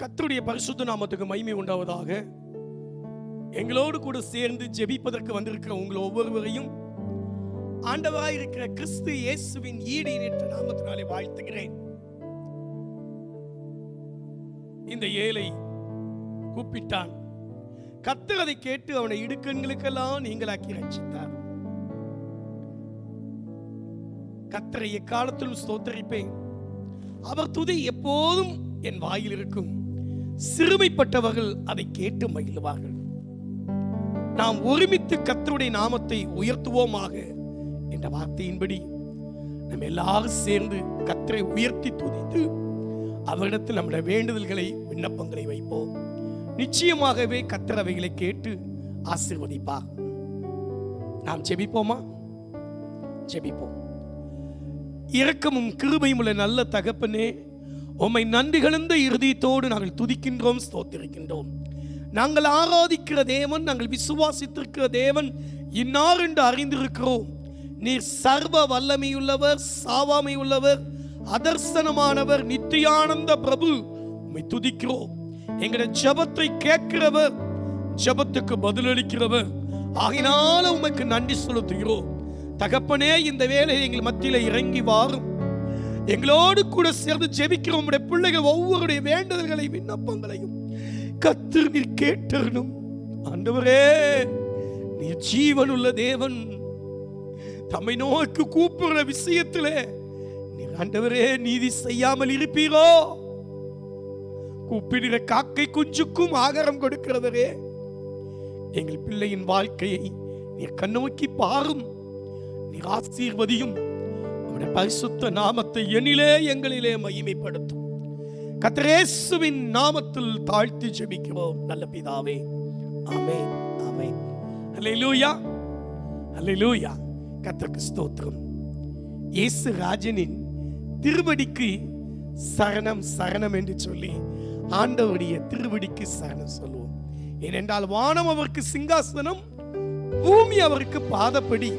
கர்த்தருடைய பரிசுத்த நாமத்துக்கு மகிமை உண்டாவதாக. எங்களோடு கூட சேர்ந்து ஜெபிப்பதற்கு வந்திருக்கிற உங்கள் ஒவ்வொருவரையும் ஆண்டவராய் இருக்கிற கிறிஸ்து இயேசுவின் ஈடு இணைத்த நாமத்தினாலே வாழ்த்துகிறேன். இந்த ஏழை கூப்பிட்டான், கர்த்தர் அதை கேட்டு அவனை இடுக்கண்களுக்கெல்லாம் நீங்களாக்கி ரட்சித்தார். கர்த்தரை எக்காலத்திலும் ஸ்தோத்தரிப்பேன், அவர் துதி எப்போதும் என் வாயில் இருக்கும். சிறுமைப்பட்டவர்கள் அதை கேட்டு மகிழ்வார்கள். நாம் ஒருமித்து கர்த்தருடைய நாமத்தை உயர்த்துவோமாக என்ற வார்த்தையின்படி நம்ம எல்லாரும் சேர்ந்து கர்த்தரை உயர்த்தி துதித்து அவரிடத்தில் நம்முடைய வேண்டுதல்களை விண்ணப்பங்களை வைப்போம். நிச்சயமாகவே கர்த்தர் அவைகளை கேட்டு ஆசீர்வதிப்பார். நாம் ஜெபிப்போமா? ஜெபிப்போம். இரக்கமும் கிருபையும் உள்ள நல்ல தகப்பனே, உம்மை நன்றி கலந்த இருதயத்தோடு நாங்கள் துதிக்கின்றோம், ஸ்தோத்திரிக்கின்றோம். நாங்கள் ஆராதிக்கிற தேவன், நாங்கள் விசுவாசித்திருக்கிற தேவன் இன்னார் என்று அறிந்திருக்கிறோம். நீர் சர்வ வல்லமையுள்ளவர், சாவாமை உள்ளவர், அதர்சனமானவர், நித்தியானந்த பிரபு. உம்மை துதிக்கிறோம். எங்களுடைய ஜெபத்தை கேட்கிறவர், ஜெபத்துக்கு பதிலளிக்கிறவர். ஆகினால உமக்கு நன்றி செலுத்துகிறோம். தகப்பனே, இந்த வேலை எங்கள் மத்தியில இறங்கி வாரும். எங்களோடு கூட சேர்ந்து ஜெபிக்கிற உம்முடைய பிள்ளைகள் ஒவ்வொருடைய வேண்டுதல்களை விண்ணப்பங்களையும் கர்த்தர் நீர் கேட்டறணும். ஆண்டவரே, நீர் ஜீவனுள்ள தேவன். தம்மை நோக்கி கூப்பிடுற விஷயத்திலே நீர் ஆண்டவரே நீதி செய்யாமல் இருப்பீரோ? கூப்பிடுகிற காக்கை குஞ்சுக்கும் ஆகாரம் கொடுக்கிறவரே, எங்கள் பிள்ளையின் வாழ்க்கையை நீர் கண்ணோக்கி பாரும். நீர் ஆசீர்வதியும். பரிசுத்த நாமத்தை எண்ணிலே எங்களிலே மகிமைப்படுத்தும். கர்த்தர் இயேசுவின் நாமத்தில் தாழ்த்தி ஜெபிக்கிறோம் நல்ல பிதாவே. ஆமென், ஆமென். அல்லேலூயா, அல்லேலூயா. கர்த்தருக்கு ஸ்தோத்திரம். இயேசு ராஜனின் திருவடிக்கு சரணம், சரணம் என்று சொல்லி ஆண்டவருடைய திருவடிக்கு சரணம் சொல்லுவோம். ஏனென்றால் வானம் அவருக்கு சிங்காசனம், பூமி அவருக்கு பாதப்படி.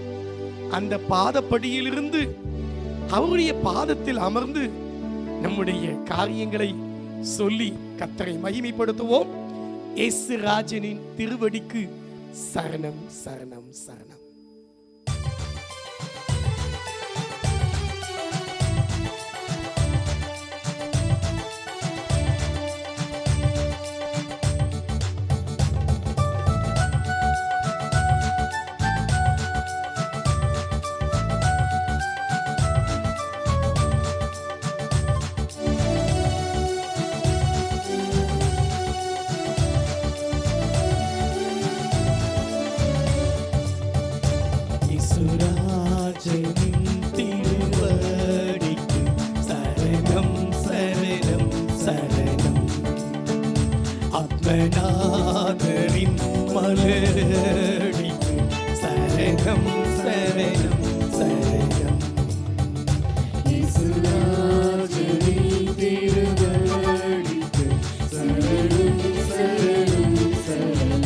அந்த பாதப்படியிலிருந்து அவருடைய பாதத்தில் அமர்ந்து நம்முடைய காரியங்களை சொல்லி கர்த்தரை மகிமைப்படுத்துவோம். இயேசு ராஜனின் திருவடிக்கு சரணம், சரணம், சரணம். ஆத்மநாதரின் மலரடிக்கு சரணம், சரணம், சரணம். இயேசுராஜனின் திருவடிக்கு சரணம், சரணம், சரணம்.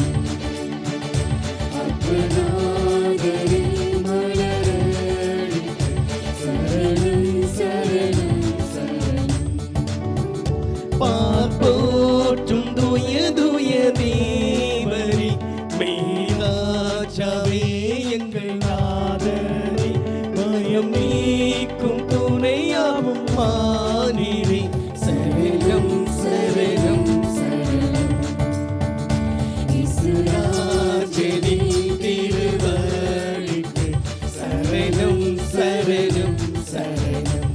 ஆத்மநாதரின் மலரடிக்கு சரணம், சரணம், சரணம். பார்ப்போற்றும் தூய தூய தேவரே, மேராஜாவே எங்கள் நாதரே, பயம் நீக்கும் துணையாவும் மானீரே, சரணம், சரணம், சரணம். இயேசுராஜனின் திருவடிக்கு சரணம், சரணம், சரணம்.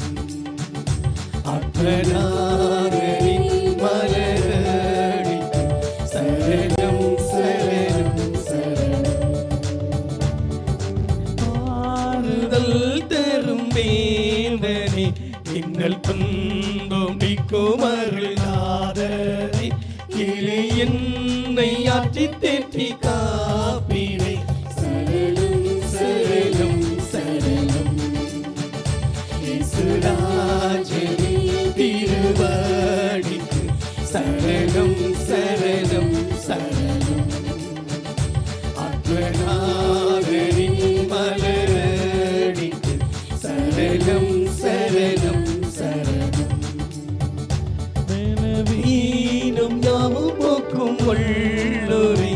ஆத்மநாதரின் மலரடிக்கு சரணம், சரணம், சரணம். ஆறுதல் தரும் வேந்தனே, எங்கள் துன்பம் நீக்கும் அருள்நாதரே, கிளி என்னை ஆற்றி தேற்றி காப்பீரே, சரணம், சரணம், சரணம். இயேசுராஜனின் திருவடிக்கு சரணம், சரணம், சரணம். ஆத்மநாதரின் மலரடிக்கு சரணம், சரணம், சரணம். கொள்ளுரை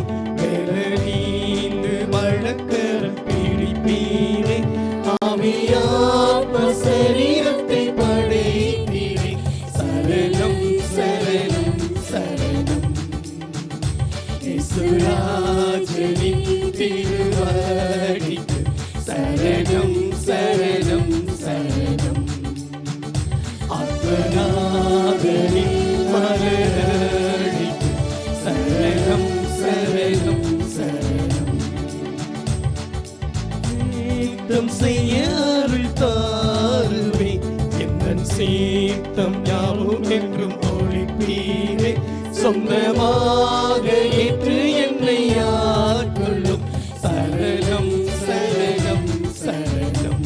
நீந்து வழக்கர பிடிப்பீரே ஆவியாத்ம சரீரத்தை படைத்தீரே சரணம் சரணம் சரணம் இயேசுராஜனின் திருவடிக்கு சரணம் சரணம் சரணம் ஆத்மநாதனின் மலரடிக்கு சரணம் சரணம் சரணம் சீத்தம் செய்ய அருள் தாருவே எந்தன் சீத்தம் யாவும் என்றும் ஒளிப்பீரே சொந்தமாக ஏற்று என்னை ஆட்கொள்ளும் சரணம் சரணம் சரணம்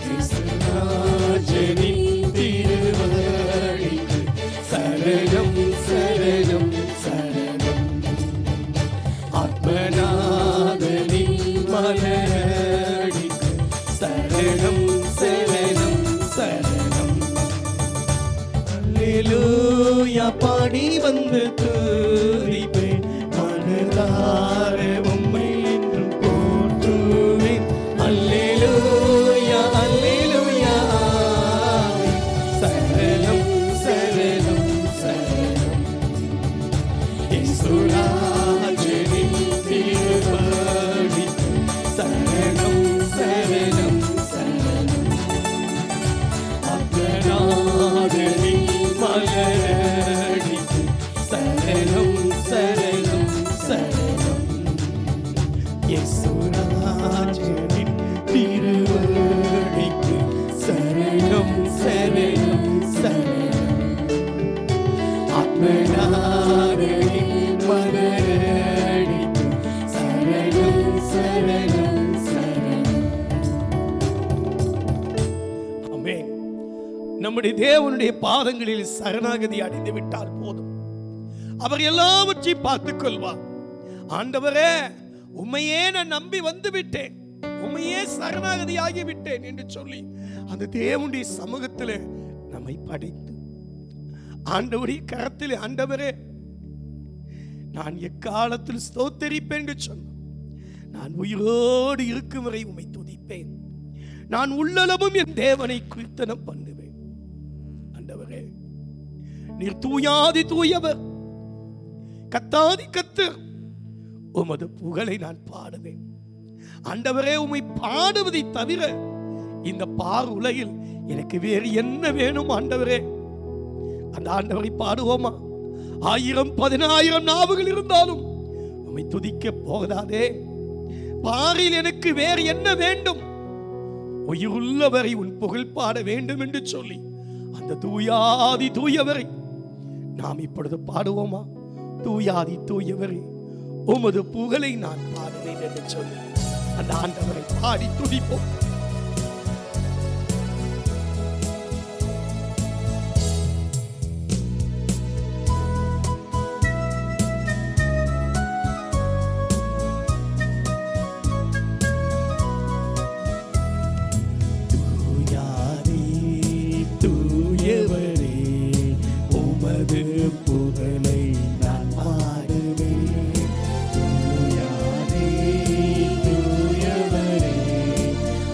இயேசுராஜனின் திருவடிக்கு சரணம் சரணம் சரணம் ஆத்மநாதனின் மலரடிக்கு சரணம் சரணம் சரணம் அல்லேலூயா பாடி வந்து துதிப்பேன் மனதார உம்மை என்றும் போற்றுவேன் அல்லேலூயா அல்லேலூயா சரணம் சரணம் சரணம் இயேசுராஜனின் திருவடிக்கு சரணம் சரணம் சரணம் ஆத்மநாதனின் மலரடிக்கு சரணம் சரணம் சரணம் இயேசுராஜனின் திருவடிக்கு சரணம் சரணம் சரணம் ஆத்மநாதனின் மலரடிக்கு சரணம் சரணம் சரணம். ஆமென். நம்முடைய தேவனுடைய பாதங்களில் சரணாகதி அடைந்து விட்டால் போதும், அவர் எல்லாவற்றையும் பார்த்துக் கொள்வார். ஆண்டவரே, உம்மையே நான் நம்பி வந்து விட்டேன், உம்மையே சரணாகதி ஆகிவிட்டேன் என்று சொல்லி அந்த தேவனுடைய சமூகத்தில் நம்மை படைத்து ஆண்டவருடைய கரத்தில், ஆண்டவரே நான் எக்காலத்தில் ஸ்தோத்தரிப்பேன் என்று சொன்னார். நான் உயிரோடு இருக்கும் வரை உம்மை துதிப்பேன், நான் உள்ளளவும் என் தேவனை கீர்த்தனம் பண்ணுவேன். ஆண்டவரே, நீர் தூயாதி தூயவர், கத்தாதி கத்தர், உமது புகழை நான் பாடுவேன். ஆண்டவரே, உம்மை பாடுவதை தவிர இந்த பார் உலகில் எனக்கு வேறு என்ன வேணும்? ஆண்டவரே, அந்த ஆண்டவரை பாடுவோமா? 1000-10,000 நாவுகள் இருந்தாலும் உம்மை துதிக்க போகாதே. பாரில் எனக்கு வேறு என்ன வேண்டும்? உயிருள்ளவரை உன் புகழ் பாட வேண்டும் என்று சொல்லி அந்த தூயாதி தூயவரை நாம் இப்பொழுது பாடுவோமா? தூயாதி தூயவரே, உமது புகழை நான் பாடுவேன் என்று சொல்லி அந்த ஆண்டவரை பாடி துதிப்போம். புகழை நான் பாடுவேன். தூயாதே தூயவரே,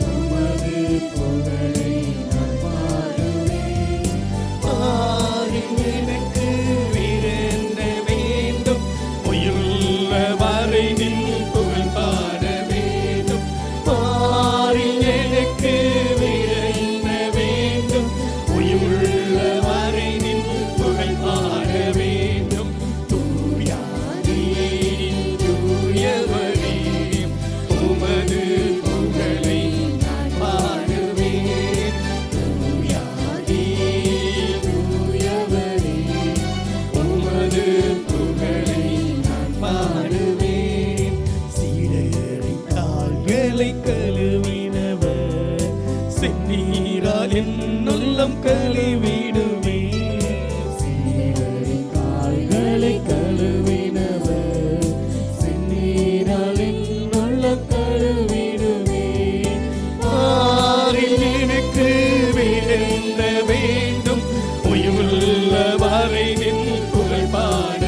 உமது புகழை நான் பாடுவேன். பாரில் எனக்கு விருந்த வேண்டும், உயிருள்ள வரை நின் புகழ் பாட வேண்டும். பாரில் எனக்கு விருந்த வேண்டும், உயிருள்ள வரை நின் புகழ் பாட வேண்டும். தூயாதே தூயவரே, உமது புகழை நான் பாடுவேன். தூயாதே தூயவரே, உமது புகழை நான் பாடுவேன். சீடரின் கால்களை கழுவினவர், செந்நீரால் என் உள்ளம் கழுவிடுவே. சீடரின் கால்களை கழுவினவர், செந்நீரால் என் உள்ளம் கழுவிடுவே. ஆரில் எனக்கு விருந்த வேண்டும், உயிருள்ள வரை நின் புகழ் பாட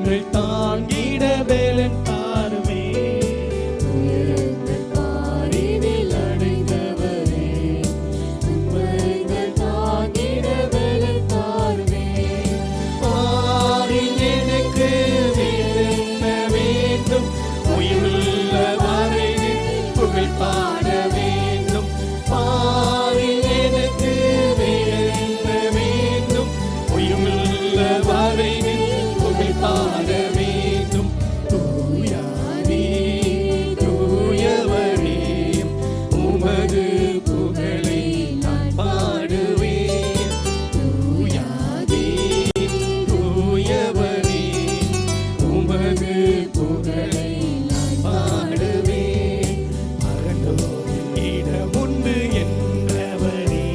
துன்பங்கள் தாங்கிட வேலன் தாருமே. துயரங்கள் பாரினில் அடைந்தவரே, துன்பங்கள் தாங்கிட வேலன் தாருமே. பாரில் எனக்கு வேறென்ன வேண்டும், உயிருள்ள வரை புகழ் பாட வேண்டும். பாரில் எனக்கு வேறென்ன வேண்டும், உயிருள்ள வரை புகழ் பாட வேண்டும். தூயானே தூயவரே, உமது புகழை நான் பாடுவேன். தூயானே தூயவரே, உமது புகழை நான் பாடுவேன். மரணோரின் இடமுண்டு என்றவரே,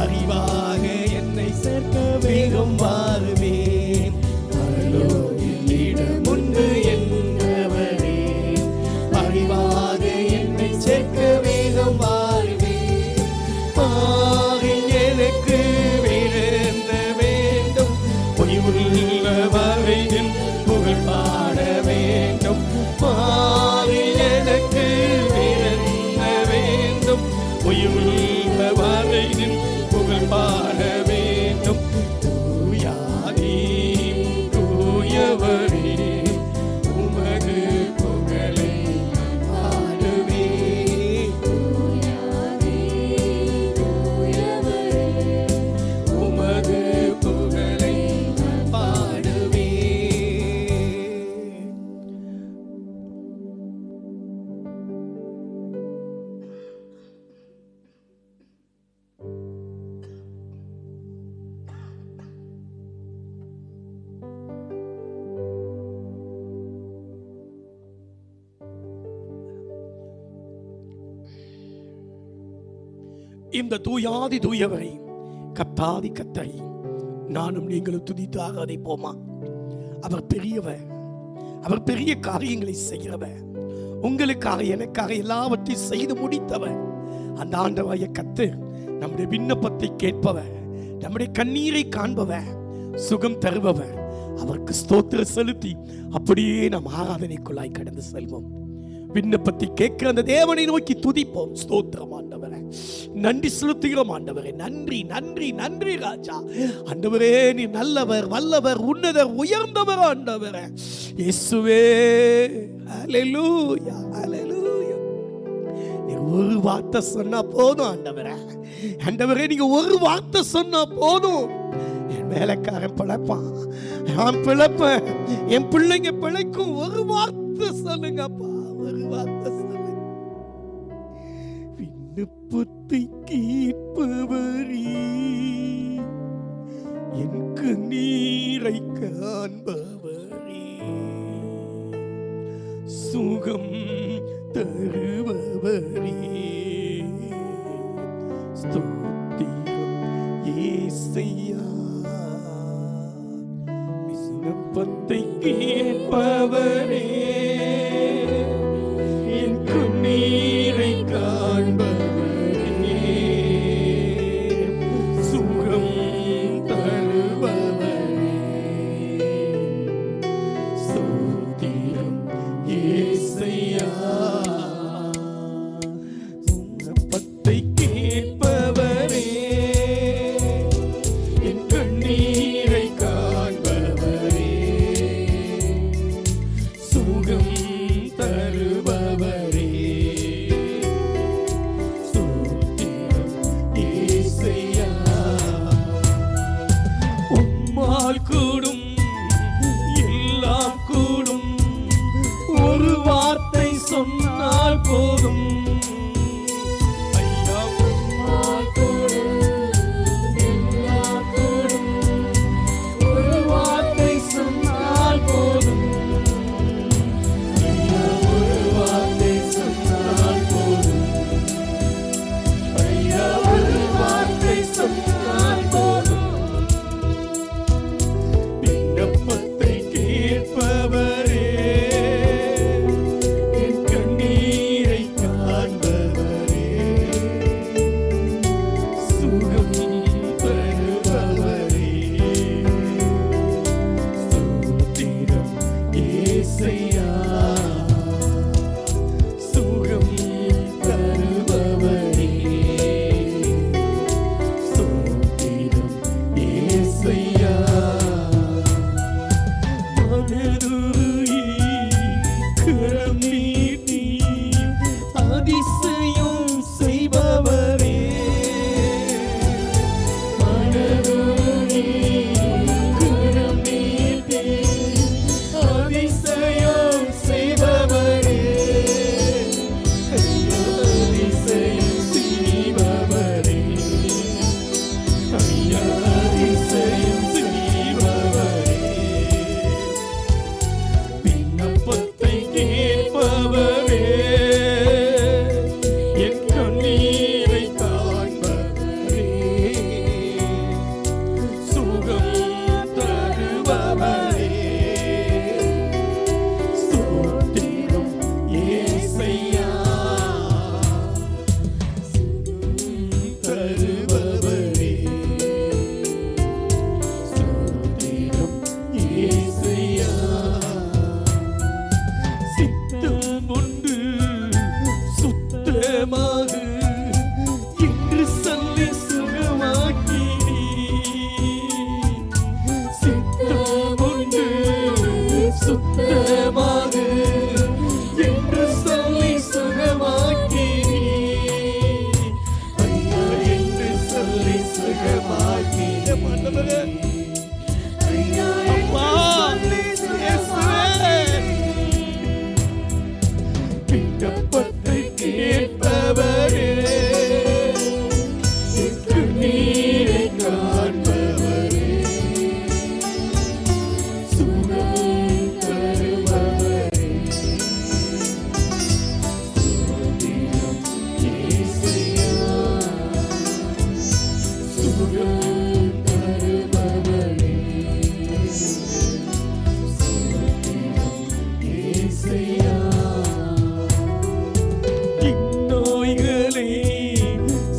அறிவாக என்னை சேர்க்க வேகம் வாருவேன். மரணோரின் இடமுண்டு என்றவரே, அறிவாக என்னை சேர்க்க வேகம் வாருவேன். பாரில் எனக்கு வேறென்ன வேண்டும், உயிருள்ள வரை புகழ் பாட வேண்டும். பாரில் எனக்கு வேறென்ன வேண்டும், உயிருள்ள வரை புகழ் பாட வேண்டும். தூயானே தூயவரே, உமது புகழை நான் பாடுவேன். துயரே துயவரே, உமது புகழை நான் பாடுவேன். இந்த தூயாதி தூயவரை, கத்தாதி கத்தரை நானும் நீங்களும் துதித்து ஆராதிப்போமா? அவர் பெரியவர், அவர் பெரிய காரியங்களை செய்கிறவர். உங்களுக்காக எனக்காக எல்லாவற்றையும் செய்து முடித்தவர். அந்த ஆண்டவராகிய கர்த்தர் நம்முடைய விண்ணப்பத்தை கேட்பவர், நம்முடைய கண்ணீரை காண்பவர், சுகம் தருபவர். அவருக்கு ஸ்தோத்திரம் செலுத்தி அப்படியே நாம் ஆராதனைக்குள்ளாய் கடந்து செல்வோம். விண்ணப்பத்தை கேட்கிற அந்த தேவனை நோக்கி துதிப்போம். ஸ்தோத்திரம் ஆண்டவரே, நன்றி செலுத்துகிறோம் ஆண்டவரே. நன்றி நன்றி நன்றி ராஜா. ஆண்டவரே, நீ நல்லவர், வல்லவர், உன்னதர், உயர்ந்தவர் ஆண்டவரே. இயேசுவே, ஹல்லேலூயா ஹல்லேலூயா. நீ ஒரு வார்த்தை சொன்னா போதும் ஆண்டவரே. ஆண்டவரே, நீங்க ஒரு வார்த்தை சொன்னா போதும். என் வேலைக்காரன் பிழைப்பான், நான் பிழைப்பேன், என் பிள்ளைங்க பிழைக்கும். ஒரு வார்த்தை சொல்லுங்கப்பா, ஒரு வார்த்தை சொல்லுங்க. விண்ணப்பத்தை கேட்பவரே, என் கண்ணீரை காண்பவரே, சுகம் தருபவரே, ஸ்தோத்திரம் இயேசையா. விண்ணப்பத்தை கேட்பவரே, என் கண்ணீரை காண்பவரே, சுகம் தருபவரே, ஸ்தோத்திரம் இயேசையா. விண்ணப்பத்தை கேட்பவரே, என் கண்ணீரை காண்பவரே, சுகம் தருபவரே, ஸ்தோத்திரம் இயேசையா. உம்மால் கூடும், எல்லாம் கூடும், ஒரு வார்த்தை சொன்னால் போதும். ஐயா, உம்மால் கூடும், எல்லாம் கூடும், ஒரு வார்த்தை சொன்னால் போதும். ஐயா, ஒரு வார்த்தை சொன்னால் போதும். ஐயா, ஒரு வார்த்தை சொன்னால் போதும். விண்ணப்பத்தை கேட்பவரே, என் கண்ணீரை காண்பவரே, மனதுருகி கரம் நீட்டி அதிசயம் செய்பவரே மனதுருகி கரம் நீட்டி அதிசயம் செய்பவரே அதிசயம் செய்பவரே அதிசயம் செய்பவரே விண்ணப்பத்தை கேட்பவரே என் கண்ணீரை காண்பவரே சுகம் தருபவரே ஸ்தோத்திரம் இயேசையா தருபவரே ஸ்தோத்திரம் இயேசையா சித்தம் உண்டு சுத்தமாக என்று சொல்லி சுகமாக்கினீ சித்தம் உண்டு சுத்தமாக என்று சொல்லி சுகமாக்கினீ ஐயா என்று சொல்லி சுகமாக்கின மன்னவரே அப்பா இயேசுவே விண்ணப்பத்தை கேட்பவரே என் கண்ணீரை காண்பவரே சுகம் தருபவரே ஸ்தோத்திரம் இயேசையா சுகம் தருபவரே ஸ்தோத்திரம் இயேசையா இந்நோய்களை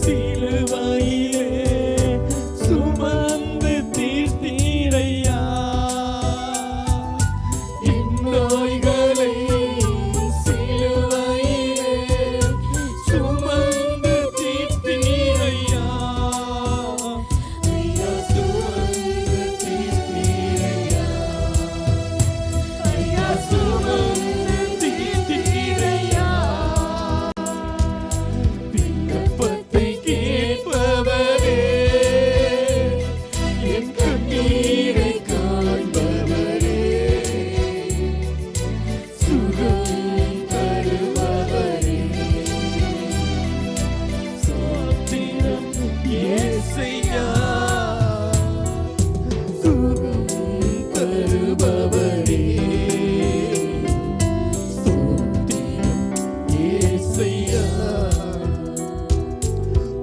சிலுவையிலே சுமந்து தீர்த்தீரையா இந்நோய்களை சிலுவையிலே சுமந்து தீர்த்தீரையா ஐயா சுமந்து தீர்த்தீரையா ஐயா சுமந்து தீர்த்தீரையா விண்ணப்பத்தை கேட்பவரே என் கண்ணீரை காண்பவரே சுகம் தருபவரே ஸ்தோத்திரம் இயேசையா சுகம் தருபவரே ஸ்தோத்திரம் இயேசையா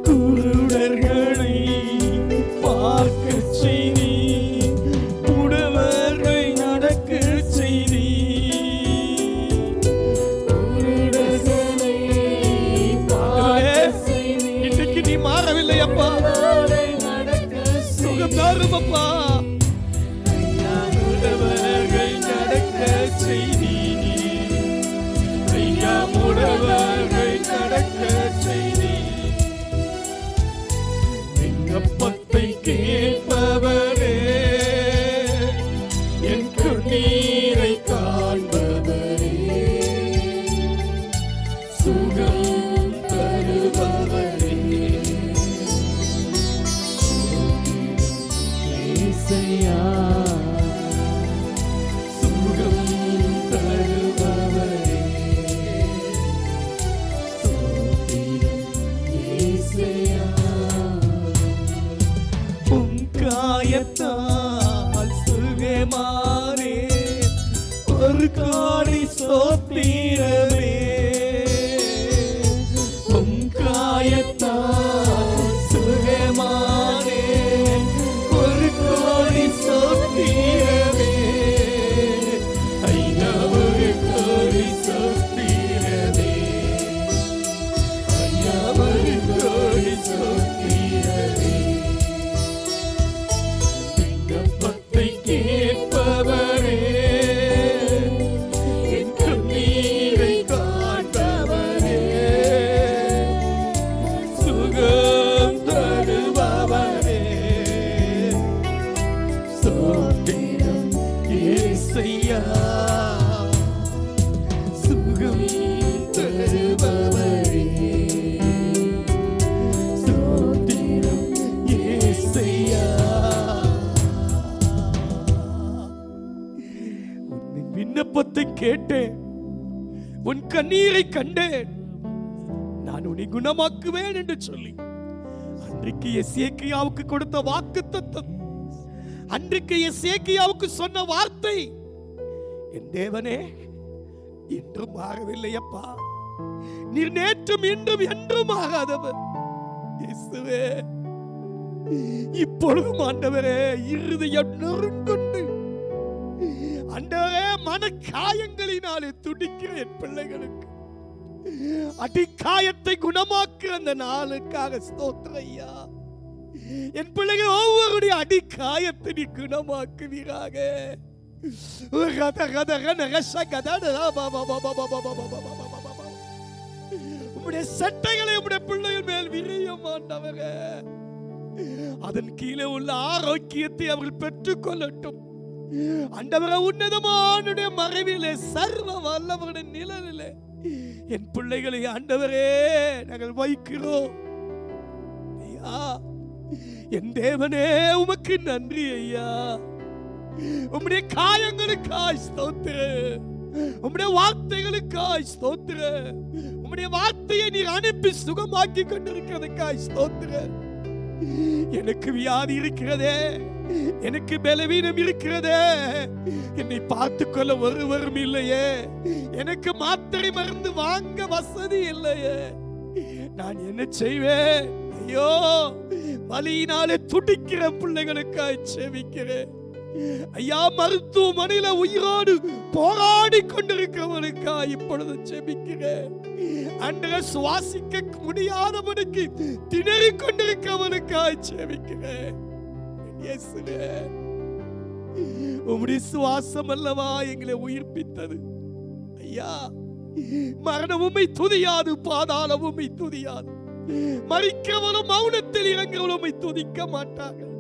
குருடர்களை பார்க்கச் செய்தி உடவர்களை நடக்கச் செய்தி குருடர்களை பார்க்கச் செய்தி இன்றைக்கு நீ மாறவில்லை அப்பா சுகம் தாரும் அப்பா உடவர்கள் நடக்கச் செய்தி ஐயா உடவர்கள் நடக்கச் செய்தி விண்ணப்பத்தை கேட்பவரே என் கண்ணீரை காண்பவரே சுகம் தருபவரே இயேசையா சுகம் தருபவரே ஸ்தோத்திரம் இயேசையா உம் காயத்தால் சுகமானே ஒரு காடி ஸ்தோத்திரமே உம் காயத்தால் சுகமானே ஒரு கோடி ஸ்தோத்திரமே ஐயா ஒரு கோடி ஸ்தோத்திரமே ஐயா ஒரு கோடி ஸ்தோத்திரமே விண்ணப்பத்தை கேட்பவரே என் கண்ணீரை ஏசையா சுகம் தருபவரே ஸ்தோத்திரம் ஏசையா. உன் விண்ணப்பத்தை கேட்டேன், உன் கண்ணீரை கண்டேன், நான் உன்னை குணமாக்குவேன் என்று சொல்லி அன்றைக்கு எசேக்கியாவுக்கு கொடுத்த வாக்குத்தத்தம், அன்றைக்கு எசேக்கியாவுக்கு சொன்ன வார்த்தை என் தேவனே இன்றும் மாறவில்லையப்பா. நீர் நேற்றும் இன்றும் என்றும் ஆகாதவர் இயேசுவே. இப்பொழுதும் ஆண்டவரே இருதயம் நொறுங்குண்டு ஆண்டவரே மனக்காயங்களினாலே துடிக்கிற என் பிள்ளைகளுக்கு அடிக்காயத்தை குணமாக்கு அந்த நாளுக்காக ஸ்தோத்திரம் ஐயா. என் பிள்ளைகள் ஒவ்வொருடைய அடிக்காயத்தை நீ குணமாக்குவீராக. உம்முடைய சட்டைகளை உம்முடைய பிள்ளைகள் மேல் விரிய மாண்டவரே, அதன் கீழே உள்ள ஆரோக்கியத்தை அவர்கள் பெற்றுக் கொள்ளட்டும். ஆண்டவரே உன்னதமான மறைவிலே சர்வ வல்லவருடைய நிழலிலே என் பிள்ளைகளை ஆண்டவரே நாங்கள் வைக்கிறோம் ஐயா. என் தேவனே உமக்கு நன்றி ஐயா. உம்முடைய காயங்களுக்காய் ஸ்தோத்திரம், உம்முடைய வார்த்தைகளுக்காய் ஸ்தோத்திரம், உம்முடைய வார்த்தையை நீர் அனுப்பி சுகமாக்கி கொண்டிருக்கிறதுக்காய் ஸ்தோத்திரம். எனக்கு வியாதி இருக்கிறதே, எனக்கு பலவீனம் இருக்கிறதே, என்னை பார்த்துக் கொள்ள ஒருவரும் இல்லையே, எனக்கு மாத்திரை மருந்து வாங்க வசதி இல்லையே, நான் என்ன செய்வேன்? ஐயோ, வலியினாலே துடிக்கிற பிள்ளைகளுக்காய் செபிக்கிறேன் ஐயா. மருத்துவமனையில உயிரோடு போராடி கொண்டிருக்கிறவனுக்காய் இப்பொழுது செபிக்கிறேன். அன்றைய சுவாசிக்க முடியாதவனுக்கு திணறி கொண்டிருக்கிறவனுக்காய் செபிக்கிறேன். உம்முடைய சுவாசம் அல்லவா எங்களை உயிர்ப்பித்தது ஐயா. மரணம் உம்மை துதியாது, பாதாளம் உம்மை துதியாது, மரிக்கிறவனும் மௌனத்தில் இறங்குறவனும் உம்மை துதிக்க மாட்டார்கள்.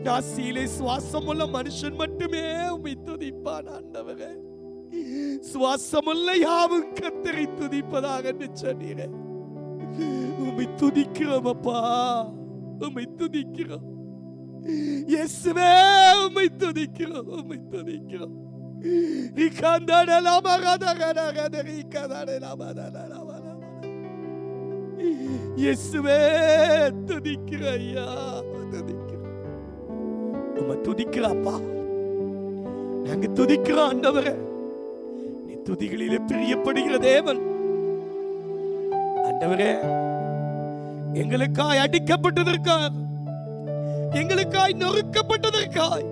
நாசியிலே சுவாசம் உள்ள மனுஷன் மட்டுமே உம்மை துதிப்பான் ஆண்டவரே. சுவாசமுள்ள யாவும் கர்த்தரை துதிப்பதாக சொன்னீரே. உம்மை துதிக்கிறோம் அப்பா, உம்மை துதிக்கிறோம் இயேசுவே, உம்மை துதிக்கிறோம், உம்மை துதிக்கிறோம். இயேசுவே துதிக்கிற ஐயா, துதிக்கிறோம், உம்மை துதிக்கிறப்பா. நாங்க துதிக்கிறோம் ஆண்டவரே. நீ துதிகளிலே பிரியப்படுகிற தேவன் ஆண்டவரே. எங்களுக்காய் அடிக்கப்பட்டதற்காக, எங்களுக்காய் நொறுக்கப்பட்டதற்காய்,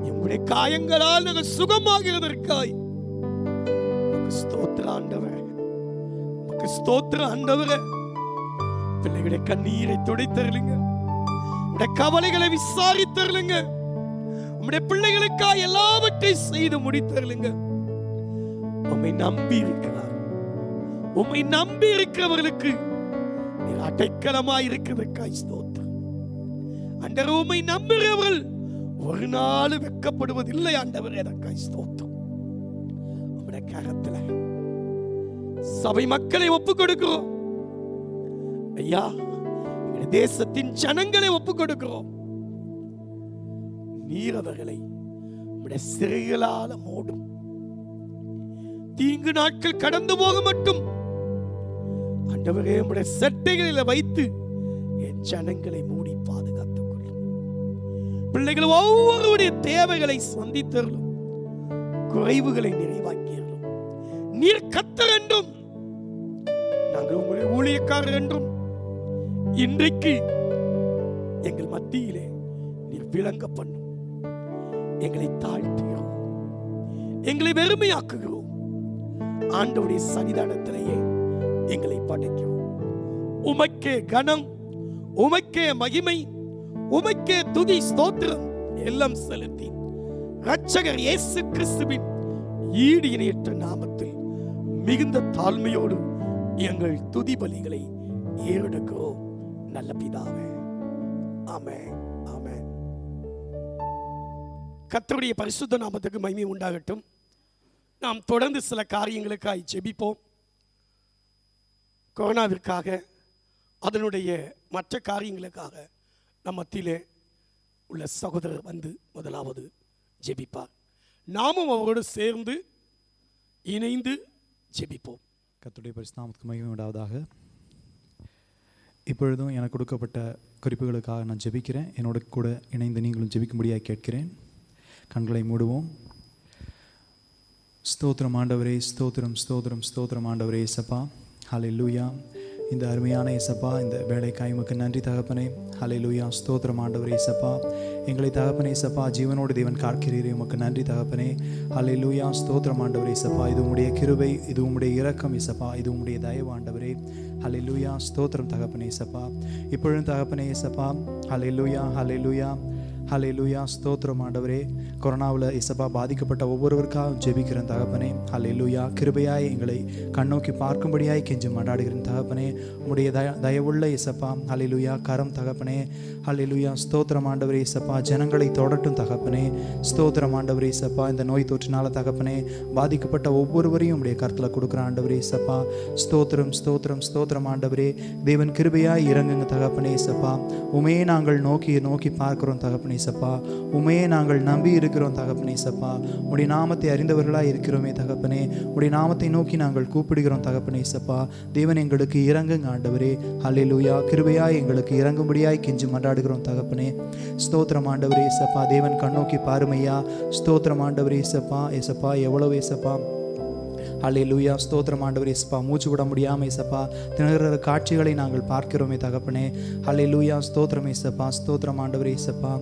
எங்களுடைய காயங்களால் நாங்கள் சுகமாகிறதற்காய் ஸ்தோத்திர ஆண்டவரே, ஸ்தோத்திர ஆண்டவரே. பிள்ளைகளுடைய கண்ணீரை துடைத்தருளுங்க, உடைய கவலைகளை விசாரித்தருளுங்க, உம்முடைய பிள்ளைகளுக்காய் எல்லாவற்றையும் செய்து முடித்தருளுங்க. உம்மை நம்பி இருக்கிறார், உம்மை நம்பி இருக்கிறவர்களுக்கு நீர் அடைக்கலமாய் இருக்கிறதற்காய் ஸ்தோத்திரம் ஆண்டவரே. உம்மை நம்புகிறவர்கள் ஒரு நாள் வெட்கப்படுவதில்லை ஆண்டவரே, அதற்காய் ஸ்தோத்திரம். உம்முடைய கரத்துல சபை மக்களை ஒப்புக் கொடுக்கிறோம் ஐயா. தேசத்தின் ஜனங்களை ஒப்புக் கொடுக்கிறோம். நீர் அவர்களை உம்முடைய சிறைகளால மூடும். தீங்கு நாட்கள் கடந்து போக மட்டும் ஆண்டவரே உம்முடைய சட்டைகளில் வைத்து என் ஜனங்களை மூடி பாதுகாத்துக் கொள்ளும். பிள்ளைகள் ஒவ்வொருடைய தேவைகளை சந்தித்தருளும், குறைவுகளை நிறைவாக்கியருளும். நீர் கர்த்தர் என்றும் நாங்கள் உங்களுடைய ஊழியக்காரர் என்றும் இன்றைக்கு எங்கள் மத்தியிலே நீர் விளங்க பண்ணும். எங்களை தாழ்த்துகிறோம், எங்களை வெறுமையாக்குகிறோம். ஆண்டவருடைய சன்னிதானத்திலேயே எங்களை படைக்கிறோம். உமக்கே கனம், உமக்கே மகிமை, உமக்கே துதி ஸ்தோத்திரம் எல்லாம் செலுத்தி இரட்சகர் இயேசு கிறிஸ்துவின் ஈடு இணையற்ற நாமத்தில் மிகுந்த தாழ்மையோடு எங்கள் துதி பலிகளை ஏறெடுக்கிறோம் நல்ல பிதாவே. ஆமென், ஆமென். கர்த்தருடைய பரிசுத்த நாமத்துக்கு மகிமை உண்டாகட்டும். நாம் தொடர்ந்து சில காரியங்களுக்காக ஜெபிப்போம். கொரோனாவிற்காக, அதனுடைய மற்ற காரியங்களுக்காக நம் மத்தியிலே உள்ள சகோதரர் வந்து முதலாவது ஜெபிப்பார். நாமும் அவரோடு சேர்ந்து இணைந்து ஜெபிப்போம். கர்த்தருடைய பரிசுத்த நாமத்துக்கு மகிமை உண்டாவதாக. இப்பொழுதும் எனக்கு கொடுக்கப்பட்ட குறிப்புகளுக்காக நான் ஜெபிக்கிறேன். என்னோட கூட இணைந்து நீங்களும் ஜெபிக்கும்படியாக கேட்கிறேன். கண்களை மூடுவோம். ஸ்தோத்திரம் ஆண்டவரே, ஸ்தோத்திரம் ஸ்தோத்திரம் ஸ்தோத்திரம் ஆண்டவரே இயேசப்பா. ஹல்லேலூயா. இந்த அருமையான இயேசப்பா, இந்த வேலைக்காய் உமக்கு நன்றி தகப்பனே. ஹல்லேலூயா. ஸ்தோத்திரம் ஆண்டவரே இயேசப்பா. எங்களை தகப்பனே இயேசப்பா, ஜீவனோடு தேவன் காக்கிறீரே, உமக்கு நன்றி தகப்பனே. ஹல்லேலூயா. ஸ்தோத்திரம் ஆண்டவரே இயேசப்பா. இது உம்முடைய கிருபை, இது உம்முடைய இரக்கம் இயேசப்பா, இது உம்முடைய தயவு ஆண்டவரே. ஹல்லேலூயா. ஸ்தோத்திரம் தகப்பனே இயேசப்பா. இப்பொழுதும் தகப்பனே இயேசப்பா. ஹல்லேலூயா ஹல்லேலூயா ஹல்லேலூயா. ஸ்தோத்திரம் ஆண்டவரே. கொரோனாவில் இயேசப்பா பாதிக்கப்பட்ட ஒவ்வொருவருக்காக ஜெபிக்கிறேன் தகப்பனே. ஹல்லேலூயா. கிருபையாய் எங்களை கண்ணோக்கி பார்க்கும்படியாய் கெஞ்சி மன்றாடுகிறேன் தகப்பனே. உம்முடைய தயவுள்ள இயேசப்பா. ஹல்லேலூயா. கரம் தகப்பனே. ஹல்லேலூயா. ஸ்தோத்திரம் ஆண்டவரே இயேசப்பா. ஜனங்களை தொடட்டும் தகப்பனே. ஸ்தோத்திரம் ஆண்டவரே இயேசப்பா. இந்த நோய் தொற்றினால தகப்பனே பாதிக்கப்பட்ட ஒவ்வொருவரையும் உடைய கருத்தில் கொடுக்குற ஆண்டவரே இயேசப்பா. ஸ்தோத்திரம் ஸ்தோத்திரம் ஸ்தோத்திரம் ஆண்டவரே. தேவன் கிருபையாய் இறங்குங்க தகப்பனே இயேசப்பா. உமையே நாங்கள் நோக்கி பார்க்கிறோம் தகப்பனே இயேசப்பா. உமையே நாங்கள் நம்பி இருக்கிறோம் தகப்பனே இயேசப்பா. உடைய நாமத்தை அறிந்தவர்களாக இருக்கிறோமே தகப்பனே. உடைய நாமத்தை நோக்கி நாங்கள் கூப்பிடுகிறோம் தகப்பனே இயேசப்பா. தேவன் எங்களுக்கு இறங்குங்க ஆண்டவரே. ஹல்லேலூயா. கிருபையாய் எங்களுக்கு இறங்கும்படியாய் கெஞ்சி மன்றாடுகிறோம் தகப்பனே. ஸ்தோத்திரம் ஆண்டவரே இயேசப்பா. தேவன் கண்ணோக்கி பாருமையா. ஸ்தோத்திரம் ஆண்டவரே இயேசப்பா. இயேசப்பா எவ்வளவு இயேசப்பா. ஹல்லேலூயா. ஸ்தோத்திரம் ஆண்டவரே இயேசப்பா. மூச்சு விட முடியாமல் இயேசப்பா திணறுகிற காட்சிகளை நாங்கள் பார்க்கிறோமே தகப்பனே. ஹல்லேலூயா. ஸ்தோத்திரம் இயேசப்பா. ஸ்தோத்திரம் ஆண்டவரே இயேசப்பா.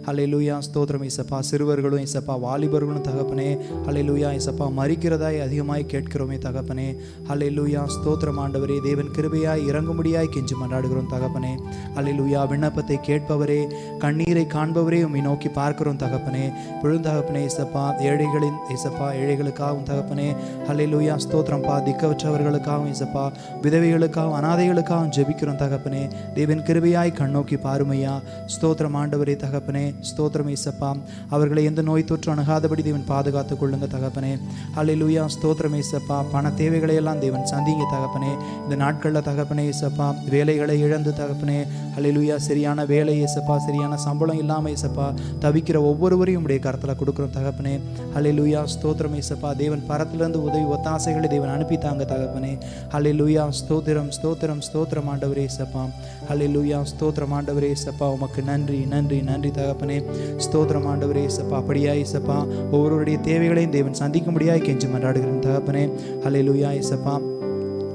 ஹல்லேலூயா. ஸ்தோத்திரம் இயேசப்பா. சிறுவர்களும் இயேசப்பா, வாலிபர்களும் தகப்பனே. ஹல்லேலூயா இயேசப்பா மரிக்கிறதாய் அதிகமாய் கேட்கிறோமே தகப்பனே. ஹல்லேலூயா. ஸ்தோத்திரம் ஆண்டவரே. தேவன் கிருபையாய் இறங்கும்படியாய் கெஞ்சி மன்றாடுகிறோம் தகப்பனே. ஹல்லேலூயா. விண்ணப்பத்தை கேட்பவரே, கண்ணீரை காண்பவரே, உம்மை நோக்கி பார்க்கிறோம் தகப்பனே. பொழுது தகப்பனே இயேசப்பா. ஏழைகளின் இயேசப்பா, ஏழைகளுக்காகவும் தகப்பனே. ஹல்லேலூயா. ஸ்தோத்திரம்பா. திக்கவற்றவர்களுக்காகவும் இயேசப்பா, விதவைகளுக்காகவும் அனாதைகளுக்காகவும் ஜெபிக்கிறோம் தகப்பனே. தேவன் கிருபையாய் கண்ணோக்கி பாருமையா. ஸ்தோத்திரம் ஆண்டவரே தகப்பனே. ஸ்தோத்திரம் இயேசப்பா. அவர்களை எந்த நோய் தொற்று அணுகாதபடி தேவன் பாதுகாத்துக் கொள்ளுங்க தகப்பனே. ஹல்லேலூயா. ஸ்தோத்திரம் இயேசப்பா. பண தேவைகளை எல்லாம் தேவன் சந்திங்க தகப்பனே. இந்த நாட்களில் தகப்பனே இயேசப்பா, வேலைகளை இழந்து தகப்பனே. ஹல்லேலூயா. சரியான வேலை இயேசப்பா, சரியான சம்பளம் இல்லாமல் இயேசப்பா தவிக்கிற ஒவ்வொருவரையும் உடைய கருத்தில் கொடுக்குறோம் தகப்பனே. ஹல்லேலூயா. ஸ்தோத்திரம் இயேசப்பா. தேவன் பரத்திலிருந்து உதவி ஒத்தாசைகளை தேவன் அனுப்பித்தாங்க தகப்பனே. ஹல்லேலூயா. ஸ்தோத்திரம் ஸ்தோத்திரம் ஸ்தோத்திரம் ஆண்டவரே இயேசப்பா. ஹல்லேலூயா. ஸ்தோத்திரம் ஆண்டவரே இயேசப்பா. உமக்கு நன்றி நன்றி நன்றி தகப்பனே. ஸ்தோத்திரம் ஆண்டவரே இயேசப்பா. அப்படியா இயேசப்பா ஒவ்வொருவருடைய தேவைகளையும் தேவன் சந்திக்கும்படியாய் கெஞ்சி மன்றாடுகிறேன் தகப்பனே. ஹல்லேலூயா இயேசப்பா.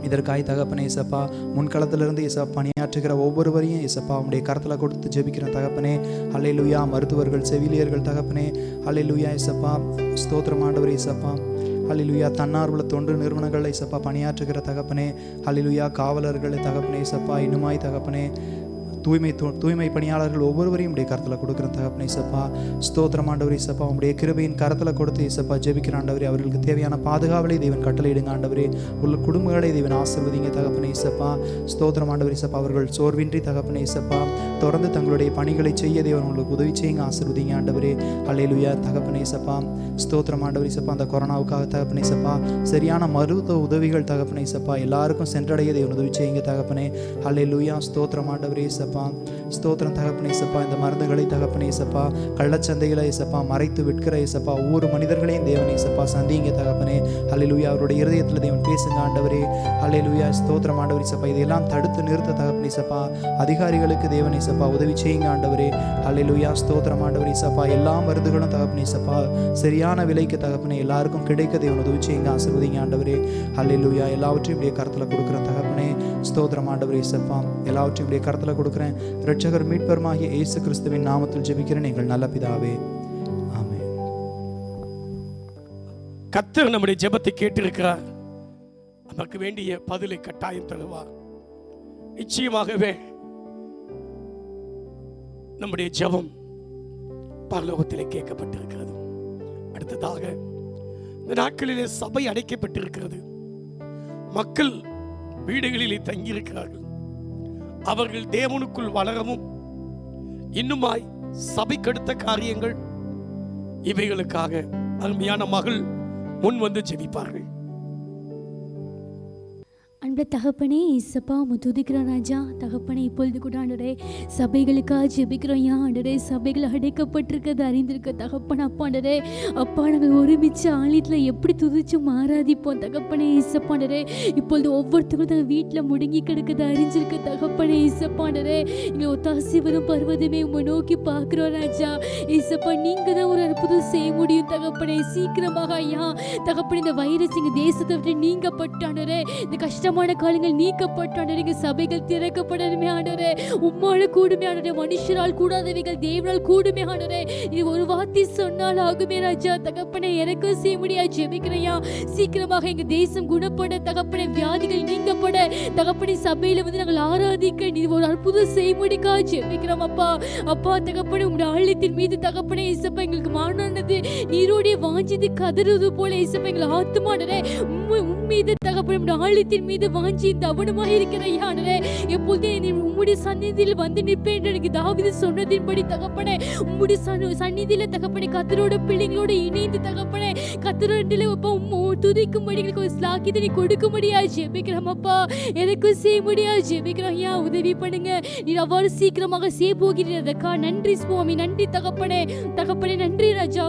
இதற்காய் தகப்பனே இயேசப்பா, முன்களத்திலிருந்து இயேசப்பா பணியாற்றுகிற ஒவ்வொருவரையும் இயேசப்பா உடைய கரத்தில் கொடுத்து ஜெபிக்கிற தகப்பனே. ஹல்லேலூயா. மருத்துவர்கள், செவிலியர்கள் தகப்பனே. ஹல்லேலூயா இயேசப்பா. ஸ்தோத்திரம் ஆண்டவரே இயேசப்பா. ஹல்லேலூயா. தன்னார்வல தொண்டு நிறுவனங்களை இயேசப்பா பணியாற்றுகிற தகப்பனே. ஹல்லேலூயா. காவலர்களை தகப்பனே இயேசப்பா. இன்னுமாய் தகப்பனே தூய்மை பணியாளர்கள் ஒவ்வொருவரையும் உடைய கரத்தில் கொடுக்குற தகப்பனே இயேசப்பா. ஸ்தோத்திரம் ஆண்டவரே இயேசப்பா. உடைய கிருபையின் கரத்தில் கொடுத்து இயேசப்பா ஜெபிக்கிற ஆண்டவரே. அவர்களுக்கு தேவையான பாதுகாவலை தேவன் கட்டளையிடுங்க ஆண்டவரே. உள்ள குடும்பங்களை தேவன் ஆசீர்வதிங்க தகப்பனே இயேசப்பா. ஸ்தோத்திரம் ஆண்டவரே இயேசப்பா. அவர்கள் சோர்வின்றி தகப்பனே இயேசப்பா தொடர்ந்து தங்களுடைய பணிகளை செய்ய தேவன் உங்களுக்கு உதவி செய்யுங்க, ஆசீர்வதிங்க ஆண்டவரே. ஹல்லேலூயா. தகப்பனே இயேசப்பா. ஸ்தோத்திரம் ஆண்டவரே இயேசப்பா. அந்த கொரோனாவுக்காக தகப்பனே இயேசப்பா சரியான மருத்துவ உதவிகள் தகப்பனே இயேசப்பா எல்லாருக்கும் சென்றடைய தேவன் உதவி செய்யுங்க தகப்பனே. ஹல்லேலூயா. ஸ்தோத்திரம் ஆண்டவரே இயேசப்பா. ஸ்தோத்திரம் தகப்பனே இயேசப்பா. இந்த மருந்துகளை தகப்பனே இயேசப்பா கள்ளச்சந்தைகளை இயேசப்பா மறைத்து விற்கிற இயேசப்பா ஒவ்வொரு மனிதர்களையும் தேவன் இயேசப்பா சந்திங்க தகப்பனே. ஹல்லேலூயா. அவருடைய இருதயத்தில் தேவன் பேசுங்க ஆண்டவரே. ஹல்லேலூயா. ஸ்தோத்திரம் ஆண்டவரே இயேசப்பா. இதையெல்லாம் தடுத்து நிறுத்த தகப்பனே இயேசப்பா அதிகாரிகளுக்கு தேவன் இயேசப்பா உதவி செய்யுங்க ஆண்டவரே. ஹல்லேலூயா. ஸ்தோத்திரம் ஆண்டவரே இயேசப்பா. எல்லா மருந்துகளும் தகப்பனே இயேசப்பா சரியான விலைக்கு தகப்பனே எல்லாருக்கும் கிடைக்க தேவன் உதவி செய்யுங்க, ஆசீர்வதிங்க ஆண்டவரே. ஹல்லேலூயா. எல்லாவற்றையும் இப்படியே கருத்தில் கொடுக்குற தகப்பனே. ஸ்தோத்திரம் ஆண்டவரே இயேசப்பா. எல்லாவற்றையும் இப்படியே கருத்தில் கொடுக்குறேன். இரட்சகர் மீட்பருமாகிய இயேசு கிறிஸ்துவின் நாமத்தில் ஜெபிக்கிறேன் எங்கள் நல்ல பிதாவே. ஆமென். கர்த்தர் நம்முடைய ஜெபத்தை கேட்டிருக்கிறார். நமக்கு வேண்டிய பதிலை கட்டாயம் தருவார். நிச்சயமாகவே நம்முடைய ஜெபம் பரலோகத்திலே கேட்கப்பட்டிருக்கிறது. அடுத்ததாக இந்த நாட்களிலே சபை அடைக்கப்பட்டிருக்கிறது. மக்கள் வீடுகளிலே தங்கியிருக்கிறார்கள். அவர்கள் தேவனுக்குள் வளரவும் இன்னுமாய் சபைக்கடுத்த காரியங்கள் இவைகளுக்காக அருமையான மகள் முன் வந்து ஜெபிப்பார்கள். அன்பு தகப்பனே இசப்பா துதிக்கிறோம் ராஜா. தகப்பனே இப்பொழுது கூட ஆண்டவரே சபைகளுக்காக ஜெபிக்கிறோம். ஆண்டவரே சபைகள் அடைக்கப்பட்டிருக்கிறது அறிந்திருக்க தகப்பன் அப்பா ஆண்டவரே அப்பா நாங்கள் ஒருமிச்சு ஆலயத்தில் எப்படி துதிச்சு மாறாதிப்போம் தகப்பனே இசப்பா ஆண்டவரே. இப்பொழுது ஒவ்வொருத்தரும் நாங்கள் வீட்டில் முடங்கி கிடக்குது அறிஞ்சிருக்க தகப்பனே இசப்பா ஆண்டவரே. எங்களை ஒத்தாசி வரும் பருவதமே உங்களை நோக்கி பார்க்குறோம் ராஜா. இசப்பா நீங்கள் தான் ஒரு அற்புதம் செய்ய முடியும் தகப்பனே. சீக்கிரமாக ஐயா தகப்பனே இந்த வைரஸ் எங்கள் தேசத்தை விட்டு நீங்கப்பட்டாண்டரே. இந்த கஷ்டமான காலங்கள் நீக்கப்பட்டாண்டரே. எங்கள் சபைகள் திறக்கப்படணுமே ஆண்டவரே. உம்மால கூடுமே ஆண்டவரே. மனுஷரால் கூடாதவைகள் தேவனால் கூடுமே ஆண்டவரே. இது ஒரு வார்த்தை சொன்னால் ஆகுமே ராஜா. தகப்பனை இறக்க செய்ய முடியாது ஜெபிக்கிறையா. சீக்கிரமாக எங்க தேசம் குணப்பட தகப்பனை வியாதிகள் நீங்கப்பட தகப்பனை சபையில வந்து நாங்கள் ஆராதிக்க நீ ஒரு அற்புதம் செய்ய முடிக்கா ஜெபிக்கிறோம் அப்பா. அப்பா தகப்பனை உங்களுடைய ஆலயத்தின் மீது தகப்பனை இசப்பா எங்களுக்கு மாறானது நீரோடைய வாஞ்சிது கதறுவது போல இசப்பா எங்களை ஆத்துமானரே மீது தகப்பனை ஆலயத்தின் மீது வாஞ்சி தவனமாக இருக்கிற யானரே. எப்போதே நீ உம்முடைய சந்நிதியில் வந்து நிற்பேன் எனக்கு தாவீது சொன்னதின்படி தகப்பனே உம்முடைய சந்நிதியில தகப்பனை கர்த்தரோட பிள்ளைங்களோட இணைந்து தகப்பனே கர்த்தரோட துதிக்கும்படி எங்களுக்கு ஒரு ஸ்லாக்கியத்தை நீ கொடுக்க முடியாது ஜெபிக்கிறோம் அப்பா. எனக்கு செய்ய முடியாது ஜெபிக்கிறோம். ஐயா உதவி பண்ணுங்க. நீ அவ்வாறு சீக்கிரமாக செய்ய போகிறதற்கா நன்றி சுவாமி. நன்றி தகப்பனே. தகப்பனே நன்றி ராஜா.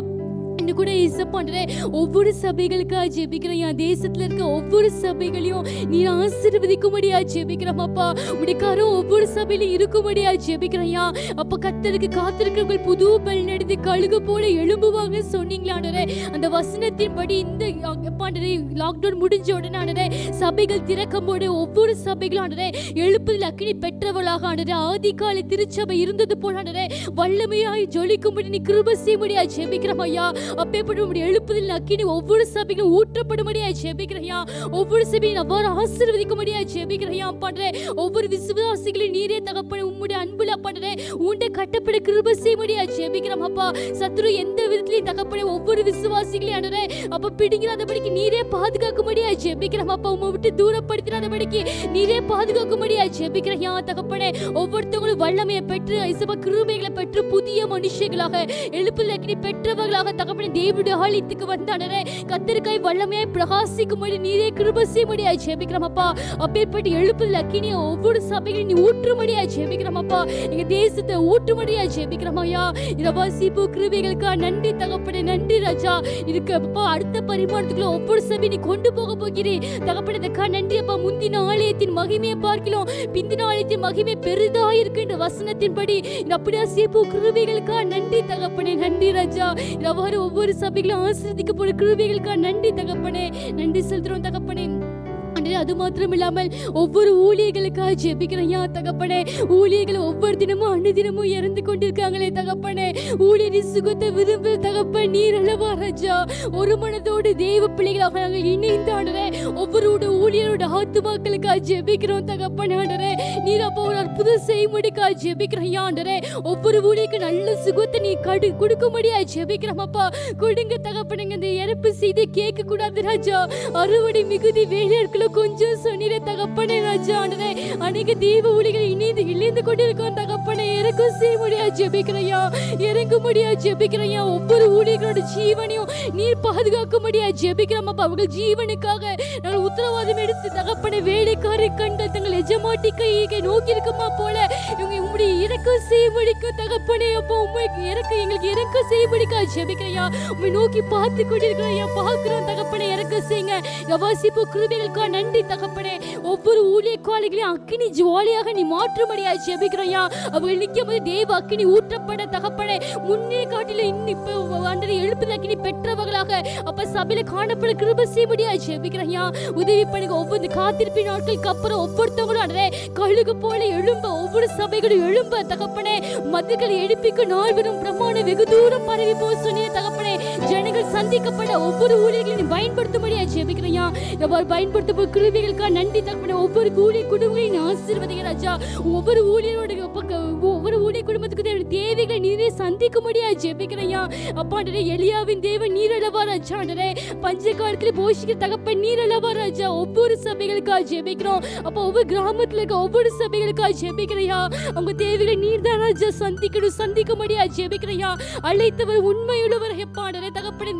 கூட இசப்பாண்டே ஒவ்வொரு சபைகளுக்காக ஜெபிக்கிறேன். என் தேசத்துல இருக்க ஒவ்வொரு சபைகளையும் நீ ஆசீர்வதிக்கும்படியா ஜெபிக்கிறோம் அப்பா. உடைக்காரும் ஒவ்வொரு சபையிலும் இருக்கும்படியா ஜெபிக்கிறையா அப்ப. கர்த்தருக்கு காத்திருக்கிறவர்கள் புது பல் நடந்து கழுகு போல எழும்புவாங்க சொன்னீங்களாண்டரே. அந்த வசனத்தின்படி இந்த லாக்டவுன் முடிஞ்ச உடனே சபைகள் திறக்கும் போது ஒவ்வொரு சபைகளும் ஆண்டரே எழுப்புதல் அக்கினி பெற்றவளாக ஆண்டரே ஆதிகாலை திருச்சபை இருந்தது போல ஆண்டரே வல்லமையாய் ஜொலிக்கும்படி நீ கிருபை செய்யும்படியா ஜெபிக்கிறோம் ஐயா. அப்பேற்பட்ட எழுப்புதல் அக்கினி ஒவ்வொரு சபைகளும் ஊற்றப்படும்படியா ஜெபிக்கிறையா. ஒவ்வொரு சபையும் அவ்வாறு ஆசீர்வதிக்கும்படியா ஜெபிக்கிறையா பண்றே. ஒவ்வொரு விசுவாசிகளையும் நீரே தகப்பனே உம்முடைய அன்புல பண்றே உண்டை கட்டப்பட கிருபை செய்யும்படியா ஜெபிக்கிறோம் அப்பா. சத்ரு எந்த விதத்திலையும் தகப்பனே ஒவ்வொரு விசுவாசிகளையும் ஆண்டரே அப்ப பிடிக்கிறாதபடிக்கு நீரே பாதுகாக்கும்படியா ஜெபிக்கிறோம் அப்பா. உம்மை விட்டு தூரப்படுத்தினாதபடிக்கு நீரே பாதுகாக்கும்படியா ஜெபிக்கிறையா தகப்பனே. ஒவ்வொருத்தவங்களும் வல்லமையை பெற்று ஐசபா கிருபைகளை பெற்று புதிய மனுஷங்களாக எழுப்புதல் அக்கினி பெற்றவர்களாக தகப்பனே தேவனுடைய ஆலயத்துக்கு வந்தானே கர்த்தருக்காய் வல்லமையாய் பிரகாசிக்கும்படி நீரே கிருபை செய்யும்படியாய் ஜெபிக்கிறோம் அப்பா. அப்பேற்பட்ட எழுப்புதல் அக்கினி ஒவ்வொரு சபைகளையும் நீ ஊற்றும்படியாய் ஜெபிக்கிறோம் அப்பா. எங்க தேசத்தை ஊற்றும்படியாய் ஜெபிக்கிறோம் ஐயா. இரவாசிப்பு கிருபைகளுக்காக நன்றி தகப்பனே. நன்றி ராஜா. இதுக்கு அப்பா அடுத்த பரிமாணத்துக்குள்ள ஒவ்வொரு சபை நீ கொண்டு போக போகிறேன் தகப்பனே. இதுக்காக நன்றி அப்பா. முந்தின ஆலயத்தின் மகிமையை பார்க்கலாம் பிந்தின ஆலயத்தின் மகிமை பெரிதா இருக்கின்ற வசனத்தின்படி அப்படியே சீப்பு கிருபைகளுக்காக நன்றி தகப்பனே. நன்றி ராஜா. ஒவ்வொரு சபைகளும் ஆசீர்வதிக்கப்பட்ட கிருபைகளுக்காக நன்றி தகப்பனே. நன்றி செலுத்துறோம் தகப்பனே. அது மாத்திரம் இல்லாமல் ஒவ்வொரு ஊழியர்களுக்காக ஜெபிக்கிறையா தகப்பனே. ஊழியர்கள் ஒவ்வொரு தினமும் அனுதினமும் இறந்து கொண்டிருக்காங்களே தகப்பனே. ஊழியரி சுகத்தை விரும்பு தகப்பன் நீர் அல்லவா ராஜா. ஒரு மனதோடு தேவ பிள்ளைகளாக நாங்கள் இணைந்தாடுறே ஒவ்வொரு ஊழியரோட ஆத்துமாக்களுக்காக ஜெபிக்கிறோம் தகப்பனாடரே. நீர் அப்போ ஒரு அற்புதம் செய்யும்படிக்காக ஜெபிக்கிறையா ஆண்டரே. ஒவ்வொரு ஊழியருக்கு நல்ல சுகத்தை நீ கொடுக்கும்படியா ஜெபிக்கிறோம் அப்பா. கொடுங்க தகப்பனுங்க. இந்த இறப்பு செய்தி கேட்க கூடாது ராஜா. அறுவடை மிகுதி வேலையாட்களும் கொஞ்சம் சொன்னிட தகப்பனே ராஜா ஆண்டரே. அநேக தேவ ஊழியர்கள் இணைந்து கொண்டிருக்கோம் தகப்பனே. இறக்கும் செய்ய முடியாது ஜெபிக்கிறையா. இறங்க முடியாது ஜெபிக்கிறையா. ஒவ்வொரு ஊழியர்களோட ஜீவனையும் நீர் பாதுகாக்க முடியாது ஜெபிக்கிறோம் அப்பா. அவர்கள் ஜீவனுக்காக நாங்கள் உத்தரவாதம் எடுத்து தகப்பனை வேலைக்காரை கண்ட தங்கள் எஜமாட்டி கையை நோக்கி இருக்குமா போல இவங்க உங்களுடைய இறக்கம் செய்ய முடிக்கும் தகப்பனே. அப்போ உங்களுக்கு இறக்க செய்ய முடிக்கா ஜெபிக்கிறையா. உண்மை நோக்கி பார்த்து கொண்டிருக்கிறையா. பார்க்கிறோம் தகப்பனை. இறக்க செய்யுங்க. வாசிப்பு கிருபைகளுக்காக நன்றி தகப்பனே. ஒவ்வொரு ஊழியக்காரர்களையும் அக்கினி ஜுவாலியாக நீ மாற்றும்படியா ஜெபிக்கிறையா. அவர்கள் நிற்கும் போது தேவ அக்கினி ஊற்றப்பட தகப்பனே. முன்னே காட்டில இப்ப எழுப்புதல் அக்கினி பெற்றவர்களாக அப்ப சபையில காணப்பட கிருபை செய்யும்படியா ஜெபிக்கிறையா. உதவி பண்ணுங்க. ஒவ்வொரு காத்திருப்பின் நாட்களுக்கு அப்புறம் ஒவ்வொருத்தவங்களும் அன்றே கழுகு போல எழும்ப ஒவ்வொரு சபைகளும் எழும்ப தகப்பனே. மதுக்களை எழுப்பிக்கும் நாள் வரும் பிரமாண வெகு தூரம் பரவி போ சொன்னிய தகப்பனே. ஜனங்கள் சந்திக்கப்பட ஒவ்வொரு ஊழியர்களையும் பயன்படுத்தும்படியா ஜெபிக்கிறையா. பயன்படுத்த கிருபைகளுக்காக நன்றி தகப்பனே. ஒவ்வொரு ஊழிய குடும்பங்களையும் ஆசீர்வதிங்க ராஜா. ஒவ்வொரு ஊழியரோட ஒவ்வொரு ஊழிய குடும்பத்துக்கு தேவைகளை நீரே சந்திக்க முடியாது ஜெபிக்கிறையா அப்பாண்டரே. எலியாவின் தேவன் நீரளவா ராஜா ஆண்டரே. பஞ்ச காலத்துல போஷிக்கிற தகப்பன் நீரளவா ராஜா. ஒவ்வொரு சபைகளுக்காக ஜெபிக்கிறோம் அப்போ. ஒவ்வொரு கிராமத்துல இருக்க ஒவ்வொரு சபைகளுக்காக ஜெபிக்கிறையா. அவங்க தேவைகளை நீர் தான் ராஜா சந்திக்க முடியாது ஜெபிக்கிறையா. அழைத்தவர் உண்மையுள்ளவர் எப்பாண்டரே தகப்பனே.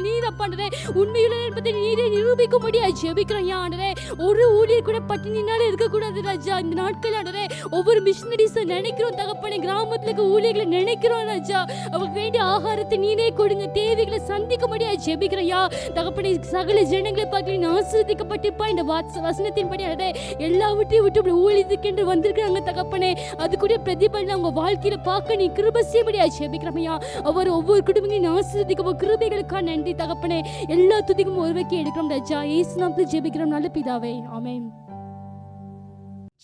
நீர் அப்பாண்டரே உண்மையுள்ளவர் என்பதை நீரே நிரூபிக்க முடியாது ஜெபிக்கிறையா ஆண்டரே. ஒரு ஊழியர் கூட பட்டினினால இருக்கக்கூடாது ராஜா. இந்த நாட்கள் ஆண்டரே ஒவ்வொரு மிஷனரிஸை நினைக்கிறோம் தகப்பனே. கிராமத்துல இருக்க ஊழியர்களை நினைக்கிறோம் ராஜா. அவங்களுக்கு வேண்டிய ஆகாரத்தை நீரே கொடுங்க. தேவைகளை சந்திக்க முடியாது ஜெபிக்கிறையா தகப்பனே. சகல ஜனங்களை பார்க்க ஆசீர்வதிக்கப்பட்டிருப்பா இந்த வசனத்தின்படி ஆண்டரே. எல்லாவற்றையும் விட்டு ஊழியத்துக்கென்று வந்திருக்கிறாங்க தகப்பனே. அது கூட பிரதிபலன் அவங்க வாழ்க்கையில பார்க்க நீ கிருபை செய்ய முடியாது ஜெபிக்கிறமையா. அவர் ஒவ்வொரு குடும்பங்களையும் ஆசீர்வதிக்க கிருபைகளுக்காக நன்றி தகப்பனே. எல்லா துதிக்கும் ஒருவருக்கு எடுக்கிறோம் ராஜா. இயேசு நாமத்தில் ஜெபிக்கிறோம் நல்ல பிதாவே ஆமென்.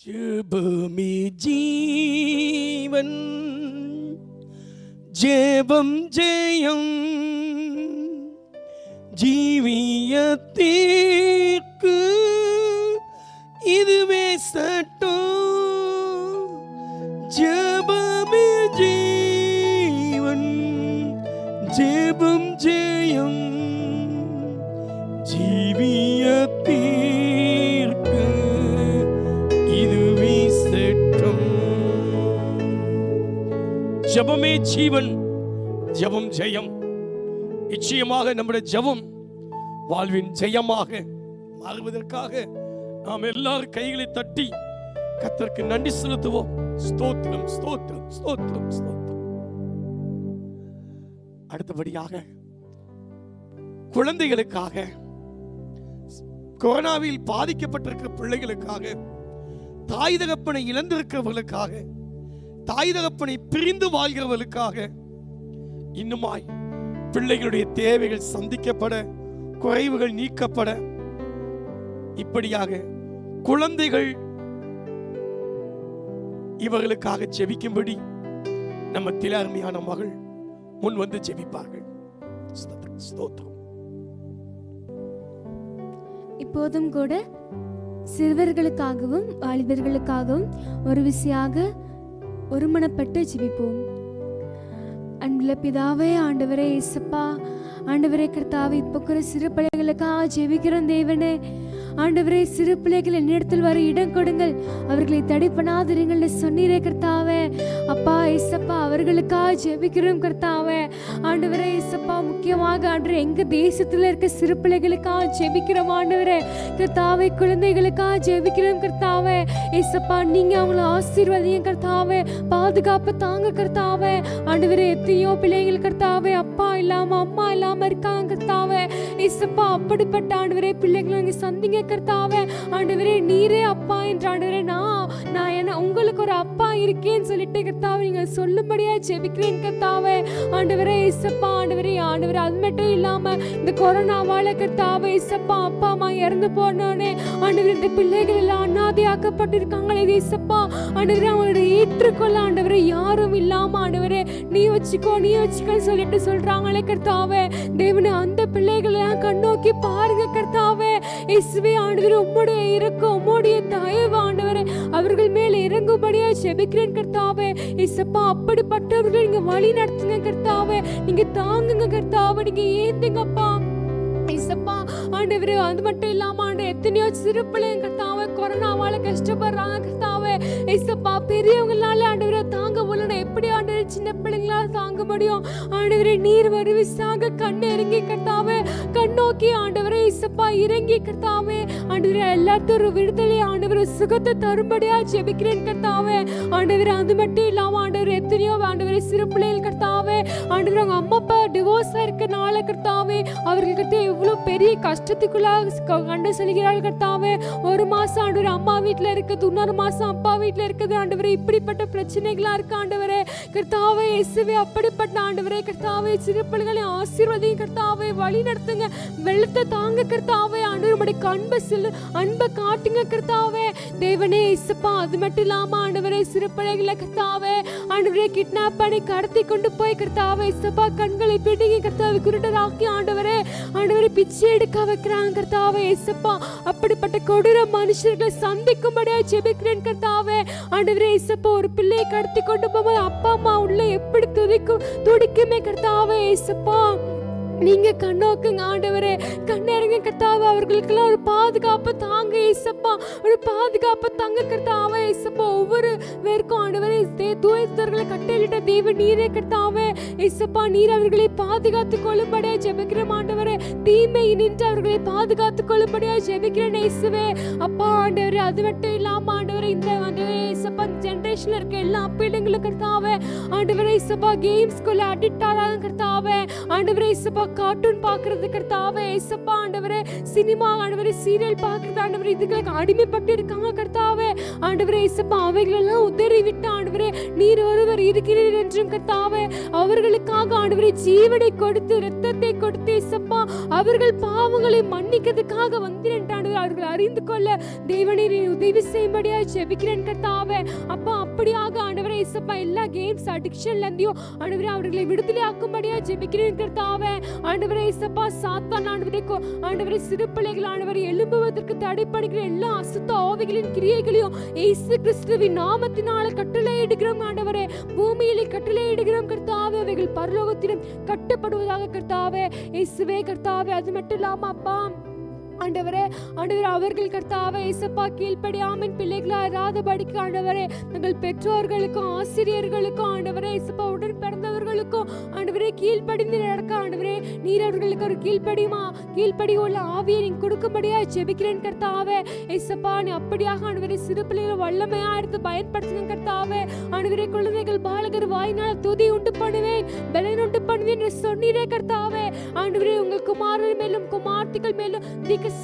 ஜெபமே ஜீவன், ஜெபம் ஜெயம், ஜீவியத்திற்கு இதுவே சட்டம். ஜெபமே ஜீவன், ஜெபம் ஜெயம், ஜீவியத்திற்கு இதுவே சட்டம். ஜெபமே ஜீவன், ஜெபம் ஜெயம். நிச்சயமாக நம்முடைய ஜெபம் வாழ்வின் ஜெயமாக மாறுவதற்காக நாம் எல்லாரும் கைகளை தட்டி கர்த்தருக்கு நன்றி செலுத்துவோம். ஸ்தோத்திரம் ஸ்தோத்திரம் ஸ்தோத்திரம் ஸ்தோத்திரம். அடுத்தபடியாக குழந்தைகளுக்காக, கொரோனாவில் பாதிக்கப்பட்டிருக்கிற பிள்ளைகளுக்காக, தாய் தகப்பனை இழந்திருக்கிறவர்களுக்காக, தாய் தகப்பனை பிரிந்து வாழ்கிறவர்களுக்காக, இன்னுமாய் பிள்ளைகளுடைய தேவைகள் சந்திக்கப்பட, குறைவுகள் நீக்கப்பட, இப்படியாக குழந்தைகள் இவர்களுக்காக ஜெபிக்கும்படி நம்ம திலார்மையான மகள் முன் வந்து ஜெபிப்பார்கள். ஸ்தோத்திரம். இப்போதும் கூட சிறுவர்களுக்காகவும் வாலிபர்களுக்காகவும் ஒரு விசையாக ஒருமனப்பட்டு ஜெபிப்போம். அன்புள்ள பிதாவே, ஆண்டவரே இயேசுப்பா, ஆண்டவரே கர்த்தாவே, இப்போ கூட சிறு பிள்ளைகளுக்காக ஜெபிக்கிறோம் தேவனே. ஆண்டவரே, சிறு பிள்ளைகள் என்னிடத்தில் வர இடம் கொடுங்கள், அவர்களை தடை பண்ணாதிருங்கள் சொன்னீரே கர்த்தாவே. அப்பா இயேசப்பா, அவர்களுக்காக ஜெபிக்கிறோம் கர்த்தாவே. ஆண்டவரே இயேசப்பா, முக்கியமாக ஆண்டவரே எங்க தேசத்துல இருக்க சிறு பிள்ளைகளுக்காக ஜெபிக்கிறோம் ஆண்டவரே. கர்த்தாவே, குழந்தைகளுக்காக ஜெபிக்கிறோம் கர்த்தாவே. இயேசப்பா, நீங்க அவங்கள ஆசீர்வதியும் கர்த்தாவே, பாதுகாப்பு தாங்க கர்த்தாவே. ஆண்டவரே, எத்தனையோ பிள்ளைகள் கர்த்தாவே அப்பா இல்லாம அம்மா இல்லாம இருக்காங்க கர்த்தாவே. இயேசப்பா, அப்படிப்பட்ட ஆண்டவரே பிள்ளைகளை நீங்க சந்திங்க கர்த்தாவே. ஆண்டவரே, நீரே அப்பா என்று ஆண்டவரே நான் என்ன உங்களுக்கு ஒரு அப்பா இருக்கேன்னு சொல்லிட்டு கர்த்தாவே நீங்க சொல்லும்படியா ஜெபிக்கிறேன் கர்த்தாவே. ஆண்டவரே இயேசப்பா, ஆண்டவரே அது மட்டும் இல்லாம இந்த கொரோனாவால கர்த்தாவே இயேசப்பா அப்பா அம்மா இறந்து போனோனே ஆண்டவரே இந்த பிள்ளைகள் எல்லாம் அனாதையாக்கப்பட்டிருக்காங்களே இயேசப்பா. ஆண்டவரே, அவங்களோட ஏற்றுக்கொள்ள ஆண்டவரே யாரும் இல்லாம ஆண்டவரே நீ வச்சுக்கோன்னு சொல்லிட்டு சொல்றாங்களே கர்த்தாவே. தேவனே, அந்த பிள்ளைகளை கண்ணோக்கி பாருங்க கர்த்தாவே. இயேசுவே, ஆண்டவரே உம்முடைய இரக்கம் உம்முடைய தயவு ஆண்டவரே அவர்கள் மேல இறங்கும்படியா ஜெபிக்கிறேன் கர்த்தாவே. இயேசப்பா, அப்படிப்பட்டவர்கள் நீங்க வழி நடத்துங்க கர்த்தாவே. நீங்க தாங்குங்க கர்த்தாவே, நீங்க ஏந்துங்கப்பா இயேசப்பா. ஆண்டவரே, அது மட்டும் இல்லாம ஆண்டவரே எத்தனையோ சிறு பிள்ளைங்க கர்த்தாவே கொரோனாவால கஷ்டப்படுறாங்க கர்த்தாவே. இயேசப்பா, பெரியவங்களால ஆண்டவரே தாங்க முடியல, எப்படி ஆண்டவரே சின்ன பிள்ளைங்களால தாங்க முடியும்? ஆண்டவரே, நீர் வருவிசாக கண்ணு இறங்கி கர்த்தாவே, கண்ணோக்கி ஆண்டவரே இயேசப்பா இறங்கி கர்த்தாவே. ஆண்டவரே, எல்லாத்தையும் ஒரு விடுதலை ஆண்டவரே சுகத்தை தரும்படியா ஜெபிக்கிறேன் கர்த்தாவே. ஆண்டவரே, அது மட்டும் இல்லாம ஆண்டவரே எத்தனையோ ஆண்டவரே சிறு பிள்ளைகள் கர்த்தாவே ஆண்டவரே அவங்க அம்மா அப்பா டிவோர்ஸா இருக்கனால கர்த்தாவே அவர்களுக்கு எவ்வளவு பெரிய கஷ்டத்துக்குள்ளாக கண்டு செல்கிறார்கள் கர்த்தாவே. ஒரு மாசம் ஆண்டவரே அம்மா வீட்டுல இருக்குது, இன்னொரு மாசம் அப்பா வீட்டுல இருக்குது ஆண்டவரே. இப்படிப்பட்ட பிரச்சனைகளா இருக்கு ஆண்டவரே கர்த்தாவே. இயேசுவே, அப்படிப்பட்ட ஆண்டவரே கர்த்தாவே சிறு பிள்ளைகளை ஆசீர்வதியும் கர்த்தாவே, வழி நடத்துங்க, வெள்ளத்தை தாங்க கர்த்தாவே ஆண்டவர் உம்முடைய அன்பை காட்டுங்க கர்த்தாவே தேவனே இயேசுப்பா. அது மட்டும் இல்லாம ஆண்டவரே சிறு பிள்ளைகளை கர்த்தாவே ஆண்டவரே கிட்னாப் பண்ணி கடத்தி கொண்டு போய் கர்த்தாவே இயேசுப்பா கண்களை பிடுங்கி கர்த்தாவே குருடராக்கி ஆண்டவரே பிச்சை எடுக்க வைக்கிறாங்க கர்த்தாவே இயேசுப்பா. அப்படிப்பட்ட கொடூர மனுஷர்களை சந்திக்கும்படியா ஜெபிக்கிறேன் கர்த்தாவே ஆண்டவரே இயேசுப்பா. ஒரு பிள்ளையை கடத்தி கொண்டு போகும்போது அப்பா அம்மா உள்ள எப்படி துடிக்குமே கர்த்தாவே இயேசுப்பா. நீங்க கண்ணோக்குங்க ஆண்டவரே, கண்ணேருங்க கர்த்தாவே. அவர்களுக்கெல்லாம் ஒரு பாதுகாப்பு தாங்க இயேசுப்பா, ஒரு பாதுகாப்பு தாங்க கர்த்தாவே இயேசுப்பா. ஒவ்வொரு பேருக்கும் ஆண்டவரே தூதர்களை கட்டளையிட்ட தேவன் நீரே கர்த்தாவே இயேசுப்பா. நீர் அவர்களை பாதுகாத்துக் கொள்ளும்படியா ஜெபிக்கிறேன் ஆண்டவரே. தீமை நின்று அவர்களை பாதுகாத்துக் கொள்ளும்படியா ஜெபிக்கிறேன் இயேசுவே அப்பா ஆண்டவரே. அது மட்டும் இல்லாம ஆண்டவரே இந்த ஆண்டவரே இயேசுப்பா ஜெனரேஷன்ல இருக்க எல்லா பிள்ளைங்களும் கர்த்தாவே ஆண்டவரே இயேசுப்பா கேம்ஸ்குள்ள அடிக்ட் ஆறாங்க கர்த்தாவே ஆண்டவரே இயேசுப்பா. கார்ட்டூன் பாக்குறது கர்த்தாவே இயேசுப்பா ஆண்டவரே. சினிமா ஆண்டவரே, சீரியல் பாக்குறது ஆண்டவரே, இதுகளுக்கு அடிமைப்பட்டு இருக்காங்க கர்த்தாவே ஆண்டவரே இயேசுப்பா. அவைகளெல்லாம் உதறி விட்டு ஆண்டவரே நீர் ஒருவர் இருக்கிறீர் என்றும் கர்த்தாவே அவர்களுக்காக ஆண்டவரே ஜீவனை கொடுத்து இரத்தத்தை கொடுத்து இயேசுப்பா அவர்கள் பாவங்களை மன்னிக்கிறதுக்காக வந்தேன் ஆண்டவரே. அவர்கள் அறிந்து கொள்ள தேவனே நீர் உதவி செய்யும்படியா ஜெபிக்கிறேன் கர்த்தாவே அப்பா. அப்படியாக ஆண்டவரே இயேசுப்பா எல்லா கேம்ஸ் அடிக்ஷன்ல இருந்தும் ஆண்டவரே அவர்களை விடுதலை ஆக்கும்படியா ஜெபிக்கிறேன் கர்த்தாவே ஆண்டவரே இயேசுப்பா. சாத்தான் ஆண்டவரே சிறு பிள்ளைகள் ஆண்டவரே எழும்புவதற்கு தடை பண்ணுகிற எல்லா அசுத்த ஆவிகளின் கிரியைகளையும் இயேசு கிறிஸ்துவின் நாமத்தினால கட்டளையிடுகிறோம் ஆண்டவரே. பூமியிலே கட்டளையிடுகிறோம் கர்த்தாவே. அவைகள் பரலோகத்திலும் கட்டப்படுவதாக கர்த்தாவே இயேசுவே கர்த்தாவே. அது மட்டும் இல்லாம அப்பா ஆண்டவரே அவர்கள் கர்த்தாவே இயேசுப்பா கீழ்ப்படியாமல் பிள்ளைகளா இராதபடிக்கு ஆண்டவரே தங்கள் பெற்றோர்களுக்கும் ஆசிரியர்களுக்கும் ஆண்டவரே இயேசுப்பா உடன் பிறந்தவர்களுக்கும் ஆண்டவரே கீழ்ப்படிந்து நடக்க ஆண்டவரே நீர் அவர்களுக்கு ஒரு கீழ்ப்படியுள்ள ஆவியை நீ கொடுக்கும்படியா ஜெபிக்கிறேன் கர்த்தாவே இயேசுப்பா. நீ அப்படியாக ஆண்டவரே சிறு பிள்ளைகளை வல்லமையா எடுத்து பயன்படுத்துங்க கர்த்தாவே ஆண்டவரே. குழந்தைகள் பாலகர் வாயினால் துதி உண்டு பண்ணுவேன், பலன் உண்டு பண்ணுவேன் என்று சொன்னீரே கர்த்தாவே ஆண்டவரே. உங்கள் குமாரர் மேலும் குமார்த்திகள் மேலும்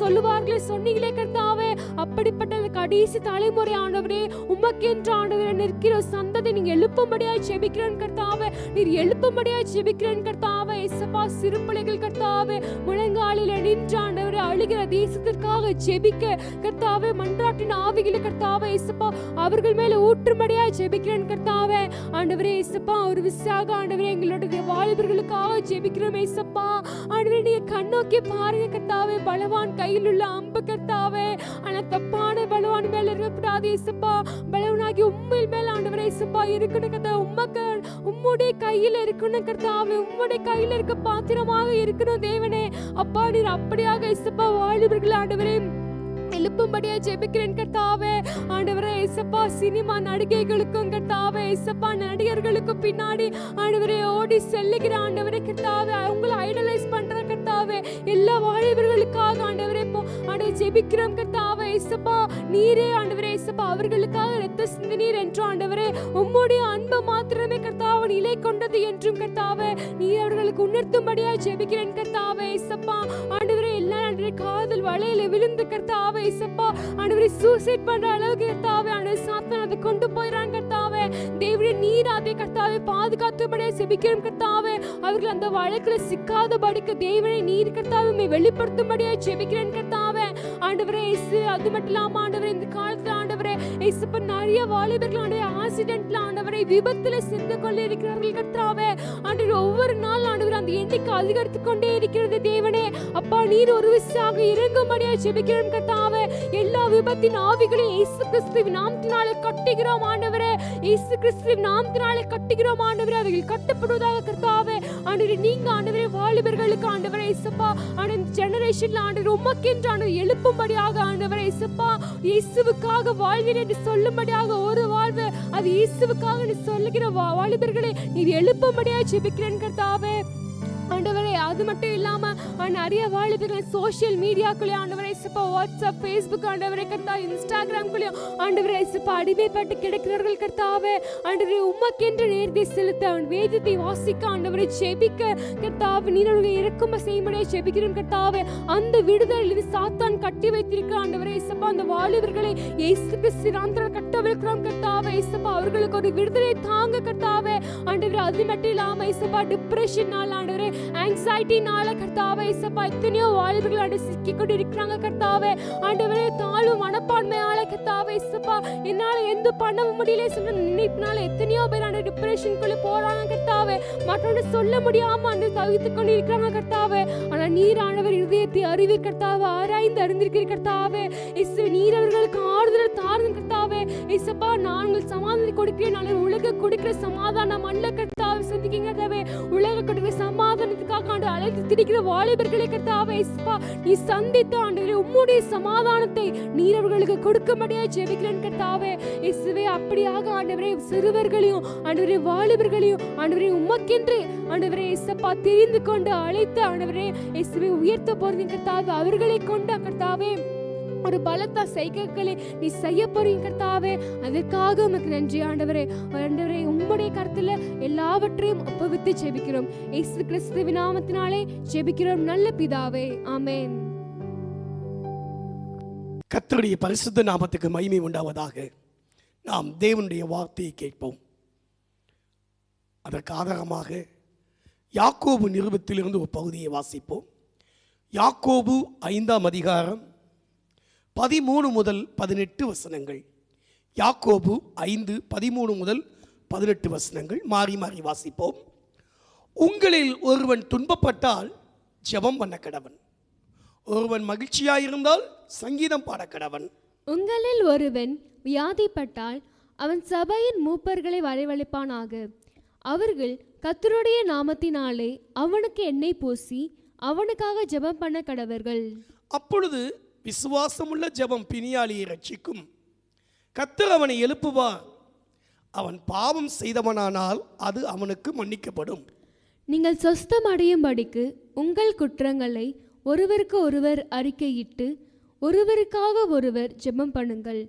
சொல்லுவார்களே சொன்னீங்களே கர்த்தாவே. அப்படிப்பட்ட கடைசி தலைமுறை ஆண்டவரே உமக்கென்று ஆண்டவரே நிற்கிற சந்ததி நீங்க எழுப்பும்படியா ஜெபிக்கிறேன் கர்த்தாவே. நீர் எழுப்பும்படியா ஜெபிக்கிறேன் கர்த்தாவே இயேசுப்பா. சிறு பிள்ளைகள் கர்த்தாவே முழங்காலில் நின்று ஆண்டவரே அழுகிற தேசத்திற்காக ஜெபிக்க கர்த்தாவே மன்றாட்டின் ஆவிகளை கர்த்தாவே இயேசுப்பா அவர்கள் மேல ஊற்றும்படியா ஜெபிக்கிறேன் கர்த்தாவே ஆண்டவரே இயேசுப்பா. ஒரு விசாக ஆண்டவரே எங்களுடைய வாலிபர்களுக்காக ஜெபிக்கிறோம் இயேசுப்பா ஆண்டவரே. நீங்க கண்ணோக்கி பாருங்க கர்த்தாவே. பலவான் கையில் உள்ள அம்பு கர்த்தாவே ஆனா தப்பான பலவான் மேல இருக்கக்கூடாது இயேசுப்பா. பலவானாகி உம்மில் மேல ஆண்டவரே இயேசுப்பா இருக்கணும் கர்த்தாவே. உம்முடைய கையில இருக்கணும் கர்த்தாவே. உம்முடைய கையில இருக்க பாத்திரமாக இருக்கணும் தேவனே அப்பா. நீர் அப்படியாக இயேசுப்பா வாலிபர்கள் ஆண்டவரே எழுப்பும்படியா ஜெபிக்கிறேன் கர்த்தாவே ஆண்டவரே இயேசுப்பா. சினிமா நடிகைகளுக்கும் கர்த்தாவே இயேசுப்பா நடிகர்களுக்கும் பின்னாடி ஆண்டவரே ஓடி செல்லுகிற ஆண்டவரே கர்த்தாவே அவங்களை ஐடலைஸ் பண்ற கர்த்தாவே எல்லா வாலிபர்களுக்காக ஆண்டவரே ஆண்டவரே ஜெபிக்கிறோம் கர்த்தாவே இயேசுப்பா. நீரே ஆண்டவரே இயேசுப்பா அவர்களுக்காக இரத்த சிந்தினீர் என்று ஆண்டவரே உம்முடைய அன்பு மாத்திரமே கர்த்தாவே நிலை கொண்டது என்றும் கர்த்தாவே நீர் அவர்களுக்கு உணர்த்தும்படியா ஜெபிக்கிறேன் கர்த்தாவே இயேசுப்பா ஆண்டவரே. எல்லா காதல் வலையில விழுந்து கர்த்தாவே இயேசுப்பா ஆண்டவரே சூசைட் பண்ற அளவுக்கு கர்த்தாவே ஆண்டவரே சாத்தான் அதை கொண்டு போயிறான் கர்த்தாவே. தேவரே நீர் அதை கர்த்தாவே பாதுகாத்தும்படியா ஜெபிக்கிறோம் கர்த்தாவே. அவர்கள் அந்த வழக்குல சிக்காதபடிக்கு தேவனே நீர் கர்த்தாவே வெளிப்படுத்தும்படியா ஜெபிக்கிறேன் கர்த்தாவே ஆண்டவரே இயேசு. அது மட்டும் இல்லாம ஆண்டவரே இந்த காலத்துல ஆண்டவரே இயேசுப்பா நிறைய வாலிபர்கள் ஆண்டவரே ஆக்சிடென்ட்ல ஆண்டவரே விபத்துல சென்று கொண்டு இருக்கிறார்கள் கர்த்தாவே ஆண்டவரே. ஒவ்வொரு நாள் ஆண்டவரே அந்த எண்ணிக்கை அதிகரித்து கொண்டே இருக்கிறது தேவனே அப்பா. நீர் ஒரு விசாக இறங்கும்படியா ஜெபிக்கிறோம் கர்த்தாவே. எல்லா விபத்தின் ஆவிகளையும் இயேசு கிறிஸ்துவின் நாமத்தினாலே கட்டுகிறோம் ஆண்டவரே. இயேசு கிறிஸ்துவின் நாமத்தினாலே கட்டுகிறோம் ஆண்டவரே. அவைகள் கட்டப்படுவதாக கர்த்தாவே ஆண்டவரே. நீங்க ஆண்டவரே வாலிபர்களுக்கு ஆண்டவரே இயேசுப்பா ஆண்டவரே ஜெனரேஷன்ல ஆண்டவரே உமக்கென்று ஆண்டவரே எழுப்பும்படியாக ஆண்டவரே இயேசுப்பா இயேசுவுக்காக வாழ்வேன் என்று சொல்லும்படியாக ஒரு வாழ்வு அது இயேசுவுக்காக நீ சொல்லுகிற வாலிபர்களை நீர் எழுப்பும்படியாக ஜெபிக்கிறேன் கர்த்தாவே ஆண்டவரே. அது மட்டும் இல்லாம நிறைய வாலிபர்கள் சோசியல் மீடியாக்குள்ளே ஆண்டவரே இயேசுப்பா வாட்ஸ்அப், ஃபேஸ்புக் ஆண்டவரே கர்த்தா, இன்ஸ்டாகிராம்குள்ளேயும் ஆண்டவரே இயேசுப்பா அடிமைப்பட்டு கிடக்கிறார்கள் கர்த்தாவே. ஆண்டவரே உமக்கென்று நேர்த்தி செலுத்த, வேதத்தை வாசிக்க, ஆண்டவரை ஜெபிக்க கர்த்தாவே நீர் அவர்களை இறக்கும செய்யும்படியாக ஜெபிக்கிறோம் கர்த்தாவே. அந்த விடுதலை சாத்தான் கட்டி வைத்திருக்கிற ஆண்டவரே இயேசுப்பா அந்த வாலிபர்களை இயேசு கிறிஸ்து நாமத்தில் கட்டவிழ்க்கிறோம் கர்த்தாவே. இயேசுப்பா அவர்களுக்கு ஒரு விடுதலை தாங்க கர்த்தாவே. ஆண்டவரே அது மட்டும் இல்லாம இயேசுப்பா டிப்ரெஷனால, ஆண்டவரே ஆங்ஸைட்டினால கர்த்தாவே இயேசுப்பா எத்தனையோ வாலிபர்கள் அடி சிக்கி கொண்டு இருக்கிறாங்க கர்த்தாவே. ஆண்டவரே தாழ்வு மனப்பான்மையால கர்த்தாவே இயேசுப்பா என்னால எந்த பண்ண முடியல சொல்ற நினைப்பினால எத்தனையோ பேர் அந்த டிப்ரெஷனுக்குள்ள போறாங்க கர்த்தாவே. மற்றவங்க சொல்ல முடியாம அந்த தவித்து கொண்டு இருக்கிறாங்க கர்த்தாவே. ஆனா நீர் ஆண்டவர் இதயத்தை அறிவி கர்த்தாவே, ஆராய்ந்து அறிந்திருக்கிற கர்த்தாவே. இயேசு நீர் அவர்களுக்கு ஆறுதல் தாருங்க கர்த்தாவே. இயேசுப்பா நாங்கள் சமாதானம் கொடுக்கிறேன், நாங்கள் உலக கொடுக்கிற சமாதானம் அல்ல கர்த்தாவே. சிந்திக்கிங்க கர்த்தாவே, உலக கொடுக்கிற சமாதானத்துக்காக ஆண்டு அழைத்து திரிக்கிற வாலிபர்களை கர்த்தாவே இயேசுப்பா நீ சந்தித்து ஆண்டவரே உம்முடைய சமாதானத்தை நீர் அவர்களுக்கு கொடுக்கும்படியாக ஜெபிக்கிறேன் கர்த்தாவே. இயேசுவே அப்படியாக ஆண்டவரே சிறுவர்களையும் ஆண்டவரே வாலிபர்களையும் ஆண்டவரே உமக்கென்று ஆண்டவரே இயேசுப்பா தெரிந்து கொண்டு அழைத்து ஆண்டவரே இயேசுவே உயர்த்த போறீங்க கர்த்தாவே. அவர்களை கொண்டு கர்த்தாவே ஒரு பலத்த சைக்கிள்களை நீ செய்ய போறீங்க கர்த்தாவே. அதற்காக உமக்கு நன்றி ஆண்டவரே. ஆண்டவரே உம்முடைய கருத்துல எல்லாவற்றையும் ஒப்புவித்து ஜெபிக்கிறோம். இயேசு கிறிஸ்துவின் நாமத்தினாலே ஜெபிக்கிறோம் நல்ல பிதாவே, ஆமென். கர்த்தருடைய பரிசுத்த நாமத்துக்கு மகிமை உண்டாவதாக. நாம் தேவனுடைய வார்த்தையை கேட்போம். அதற்கு ஆதாரமாக யாக்கோபு நிருபத்திலிருந்து ஒரு பகுதியை வாசிப்போம். யாக்கோபு 5ஆம் அதிகாரம் 13 முதல் 18 வசனங்கள். யாக்கோபு 5 13 முதல் 18 வசனங்கள் மாறி மாறி வாசிப்போம். உங்களில் ஒருவன் துன்பப்பட்டால் ஜெபம் பண்ண கடவன், ஒருவன் மகிழ்ச்சியாயிருந்தால் சங்கீதம் பாட கடவன். உங்களில் ஒருவன் வியாதிப்பட்டால் அவன் சபையின் மூப்பர்களை வரவழைப்பானாக. அவர்கள் கர்த்தருடைய நாமத்தினாலே அவனுக்கு எண்ணெய் பூசி அவனுக்காக ஜெபம் பண்ண கடவர்கள். அப்பொழுது விசுவாசமுள்ள ஜெபம் பிணியாளியை ரட்சிக்கும். கர்த்தர் அவனை எழுப்புவார். அவன் பாவம் செய்தவனானால் அது அவனுக்கு மன்னிக்கப்படும். நீங்கள் சொஸ்தம் அடையும்படிக்கு உங்கள் குற்றங்களை ஒருவருக்கு ஒருவர் அறிக்கையிட்டு ஒருவருக்காக ஒருவர் ஜெபம் பண்ணுங்கள்.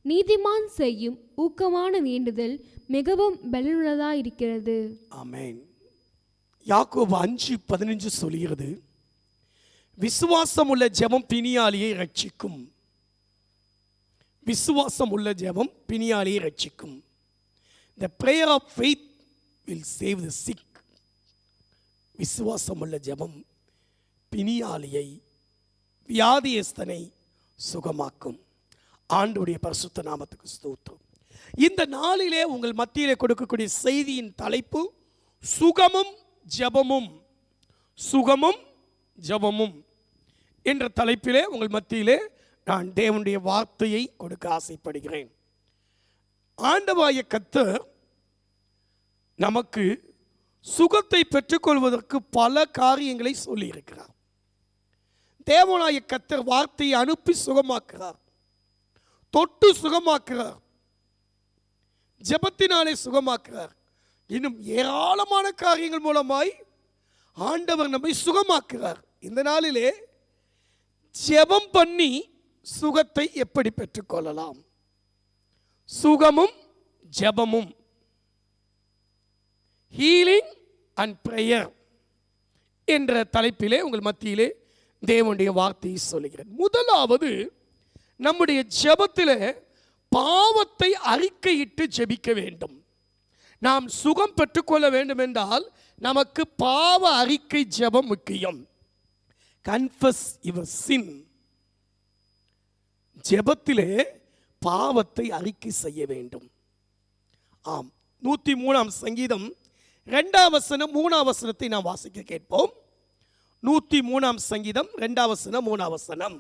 நீதிமான் செய்யும் ஊக்கமான வேண்டுதல் மிகவும் பலனுள்ளதாயிருக்கிறது. ஆமென். யாக்கோபு 5:15 சொல்கிறது, விசுவாசம் உள்ள ஜெபம் பிணியாளியை ரட்சிக்கும். விசுவாசம் உள்ள ஜெபம் பிணியாளியை ரட்சிக்கும். The prayer of faith will save the sick. விசுவாசம் உள்ள ஜெபம் பிணியாளியை, வியாதியஸ்தனை சுகமாக்கும். ஆண்டவருடைய பரிசுத்த நாமத்துக்கு ஸ்தோத்திரம். இந்த நாளிலே உங்கள் மத்தியிலே கொடுக்கக்கூடிய செய்தியின் தலைப்பு சுகமும் ஜெபமும். சுகமும் ஜெபமும் என்ற தலைப்பிலே உங்கள் மத்தியிலே நான் தேவனுடைய வார்த்தையை கொடுக்க ஆசைப்படுகிறேன். ஆண்டவராகிய கர்த்தர் நமக்கு சுகத்தை பெற்றுக்கொள்வதற்கு பல காரியங்களை சொல்லி இருக்கிறார். தேவனாகிய கர்த்தர் வார்த்தையை அனுப்பி சுகமாக்குறார், தொட்டு சுகமாக்குறார், ஜெபத்தினாலே சுகமாக்குறார். இன்னும் ஏராளமான காரியங்கள் மூலமாய் ஆண்டவர் நம்மை சுகமாக்குறார். இந்த நாளிலே ஜெபம் பண்ணி சுகத்தை எப்படி பெற்றுக்கொள்ளலாம்? சுகமும் ஜெபமும், ஹீலிங் அண்ட் பிரேயர் என்ற தலைப்பிலே உங்கள் மத்தியிலே தேவனுடைய வார்த்தையை சொல்லுகிறேன். முதலாவது, நம்முடைய ஜெபத்திலே பாவத்தை அறிக்கையிட்டு ஜெபிக்க வேண்டும். நாம் சுகம் பெற்றுக்கொள்ள வேண்டும் என்றால் நமக்கு பாவ அறிக்கை ஜெபம் முக்கியம். கன்ஃபஸ் யுவர் சின். ஜெபத்திலே பாவத்தை அறிக்கை செய்ய வேண்டும். ஆம், 103ஆம் சங்கீதம் 2ஆம் வசனம் 3ஆம் வசனத்தை நாம் வாசிக்க கேட்போம். 103ஆம் சங்கீதம் 2ஆம் வசனம் 3ஆம் வசனம்.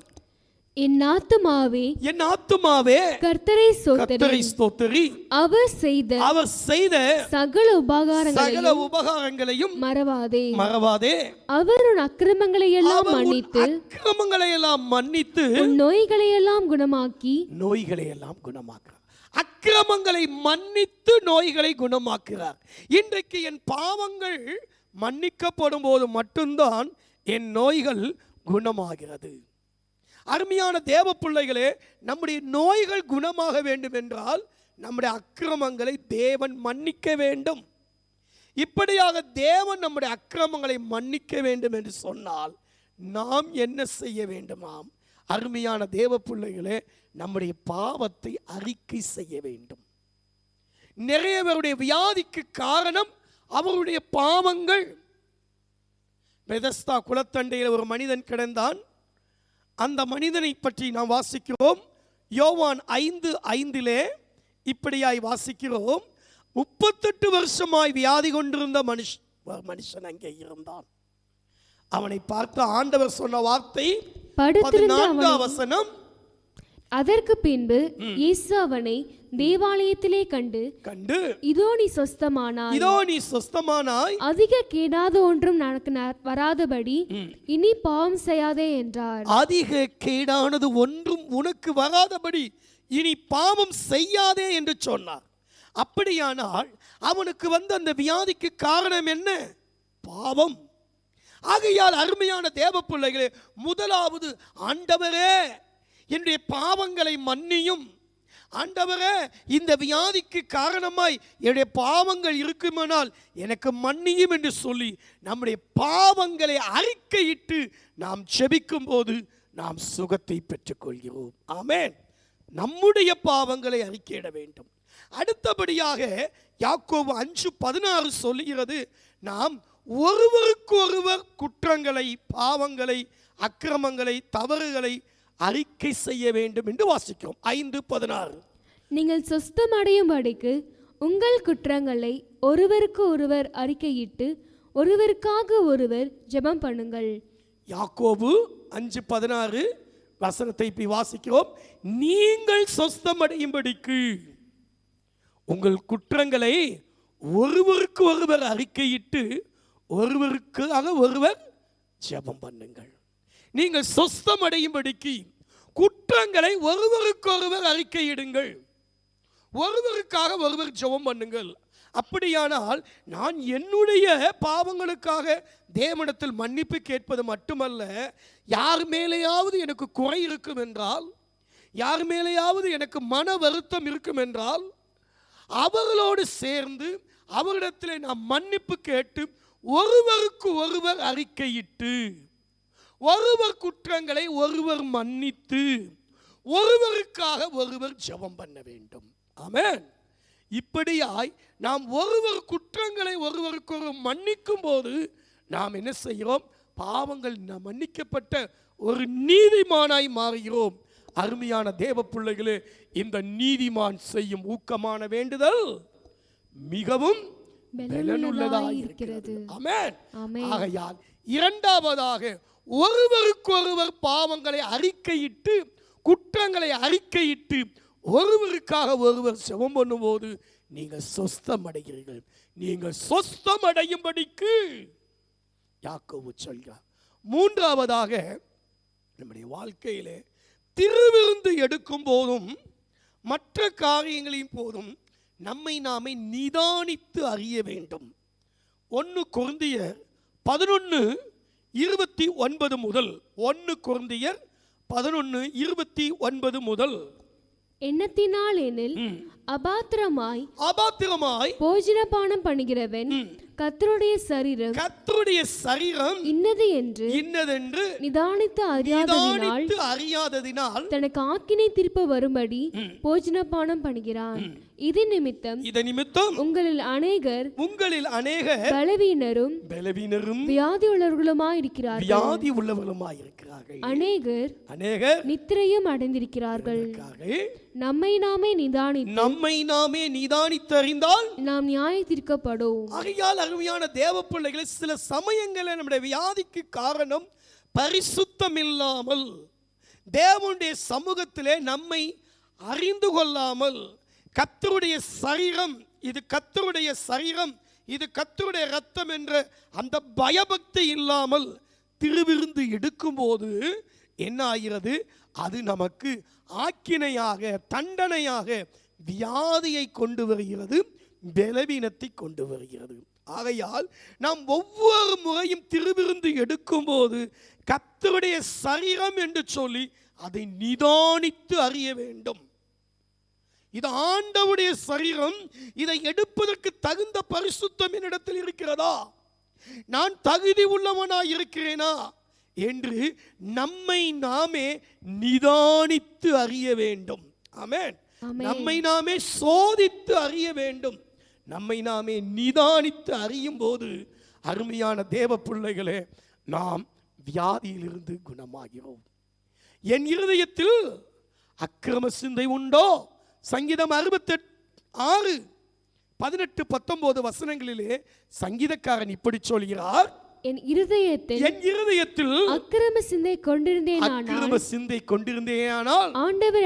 என் ஆத்துமாவே என் ஆத்துமாவே கர்த்தரை கர்த்தரை ஸ்தோத்திரி. அவர் செய்த சகல உபகாரங்களையும் மறவாதே. அவர் உன் அக்கிரமங்களை எல்லாம் மன்னித்து உன் நோய்களை எல்லாம் குணமாக்கி. அக்கிரமங்களை மன்னித்து நோய்களை குணமாக்குகிறார். இன்றைக்கு என் பாவங்கள் மன்னிக்கப்படும் போது மட்டும்தான் என் நோய்கள் குணமாகிறது. அருமையான தேவ பிள்ளைகளே, நம்முடைய நோய்கள் குணமாக வேண்டும் என்றால் நம்முடைய அக்கிரமங்களை தேவன் மன்னிக்க வேண்டும். இப்படியாக தேவன் நம்முடைய அக்கிரமங்களை மன்னிக்க வேண்டும் என்று சொன்னால் நாம் என்ன செய்ய வேண்டுமாம்? அருமையான தேவ பிள்ளைகளே, நம்முடைய பாவத்தை அறிக்கை செய்ய வேண்டும். நிறைய பேருடைய வியாதிக்கு காரணம் அவருடைய பாவங்கள். பெதஸ்தா குளத்தண்டையில் ஒரு மனிதன் கிடந்தான். அந்த மனிதனை பற்றி நாம் வாசிக்கிறோம். யோவான் 5:5 இப்படியாய் வாசிக்கிறோம். 38 வருஷமாய் வியாதி கொண்டிருந்த மனுஷன் அங்கே இருந்தான். அவனை பார்த்து ஆண்டவர் சொன்ன வார்த்தை 14 வசனம். அதற்கு பின்பு இயேசு அவனை தேவாலயத்திலே கண்டு இதோ நீ சொஸ்தமானாய், அதிக கேடாத ஒன்றும் எனக்கு வராதபடி இனி பாவம் செய்யாதே என்றார். அதிக கேடானது ஒன்றும் உனக்கு வராதபடி இனி பாவம் செய்யாதே என்று சொன்னார். அப்படியானால் அவனுக்கு வந்த அந்த வியாதிக்கு காரணம் என்ன? பாவம். ஆகையால் அருமையான தேவ பிள்ளைகளே, முதலாவது ஆண்டவரே என்னுடைய பாவங்களை மன்னியும், ஆண்டவரே இந்த வியாதிக்கு காரணமாய் என்னுடைய பாவங்கள் இருக்குமானால் எனக்கு மன்னியும் என்று சொல்லி நம்முடைய பாவங்களை அறிக்கையிட்டு நாம் ஜெபிக்கும் போது நாம் சுகத்தை பெற்றுக்கொள்கிறோம். ஆமென். நம்முடைய பாவங்களை அறிக்கையிட வேண்டும். அடுத்தபடியாக யாக்கோபு 5:16 சொல்லுகிறது, நாம் ஒருவருக்கு ஒருவர் குற்றங்களை, பாவங்களை, அக்கிரமங்களை, தவறுகளை அறிக்கை செய்ய வேண்டும் என்று வாசிக்கிறோம். 5:16 நீங்கள் சொஸ்தமடையும்படிக்கு உங்கள் குற்றங்களை ஒருவருக்கு ஒருவர் அறிக்கையிட்டு ஒருவருக்காக ஒருவர் ஜெபம் பண்ணுங்கள். யாக்கோபு 5:16 வசனத்தை இப்படி வாசிக்கிறோம். நீங்கள் சொஸ்தமடையும்படிக்கு உங்கள் குற்றங்களை ஒருவருக்கு ஒருவர் அறிக்கையிட்டு ஒருவருக்காக ஒருவர் ஜெபம் பண்ணுங்கள். நீங்கள் சொஸ்தமடையும்படிக்கு குற்றங்களை ஒருவருக்கொருவர் அறிக்கையிடுங்கள், ஒருவருக்காக ஒருவர் ஜெபம் பண்ணுங்கள். அப்படியானால் நான் என்னுடைய பாவங்களுக்காக தேவனிடத்தில் மன்னிப்பு கேட்பது மட்டுமல்ல, யார் மேலேயாவது எனக்கு குறை இருக்கும் என்றால், யார் மேலேயாவது எனக்கு மன வருத்தம் இருக்கும் என்றால் அவர்களோடு சேர்ந்து அவரிடத்தில் நாம் மன்னிப்பு கேட்டு ஒருவருக்கு ஒருவர் அறிக்கையிட்டு ஒருவர் குற்றங்களை ஒருவர் மன்னித்து ஒருவருக்காக ஒருவர் ஜெபம் பண்ண வேண்டும். ஆமென். இப்படியாய் நாம் ஒருவர் குற்றங்களை ஒருவருக்கொருவர் மன்னிக்கும் போது நாம் என்ன செய்கிறோம்? பாவங்கள் மன்னிக்கப்பட்ட ஒரு நீதிமானாய் மாறுகிறோம். அருமையான தேவ பிள்ளைகளே, இந்த நீதிமான் செய்யும் ஊக்கமான வேண்டுதல் மிகவும் பலனுள்ளதாய் இருக்கிறது. ஆமென். ஆகையால் இரண்டாவதாக ஒருவருக்கொருவர் பாவங்களை அறிக்கையிட்டு குற்றங்களை அறிக்கையிட்டு ஒருவருக்காக ஒருவர் ஜெபம் பண்ணும்போது நீங்கள் சொஸ்தம் அடைகிறீர்கள். நீங்கள் சொஸ்தம் அடையும்படிக்கு யாக்கோபு சொல்கிறார். மூன்றாவதாக நம்முடைய வாழ்க்கையிலே திருவிருந்து எடுக்கும் போதும் மற்ற காரியங்களின் போதும் நம்மை நாமே நிதானித்து அறிய வேண்டும். 1 கொரிந்தியர் 11:29 முதல் 1 கொரிந்தியர் 11:29 முதல் எண்ணத்தினால் எனில் அபாத்திரமாய் போஜனபானம் பண்ணுகிறவன் கர்த்தருடைய சரீரம் இன்னதென்று நிதானித்து அறியாததினால் தனக்கு ஆக்கினை திருப்ப வரும்படி போஜனபானம் பண்ணுகிறான். இது நிமித்தம் உங்களில் அநேகர் பலவீனரும் வியாதி உள்ளவர்களுமாய் இருக்கிறார்கள். அநேகர் நித்திரையும் அடைந்திருக்கிறார்கள். நம்மை நாமே நிதானித்து அறிந்தால் நாம் நியாய தீர்க்கப்படும். ஆகையால் அருமையான தேவ பிள்ளைகளை, சில சமயங்களில் நம்முடைய வியாதிக்கு காரணம் பரிசுத்தம் இல்லாமல், தேவனுடைய சமூகத்திலே நம்மை அறிந்து கொள்ளாமல், கர்த்தருடைய சரீரம் இது கர்த்தருடைய சரீரம், இது கர்த்தருடைய இரத்தம் என்ற அந்த பயபக்தி இல்லாமல் திருவிருந்து எடுக்கும்போது என்ன ஆகிறது? அது நமக்கு ஆக்கினையாக, தண்டனையாக வியாதியை கொண்டு வருகிறது, பலவீனத்தை கொண்டு வருகிறது. ஆகையால் நாம் ஒவ்வொரு முறையும் திருவிருந்து எடுக்கும்போது கர்த்தருடைய சரீரம் என்று சொல்லி அதை நிதானித்து அறிய வேண்டும். இது ஆண்டவருடைய சரீரம், இதை எடுப்பதற்கு தகுந்த பரிசுத்தம் என்னிடத்தில் இருக்கிறதா, நான் தகுதி உள்ளவனாய் இருக்கிறேனா என்று நம்மை நாமே நிதானித்து அறிய வேண்டும். ஆமென். நம்மை நாமே சோதித்து அறிய வேண்டும். நம்மை நாமே நிதானித்து அறியும் போது அருமையான தேவ பிள்ளைகளே, நாம் வியாதியிலிருந்து குணமாகிறோம். என் இருதயத்தில் அக்கிரம சிந்தை உண்டோ? சங்கீதம் 66 18 19 வசனங்களிலே சங்கீதக்காரன் இப்படி சொல்கிறார், என் இருதயத்தில் அக்கிரம சிந்தை கொண்டிருந்தேனானால் ஆண்டவர்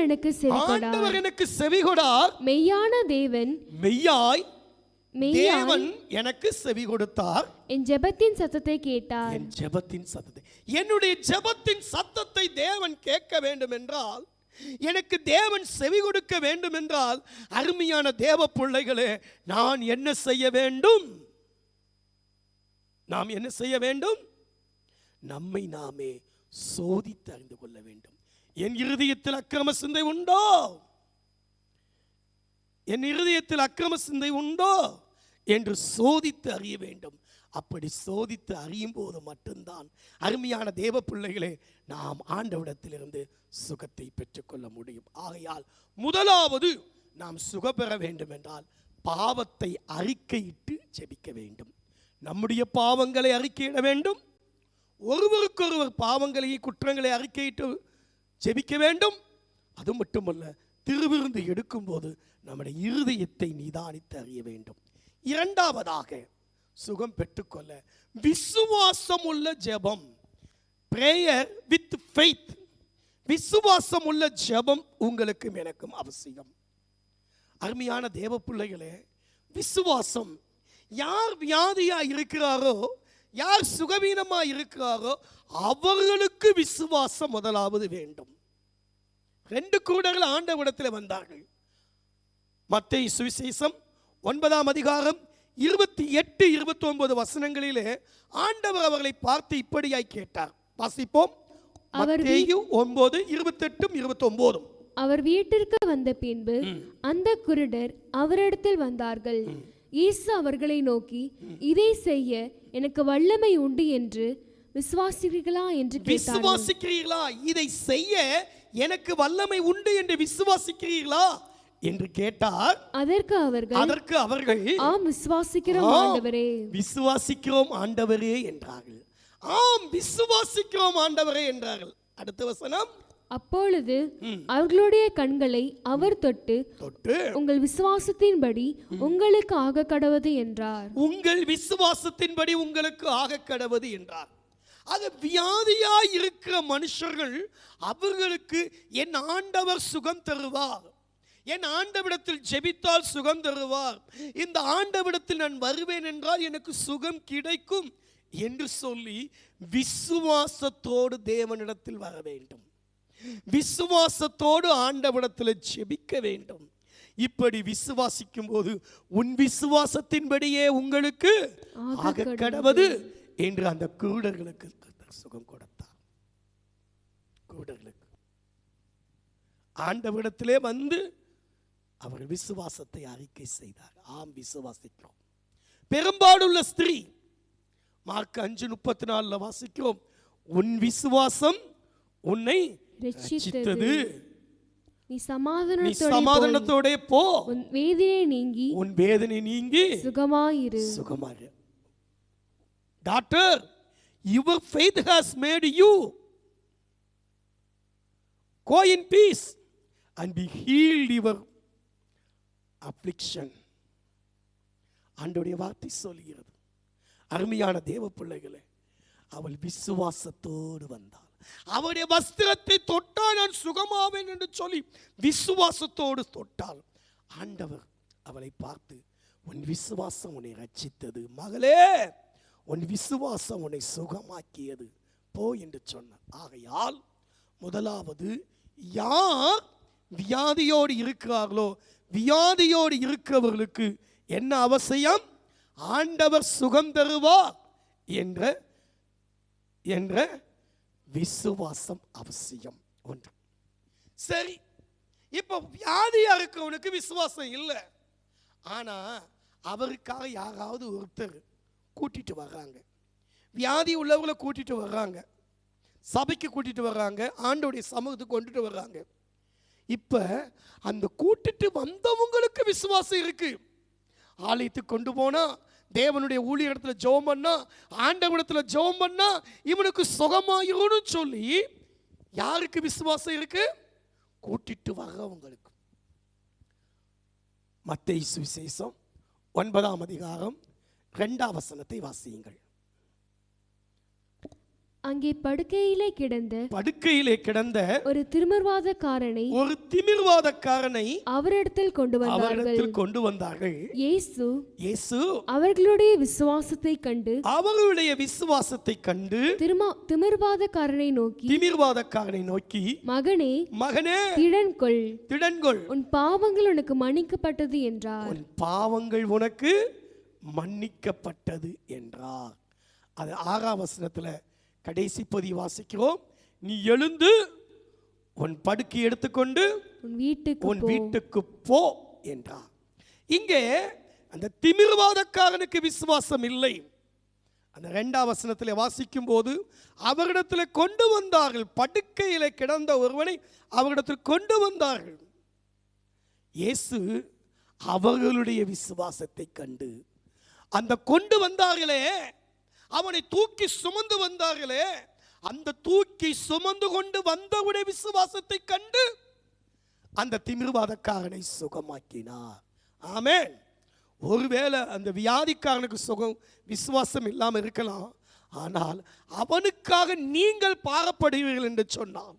எனக்கு செவிகொடார். மெய்யான தேவன் எனக்கு செவி கொடுத்தார். என் ஜெபத்தின் சத்தத்தை கேட்டார். என்னுடைய ஜெபத்தின் சத்தத்தை தேவன் கேட்க வேண்டும் என்றால், எனக்கு தேவன் செவி கொடுக்க வேண்டும் என்றால், அருமையான தேவ பிள்ளைகளே, நான் என்ன செய்ய வேண்டும்? நாம் என்ன செய்ய வேண்டும்? நம்மை நாமே சோதித்து அறிந்து கொள்ள வேண்டும். என் இருதயத்தில் அக்கிரம சிந்தை உண்டோ? என் இருதயத்தில் அக்கிரம சிந்தை உண்டோ என்று சோதித்து அறிய வேண்டும். அப்படி சோதித்து அறியும் போது மட்டும்தான் அருமையான தேவ பிள்ளைகளே, நாம் ஆண்டவரிடத்திலிருந்து சுகத்தை பெற்றுக்கொள்ள முடியும். ஆகையால் முதலாவது நாம் சுகம் பெற வேண்டும் என்றால் பாவத்தை அறிக்கையிட்டு ஜெபிக்க வேண்டும். நம்முடைய பாவங்களை அறிக்கையிட வேண்டும். ஒருவருக்கொருவர் பாவங்களை குற்றங்களை அறிக்கையிட்டு ஜெபிக்க வேண்டும். அது மட்டுமல்ல, திருவிருந்து எடுக்கும் போது நம்முடைய இருதயத்தை நிதானித்து அறிய வேண்டும். இரண்டாவதாக சுகம் பெற்றுக்கொள்ள விசுவாசம் உள்ள ஜெபம், பிரேயர் வித் ஃபெய்த். விசுவாசம் உள்ள ஜெபம் உங்களுக்கும் எனக்கும் அவசியம். அருமையான தேவ பிள்ளைகளே, விசுவாசம், யார் வியாதியா இருக்கிறாரோ, யார் சுகவீனமா இருக்கிறாரோ அவர்களுக்கு விசுவாசம் முதலாவது வேண்டும். 2 கூடர்கள் ஆண்டவரிடத்தில் வந்தார்கள். மத்தேயு சுவிசேஷம் 9ஆம் அதிகாரம் 28 29 வசனங்களிலே ஆண்டவர் அவர்களை பார்த்து இப்படியாய் கேட்டார். வாசிப்போம். மத்தேயு 9 28 29. அவர் வீட்டிற்கு வந்த பின்பு அந்த குருடர் அவரிடத்தில் வந்தார்கள். இயேசு அவர்களை நோக்கி, இதை செய்ய எனக்கு வல்லமை உண்டு என்று விசுவாசிக்கிறீர்களா என்று கேட்டார். விசுவாசிக்கிறீர்களா? இதை செய்ய எனக்கு வல்லமை உண்டு என்று விசுவாசிக்கிறீர்களா என்று கேட்டார். அதற்கு அவர்கள் ஆம் விசுவாசிக்கிறோம் ஆண்டவரே, விசுவாசிக்கிறோம் ஆண்டவரே என்றார்கள். ஆம் விசுவாசிக்கிறோம் ஆண்டவரே என்றார்கள். அடுத்த வசனம், அப்பொழுது அவர்களுடைய கண்களை அவர் தொட்டு உங்கள் விசுவாசத்தின்படி உங்களுக்கு ஆக கடவது என்றார். உங்கள் விசுவாசத்தின்படி உங்களுக்கு ஆக கடவது என்றார். அது வியாதியாய் இருக்கிற மனுஷர்கள், அவர்களுக்கு என் ஆண்டவர் சுகம் தருவார், என் ஆண்டவிடத்தில் ஜெபித்தால் சுகம் தருவார், இந்த ஆண்டவிடத்தில் நான் வருவேன் என்றால் எனக்கு சுகம் கிடைக்கும் என்று சொல்லி விசுவாசத்தோடு தேவனிடத்தில் வர வேண்டும். விசுவாசத்தோடு ஆண்டவரிடத்தில் ஜெபிக்க வேண்டும். இப்படி விசுவாசிக்கும் போது உன் விசுவாசத்தின்படியே உங்களுக்கு ஆக கடவது என்று அந்த குருடர்களுக்கு சுகம் கொடுத்தார். குருடர்களுக்கு ஆண்டவரிடத்திலே வந்து அவர் விசுவாசத்தை அறிக்கை செய்தார். ஆம் விசுவாசிக்கிறோம். பெரும்பாலுள்ள ஸ்திரீ, மார்க் 5:34 வாசிக்கிறோம், உன் விசுவாசம் உன்னை ரட்சித்தது, நீ சமாதானத்தோட போ, உன் வேதனை நீங்கி சுகமாயிரு. Doctor, your faith has made you go in peace and be healed your affliction. ஆண்டவருடைய வார்த்தை சொல்கிறது. அருமையான தேவ பிள்ளைகளே, அவள் விசுவாசத்தோடு வந்தாள். அவருடைய வஸ்திரத்தை தொட்டால் நான் சுகமாவேன் என்று சொல்லி விசுவாசத்தோடு தொட்டாள். ஆண்டவர் அவளை பார்த்து, உன் விசுவாசம் உன்னை ரட்சித்தது மகளே, உன் விசுவாசம் உன்னை சுகமாக்கியது, போ என்று சொன்னார். ஆகையால் முதலாவது, யார் வியாதியோடு இருக்கிறார்களோ, வியாதியோடு இருக்கிறவர்களுக்கு என்ன அவசியம்? ஆண்டவர் சுகம் தருவார் என்ற என்ற விசுவாசம் அவசியம் ஒன்று. சரி, இப்போ வியாதியா இருக்கவனுக்கு விசுவாசம் இல்லை, ஆனா அவருக்காக யாராவது ஒருத்தர் கூட்டிட்டு வர்றாங்க, வியாதி உள்ளவர்களை கூட்டிட்டு வர்றாங்க, சபைக்கு கூட்டிட்டு வர்றாங்க, ஆண்டவருடைய சமூகத்துக்கு கொண்டுட்டு வர்றாங்க. இப்ப அந்த கூட்டிட்டு வந்தவங்களுக்கு விசுவாசம் இருக்கு. ஆலயத்துக்கு கொண்டு போனா, தேவனுடைய ஊழியத்துல ஜெபம் பண்ணா, ஆண்டவரிடத்துல ஜெபம் பண்ணா இவனுக்கு சுகமாயிரும்னு சொல்லி யாருக்கு விசுவாசம் இருக்கு? கூட்டிட்டு வர்றவங்களுக்கு. மத்தேயு சுவிசேஷம் 9ஆம் அதிகாரம் 2ஆம் வசனத்தை வாசியுங்கள். அங்கே படுக்கையிலே கிடந்த ஒரு திமிர்வாதக்காரனை அவரிடத்தில் கொண்டு வந்தார்கள். இயேசு அவர்களுடைய விசுவாசத்தை கண்டு திமிர்வாதக்காரனை நோக்கி மகனே திடன்கொள், உன் பாவங்கள் உனக்கு மன்னிக்கப்பட்டது என்றார். உன் பாவங்கள் உனக்கு மன்னிக்கப்பட்டது என்றார். அது 6ஆம் வசனத்துல கடைசி பகுதி வாசிக்கிறோம். நீ எழுந்து உன் படுக்கை எடுத்துக்கொண்டு உன் வீட்டுக்கு போ என்றார். இங்கே அந்த திமிர்வாதக்காரனுக்கு விசுவாசம் இல்லை. அந்த 2ஆம் வசனத்தில் வாசிக்கும் போது அவரிடத்தில் கொண்டு வந்தார்கள், படுக்கையில கிடந்த ஒருவனை அவரிடத்தில் கொண்டு வந்தார்கள். இயேசு அவர்களுடைய விசுவாசத்தை கண்டு, அந்த கொண்டு வந்தார்களே, அவனை தூக்கி சுமந்து வந்தார்களே, அந்த தூக்கி சுமந்து கொண்டு வந்தவுடைய விசுவாசத்தை கண்டு அந்த திமிர்வாதக்காரனை சுகமாக்கினார். ஆமென். ஒருவேளை அந்த வியாதிக்காரனுக்கு விசுவாசம் இல்லாமல் இருக்கலாம், ஆனால் அவனுக்காக நீங்கள் பாரப்படுவீர்கள் என்று சொன்னான்.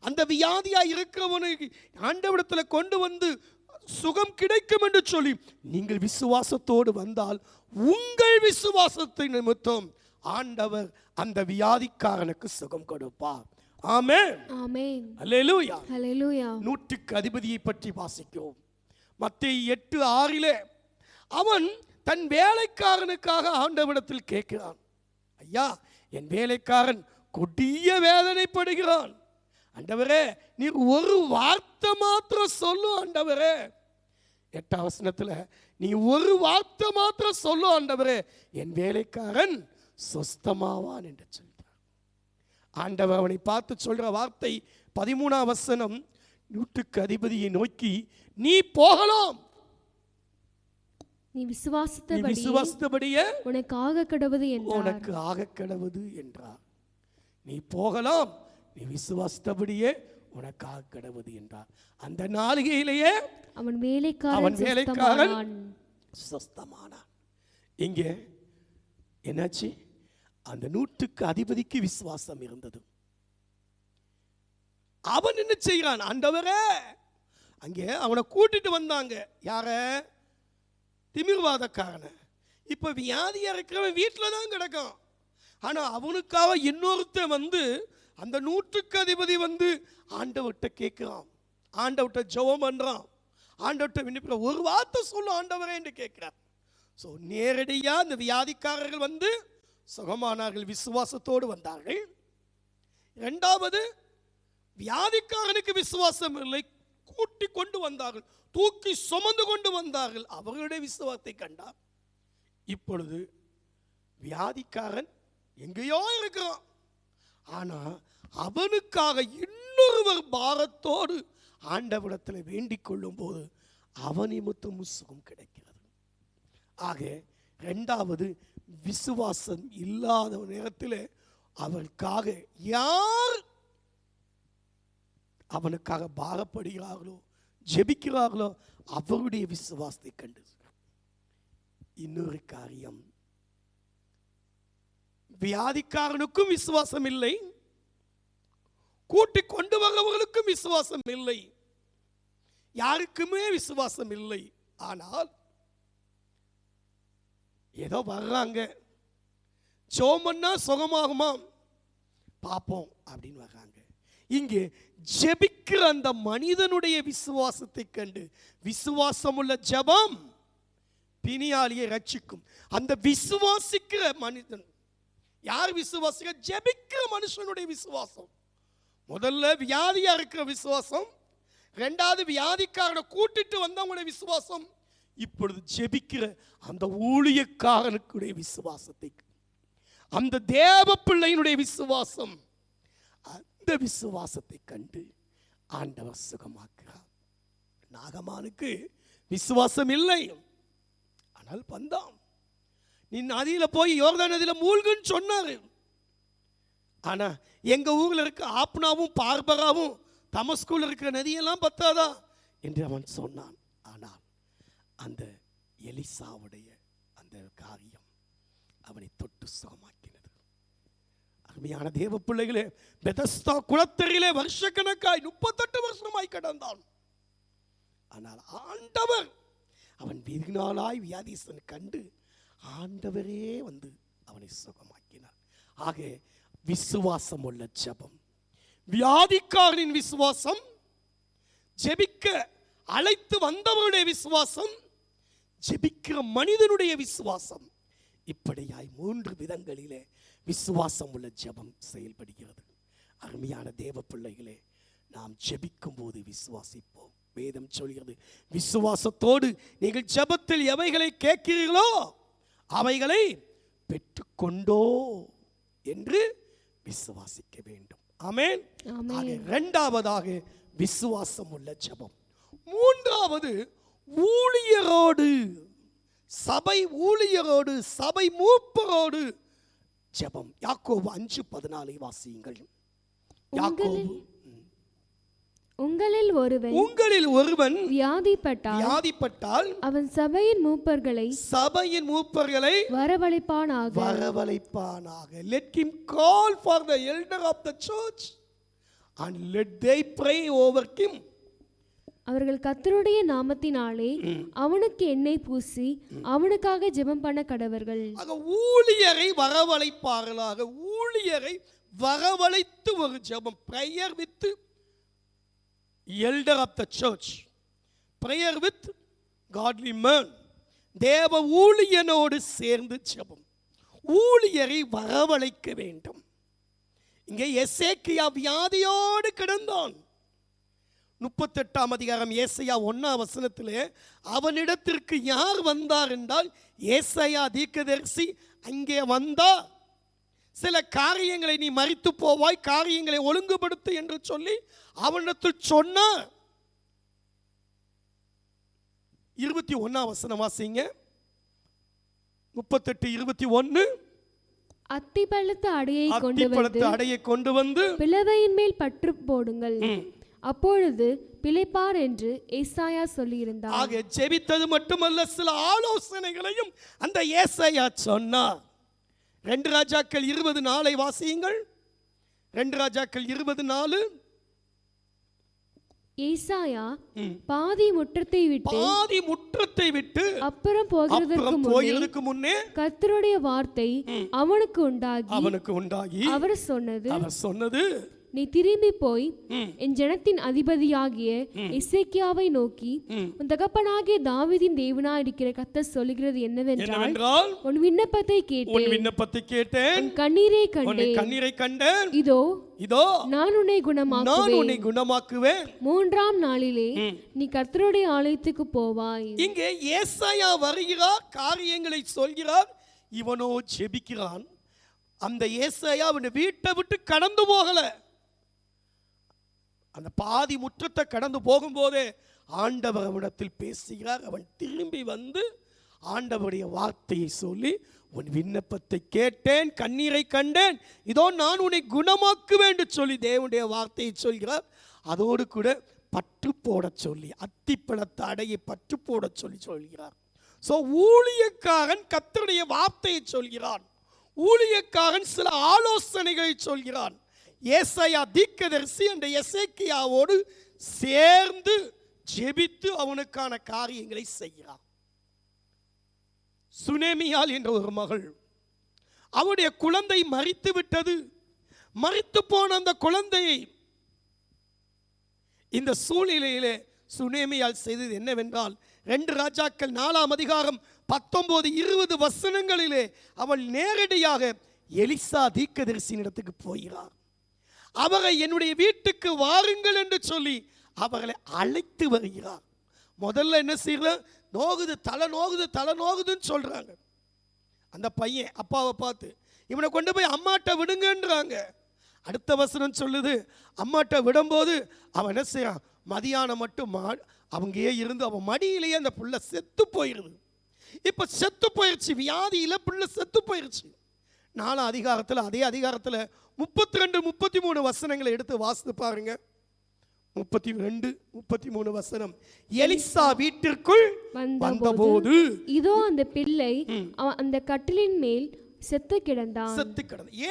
அந்த வியாதியா இருக்கிறவனை ஆண்டவரிடத்தில் கொண்டு வந்து சுகம் கிடைக்கும் என்று சொல்லி நீங்கள் விசுவாசத்தோடு வந்தால் உங்கள் விசுவாசத்தை நிமித்தம் ஆண்டவர் அந்த வியாதிக்காரனுக்கு சுகம் கொடுப்பார். ஆமென். ஆமென். அல்லேலூயா. அல்லேலூயா. நூற்றுக்கு அதிபதியை பற்றி வாசிக்கிறோம். மத்தேயு 8:6 அவன் தன் வேலைக்காரனுக்காக ஆண்டவரிடத்தில் கேட்கிறான். ஐயா, என் வேலைக்காரன் கொடிய வேதனைப்படுகிறான், ஆண்டவரே நீர் ஒரு வார்த்தை மாத்திரம் சொல்லு ஆண்டவரே. 8ஆம் வசனத்துல நீ ஒரு வார்த்தை மாத்திரம் சொல்லு ஆண்டவரே, என் வேலைக்காரன் சொஸ்தமாவான் என்று சொல்றார். ஆண்டவர் அவனை பார்த்து சொல்ற வார்த்தை 13ஆம் வசனம், நூற்றுக்கு அதிபதியை நோக்கி நீ போகலாம், நீ விசுவாசித்தபடியே உனக்கு ஆக கடவுது என்றார். நீ போகலாம், நீ விசுவாசித்தபடியே உனக்காக கடவுது என்றார். அந்த நாளிகையிலேயே அவன் வேலைக்காரன் சொஸ்தமானான். இங்கே என்னாச்சு? அந்த நூற்றுக்கு அதிபதிக்கு விசுவாசம் இருந்தது. அவன் என்ன செய்கிறான்? ஆண்டவரே, அங்கே அவனை கூட்டிட்டு வந்தாங்க. யார? திமிர்வாதக்காரனை. இப்ப வியாதியா இருக்கிறவன் வீட்டில தான் கிடக்கும். ஆனா அவனுக்காக இன்னொருத்தன் வந்து அந்த நூற்றுக்கு அதிபதி வந்து ஆண்டவர்கிட்ட கேட்கிறான், ஆண்டவர்கிட்ட ஜெபம் பண்றான், ஆண்டவர்கிட்ட விண்ணப்பிக்கிற ஒரு வார்த்தை சொல்லு ஆண்டவரே என்று கேட்கிறார். ஸோ நேரடியா அந்த வியாதிக்காரர்கள் வந்து சுகமானார்கள், விசுவாசத்தோடு வந்தார்கள். இரண்டாவது, வியாதிக்காரனுக்கு விசுவாசம் இல்லை, கூட்டி கொண்டு வந்தார்கள், தூக்கி சுமந்து கொண்டு வந்தார்கள், அவர்களுடைய விசுவாசத்தை கண்டார். இப்பொழுது வியாதிக்காரன் எங்கேயோ இருக்கிறான், ஆனா அவனுக்காக இன்னொருவர் பாரத்தோடு ஆண்டவரிடத்தில் வேண்டிக் கொள்ளும் போது அவன் நிமித்தம் சுகம் கிடைக்கிறது. ஆக இரண்டாவது, விசுவாசம் இல்லாத நேரத்தில் அவனுக்காக யார் அவனுக்காக பாரப்படுகிறார்களோ, ஜெபிக்கிறார்களோ, அவருடைய விசுவாசத்தை கண்டு. இன்னொரு காரியம், வியாதிக்காரனுக்கும் விசுவாசம் இல்லை, கூட்டி கொண்டு வரவர்களுக்கும் விசுவாசம் இல்லை, யாருக்குமே விசுவாசம் இல்லை. ஆனால் ஏதோ வர்றாங்க, சோமன்னா சுகமாகுமா பார்ப்போம் அப்படின்னு வர்றாங்க. இங்கே ஜெபிக்கிற அந்த மனிதனுடைய விசுவாசத்தை கண்டு, விசுவாசம் உள்ள ஜெபம் பிணியாளியை ரட்சிக்கும். அந்த விசுவாசிக்கிற மனிதன், யார் விசுவாசிக்கிற? ஜெபிக்கிற மனுஷனுடைய விசுவாசம். முதல்ல வியாதியா இருக்கிற விசுவாசம், ரெண்டாவது வியாதிக்காரனை கூட்டிட்டு வந்தவங்களுடைய விசுவாசம், இப்பொழுது ஜெபிக்கிற அந்த ஊழியக்காரனுடைய விசுவாசத்தை, அந்த தேவ பிள்ளையினுடைய விசுவாசம், அந்த விசுவாசத்தை கண்டு ஆண்டவர் சுகமாக்குறார். நாகமானுக்கு விசுவாசம் இல்லை, ஆனால் வந்தான். நீ நதியில போய் யோர்தான் நதியில மூழ்குன்னு சொன்னாரு. ஆனா எங்க ஊர்ல இருக்க ஆப்னாவும் பார்பராவும் தமஸ்குல இருக்கிற நதியெல்லாம் பத்தாதா என்று அவன் சொன்னான். ஆனால் அந்த எலிசாவுடைய அந்த காரியம் அவனை தொட்டு சுகமாக்கினது. அருமையான தேவ பிள்ளைகளே, பெதஸ்தா குளத்தரிலே வருஷக்கணக்காய் 38 வருஷமாய் கடந்தான். ஆனால் ஆண்டவர் அவன் வெகுநாளாய் வியாதிசன் கண்டு ஆண்டவரே வந்து அவனை சுகமாக்கினார். ஆக விசுவாசம் உள்ள ஜெபம், வியாதிக்காரனின் விசுவாசம், ஜெபிக்க அழைத்து வந்தவனுடைய விசுவாசம், ஜெபிக்கிற மனிதனுடைய விசுவாசம், இப்படியாய் 3 விதங்களிலே விசுவாசம் உள்ள ஜெபம் செயல்படுகிறது. அருமையான தேவ பிள்ளைகளே, நாம் ஜெபிக்கும் போது விசுவாசிப்போம். வேதம் சொல்கிறது, விசுவாசத்தோடு நீங்கள் ஜெபத்தில் எவைகளை கேட்கிறீர்களோ அவைகளை பெற்றுக்கொண்டோ என்று விசுவாசிக்க வேண்டும். ஆமென். இரண்டாவதாக விசுவாசம் உள்ள ஜெபம். மூன்றாவது ஊழியரோடு, சபை ஊழியரோடு, சபை மூப்பரோடு ஜெபம். யாக்கோபு 5:14 வாசியுங்கள். யாக்கோபு, உங்களில் ஒருவன் வியாதிப்பட்டால் அவன் சபையின் மூப்பர்களை வரவழைப்பானாக. Let him call for the elder of the church and let they pray over him. அவர்கள் கர்த்தருடைய நாமத்தினாலே அவனுக்கு எண்ணெய் பூசி அவனுக்காக ஜெபம் பண்ண கடவர்கள். ஊழியரை வரவழைப்பார்களாக. ஊழியரை வரவழைத்து ஒரு ஜெபம். prayer with elder of the church, prayer with godly man. தேவ ஊழியனோடு சேர்ந்து ஜெபம். ஊழியரை வரவழைக்க வேண்டும். இங்கே எசேக்கியா வியாதியோடு கிடந்தான். 38ஆம் அதிகாரம் ஏசாயா 1ஆம் வசனத்திலே அவனிடத்திற்கு யார் வந்தார் என்றால் ஏசாயா தீர்க்கதரிசி அங்கே வந்தார். சில காரியங்களை நீ மரித்து போவாய், காரியங்களை ஒழுங்குபடுத்து என்று சொல்லி அவனிடத்தில் சொன்னார். 21ஆம் வசனம் வாசிங்க. 38:21. அத்திப்பழத்து அடையை கொண்டு வந்து பிளவையின் மேல் பற்று போடுங்கள், அப்பொழுது பிழைப்பார் என்று ஏசாயா சொல்லியிருந்தார். ஆக ஜெபித்தது மட்டுமல்ல, சில ஆலோசனைகளையும் அந்த ஏசாயா சொன்னார். 2 ராஜாக்கள் 20:4 வாசியுங்கள். 2 ராஜாக்கள் 20:4. ஏசாயா பாதி முற்றத்தை விட்டு அப்புறம் போகிறதுக்கு முன்னே கர்த்தருடைய வார்த்தை அவனுக்கு உண்டாகி அவர் சொன்னது, நீ திரும்பி போய் என் ஜனத்தின் அதிபதியாகிய எசேக்கியாவை நோக்கி, உன் தகப்பனாகிய தாவீதின் தேவனாய் இருக்கிற கர்த்தர் சொல்லுகிறது என்னவென்றால், உன் விண்ணப்பத்தை கேட்டேன், உன் கண்ணீரை கண்டேன், இதோ நான் உன்னை குணமாக்குவேன், 3ஆம் நாளிலே நீ கர்த்தருடைய ஆலயத்துக்கு போவாய். இங்கே ஏசாயா வருகிறார், காரியங்களை சொல்கிறார், இவனோ ஜெபிக்கிறான். அந்த ஏசாயா அவன் வீட்டை விட்டு கடந்து போகல. அந்த பாதி முற்றத்தை கடந்து போகும்போதே ஆண்டவர் அவனிடத்தில் பேசுகிறார். அவன் திரும்பி வந்து ஆண்டவருடைய வார்த்தையை சொல்லி, உன் விண்ணப்பத்தை கேட்டேன், கண்ணீரை கண்டேன், இதோ நான் உன்னை குணமாக்குவேன் என்று சொல்லி தேவனுடைய வார்த்தையை சொல்கிறார். அதோடு கூட பற்று போட சொல்லி, அத்திப்பழத்து அடையை பற்று போட சொல்லி சொல்கிறார். ஸோ ஊழியக்காரன் கர்த்தருடைய வார்த்தையை சொல்கிறான். ஊழியக்காரன் சில ஆலோசனைகளை சொல்கிறான். ஏசாயா தீர்க்கதரிசி அந்த எசேக்கியாவோடு சேர்ந்து ஜெபித்து அவனுக்கான காரியங்களை செய்கிறான். சுனேமியால் என்ற ஒரு மகள், அவருடைய குழந்தை மரித்து விட்டது. மரித்து போன அந்த குழந்தையை இந்த சூழ்நிலையிலே சுனேமியால் செய்தது என்னவென்றால், 2 ராஜாக்கள் 4ஆம் அதிகாரம் 19 20 வசனங்களிலே அவள் நேரடியாக எலிசா தீர்க்கதரிசியினிடத்துக்கு போகிறார். அவரை என்னுடைய வீட்டுக்கு வாருங்கள் என்று சொல்லி அவர்களை அழைத்து வருகிறார். முதல்ல என்ன செய்யற, நோகுது தலை நோகுது தலை நோகுதுன்னு சொல்றாங்க. அந்த பையன் அப்பாவை பார்த்து இவனை கொண்டு போய் அம்மாட்ட விடுங்கன்றாங்க. அடுத்த வசனம் சொல்லுது, அம்மாட்ட விடும்போது அவன் என்ன செய்யறான், மதியானம் மட்டும் அவங்கயே இருந்து அவன் மடியிலேயே அந்த புள்ள செத்து போயிருது. இப்ப செத்து போயிருச்சு, வியாதியில புள்ள செத்து போயிருச்சு. 4 அதிகாரத்தில் அதே அதிகாரத்தில் 32 33 வசனங்களை எடுத்து வாசித்து பாருங்க. 32 33 வசனம். எலிசா வீட்டிற்குள் வந்தபோது இதோ அந்த பிள்ளை அந்த கட்டிலின் மேல் செத்து கிடந்தான்.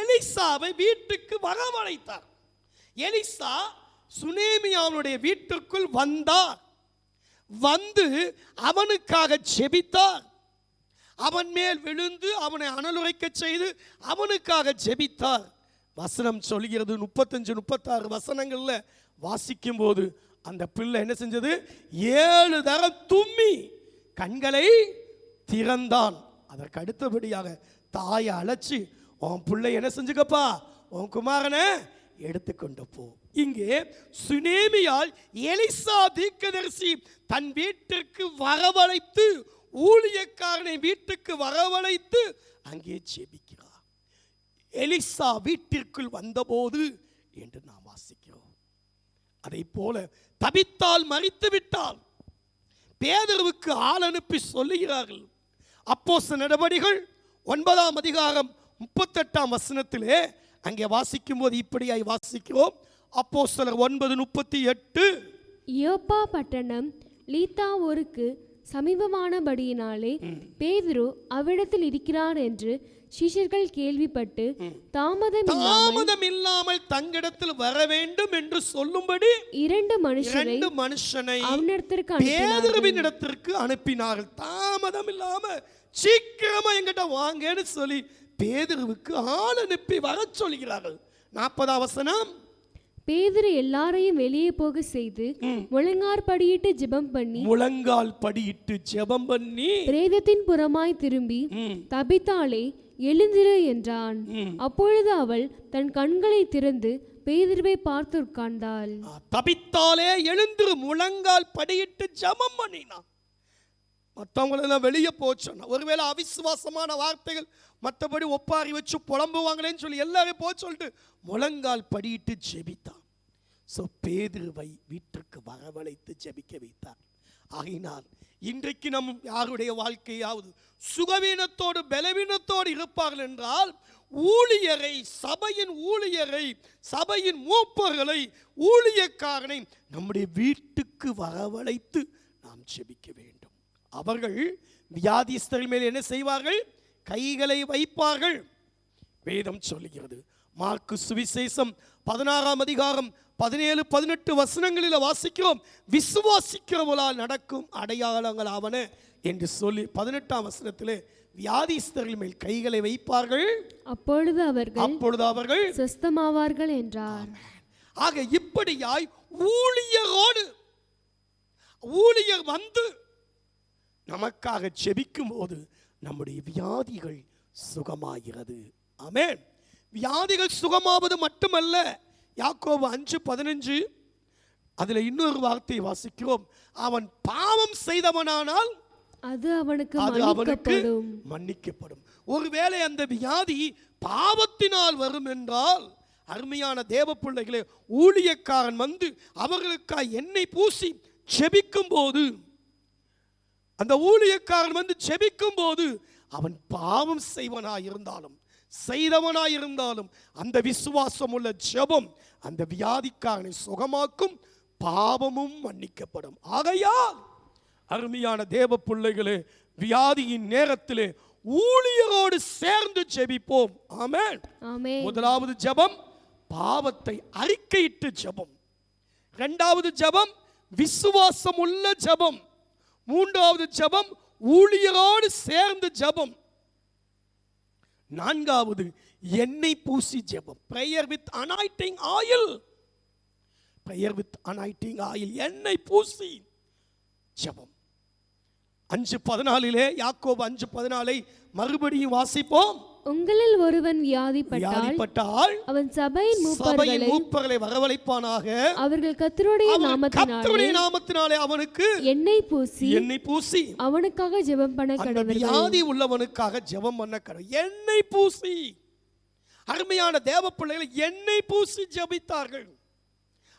எலிசாவை வீட்டுக்கு வரவழைத்தார். எலிசா சுனேமியாவுடைய வீட்டிற்குள் வந்தார். வந்து அவனுக்காக ஜெபித்தார். அவன் மேல் விழுந்து அவனை அனலுரைக்க செய்து அவனுக்காக ஜெபித்தார். வசனம் சொல்கிறது 35 36 வசனங்கள்ல வாசிக்கும் போது அந்த பிள்ளை என்ன செஞ்சது, 7 தரம் தும்மி கண்களை திறந்தான். அதற்கு அடுத்தபடியாக தாயை அழைச்சி, உன் பிள்ளை என்ன செஞ்சுக்கப்பா, உன் குமாரனை எடுத்துக்கொண்டு போ. இங்கே சுனேமியால் எலிசா தீர்க்கதரிசி தன் வீட்டிற்கு வரவழைத்து, ஊழியக்காரனை வீட்டுக்கு வரவழைத்து அங்கே ஜெபிக்கிறார். எலிசா வீட்டிற்குள் வந்தபோது என்று நாம் வாசிக்கிறோம். அதை போல தபித்தால் மரித்து விட்டால் பேதுருவுக்கு ஆள் அனுப்பி சொல்லுகிறார்கள். அப்போஸ்தலர் நடபடிகள் 9ஆம் அதிகாரம் 38ஆம் வசனத்திலே அங்கே வாசிக்கும் போது இப்படியாய் வாசிக்கிறோம். அப்போஸ்தலர் 9:38. யோப்பா பட்டணம் லீத்தா ஊருக்கு சமீபமானபடியினாலே பேதுரு அவ்விடத்தில் இருக்கிறார் என்று சீஷர்கள் கேள்விப்பட்டு தாமதம் இல்லாமல் தங்கிடத்தில் வர வேண்டும் என்று சொல்லும்படி 2 மனுஷனை பேதுருவின் இடத்திற்கு அனுப்பினார்கள். தாமதம் இல்லாம சீக்கிரமா எங்கிட்ட வாங்கன்னு சொல்லி பேதுருவுக்கு ஆள் அனுப்பி வர சொல்கிறார்கள். 40ஆம் வசனம். பேதுரு எல்லாரையும் வெளியே போக செய்து முழங்கால் படியிட்டு ஜெபம் பண்ணி பிரேதத்தின் புறமாய் திரும்பி தபித்தாளே எழுந்திரு என்றான். அப்பொழுது அவள் தன் கண்களை திறந்து பேதுருவை பார்த்து உட்கார்ந்தாள். தபித்தாளே எழுந்திரு, முழங்கால் படியிட்டு ஜெபம் பண்ணினான். மற்றவங்களெல்லாம் வெளியே போச்சோன்னா ஒருவேளை அவிசுவாசமான வார்த்தைகள் மற்றபடி ஒப்பாரி வச்சு புலம்புவாங்களேன்னு சொல்லி எல்லாரும் போக சொல்லிட்டு முழங்கால் படியிட்டு ஜெபித்தான். ஸோ பேதுருவை வீட்டிற்கு வரவழைத்து ஜெபிக்க வைத்தார். ஆகினால் இன்றைக்கு நம் யாருடைய வாழ்க்கையாவது சுகவீனத்தோடு பலவீனத்தோடு இருப்பார்கள் என்றால் ஊழியரை, சபையின் ஊழியரை, சபையின் மூப்பர்களை, ஊழியக்காரனை நம்முடைய வீட்டுக்கு வரவழைத்து நாம் ஜெபிக்க வேண்டும். அவர்கள் வியாதிஸ்தர்கள் மேல் என்ன செய்வார்கள், கைகளை வைப்பார்கள். வேதம் சொல்லுகிறது. மார்க்கு சுவிசேஷம் 16ஆம் அதிகாரம் 17 18 வசனங்களில் வாசிக்கிறோம். விசுவாசிக்கிறவர்களால் நடக்கும் அடையாளங்கள் ஆவன என்று சொல்லி 18ஆம் வசனத்திலே வியாதிஸ்தர்கள் மேல் கைகளை வைப்பார்கள், அப்பொழுது அவர்கள் சுஸ்தமாவார்கள் என்றார். ஆக இப்படியாய் ஊழியர் வந்து நமக்காக ஜெபிக்கும் போது நம்முடைய வியாதிகள் சுகமாகிறது. ஆமென். வியாதிகள் சுகமாவது மட்டுமல்ல, யாக்கோபு 5:15 அதுல இன்னொரு வார்த்தை வாசிக்கிறோம். அவன் பாவம் செய்தவனானால் அது அவனுக்கு மன்னிக்கப்படும். ஒருவேளை அந்த வியாதி பாவத்தினால் வரும் என்றால், அருமையான தேவ பிள்ளைகளே, ஊழியக்காரன் வந்து அவர்களுக்காக எண்ணெய் பூசி ஜெபிக்கும் போது, அந்த ஊழியக்காரன் வந்து ஜெபிக்கும் போது அவன் பாவம் செய்தவனாயிருந்தாலும் அந்த விசுவாசம் உள்ள ஜெபம் அந்த வியாதிக்காரனை சுகமாக்கும், பாவமும் மன்னிக்கப்படும். ஆகையால் அருமையான தேவ பிள்ளைகளே, வியாதியின் நேரத்திலே ஊழியரோடு சேர்ந்து ஜெபிப்போம். ஆமென். முதலாவது ஜெபம் பாவத்தை அறிக்கையிட்டு ஜெபம். இரண்டாவது ஜெபம் விசுவாசம் உள்ள ஜெபம். மூன்றாவது ஜெபம் ஊழியரோடு சேர்ந்து ஜெபம். நான்காவது எண்ணெய் பூசி ஜெபம். prayer with anointing oil. எண்ணெய் பூசி ஜெபம். 5:14 யாக்கோபு 5:14 மறுபடியும் வாசிப்போம். உங்களில் ஒருவன் வியாதிப்பட்டால் அவன் சபையின் மூப்பர்களை வரவழைப்பானாக. அவர்கள் கர்த்தருடைய நாமத்தினாலே அவனுக்கு எண்ணெய் பூசி அவனுக்காக ஜெபம் பண்ண கடவர்கள். வியாதி உள்ளவனுக்காக ஜெபம் பண்ண கடவர்கள். எண்ணெய் பூசி, அருமையான தேவ பிள்ளைகளை எண்ணெய் பூசி ஜெபித்தார்கள்.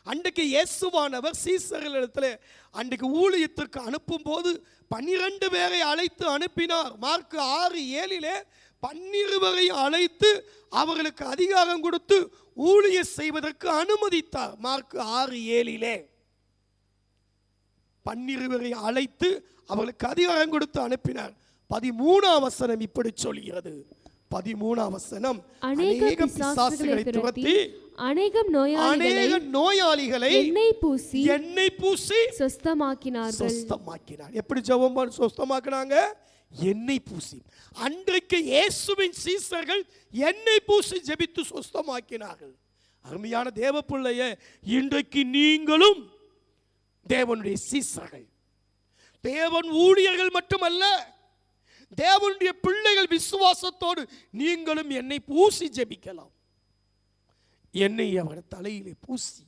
அன்றைக்கு இயேசுவானவர் சீசர்களிடத்தில் அன்றைக்கு ஊழியத்திற்கு அனுப்பும் போது 12 பேரை அழைத்து அனுப்பினார். மார்க் 6:7 12 பேரை அழைத்து அவர்களுக்கு அதிகாரம் கொடுத்து ஊழியம் செய்வதற்கு அனுமதித்தார். மார்க் 6:7 12 பேரை அழைத்து அவர்களுக்கு அதிகாரம் கொடுத்து அனுப்பினார். 13ஆம் வசனம் இப்படி சொல்கிறது. 13ஆம் வசனம், அநேக பிசாசுகளை துரத்தி அநேக நோயாளிகளை எண்ணெய் பூசி சொஸ்தமாக்கினார். எப்படி ஜெபம் சொஸ்தமாக்கினாங்க? எண்ணெய் பூசி. அன்றைக்கு இயேசுவின் சீசர்கள் எண்ணெய் பூசி ஜெபித்து சொஸ்தமாக்கினார்கள். அருமையான தேவ பிள்ளையே, இன்றைக்கு நீங்களும் தேவனுடைய சீசர்கள், தேவன் ஊழியர்கள் மட்டுமல்ல, தேவனுடைய பிள்ளைகள். விசுவாசத்தோடு நீங்களும் எண்ணெய் பூசி ஜெபிக்கலாம். எண்ணெய் அவர் தலையிலே பூசி,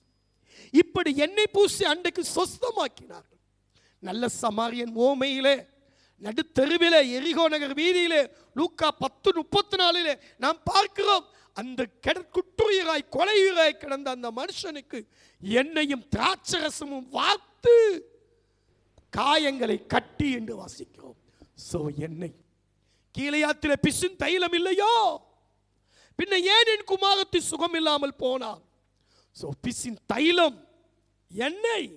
இப்படி எண்ணெய் பூசி அன்றைக்கு சொஸ்தமாக்கினார்கள். நல்ல சமாரியன் ஓமையிலே, நடுத்தெருவிலே, எரிகோ நகர் வீதியிலே, லூக்கா 10:34 நாம் பார்க்கிறோம். அந்த குற்றுயிராய் கொலையுயிராய் கிடந்த அந்த மனுஷனுக்கு எண்ணெயும் திராட்சரசமும் வார்த்து காயங்களை கட்டி என்று வாசிக்கிறோம். சோ எண்ணெய். கீழையாத்திலே பிசின் தைலம் இல்லையோ, பின்ன ஏன் என் குமாரத்தி சுகம் இல்லாமல் போனார்? சோ பிசின் தைலம், எண்ணெய்,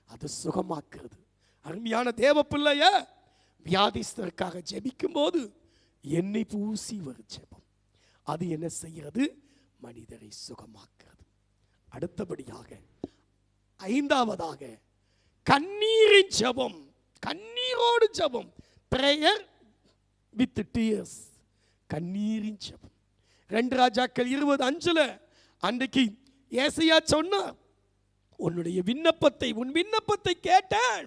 அது சுகமாக்குறது. அருமையான தேவ பிள்ளைய, வியாதிஸ்தருக்காக ஜெபிக்கும் போது எண்ணெய் பூசி வரும் ஜெபம், அது என்ன செய்கிறது? மனிதரை சுகமாக்குறது. அடுத்தபடியாக 5ஆவதாக கண்ணீரின் ஜெபம். கண்ணீரோடு ஜெபம், பிரேயர் வித் டியர்ஸ். கண்ணீரின் ஜெபம். 2 ராஜாக்கள் 20:5 அன்றைக்கு ஏசாயா சொன்னார், உன்னுடைய விண்ணப்பத்தை, உன் விண்ணப்பத்தை கேட்டேன்,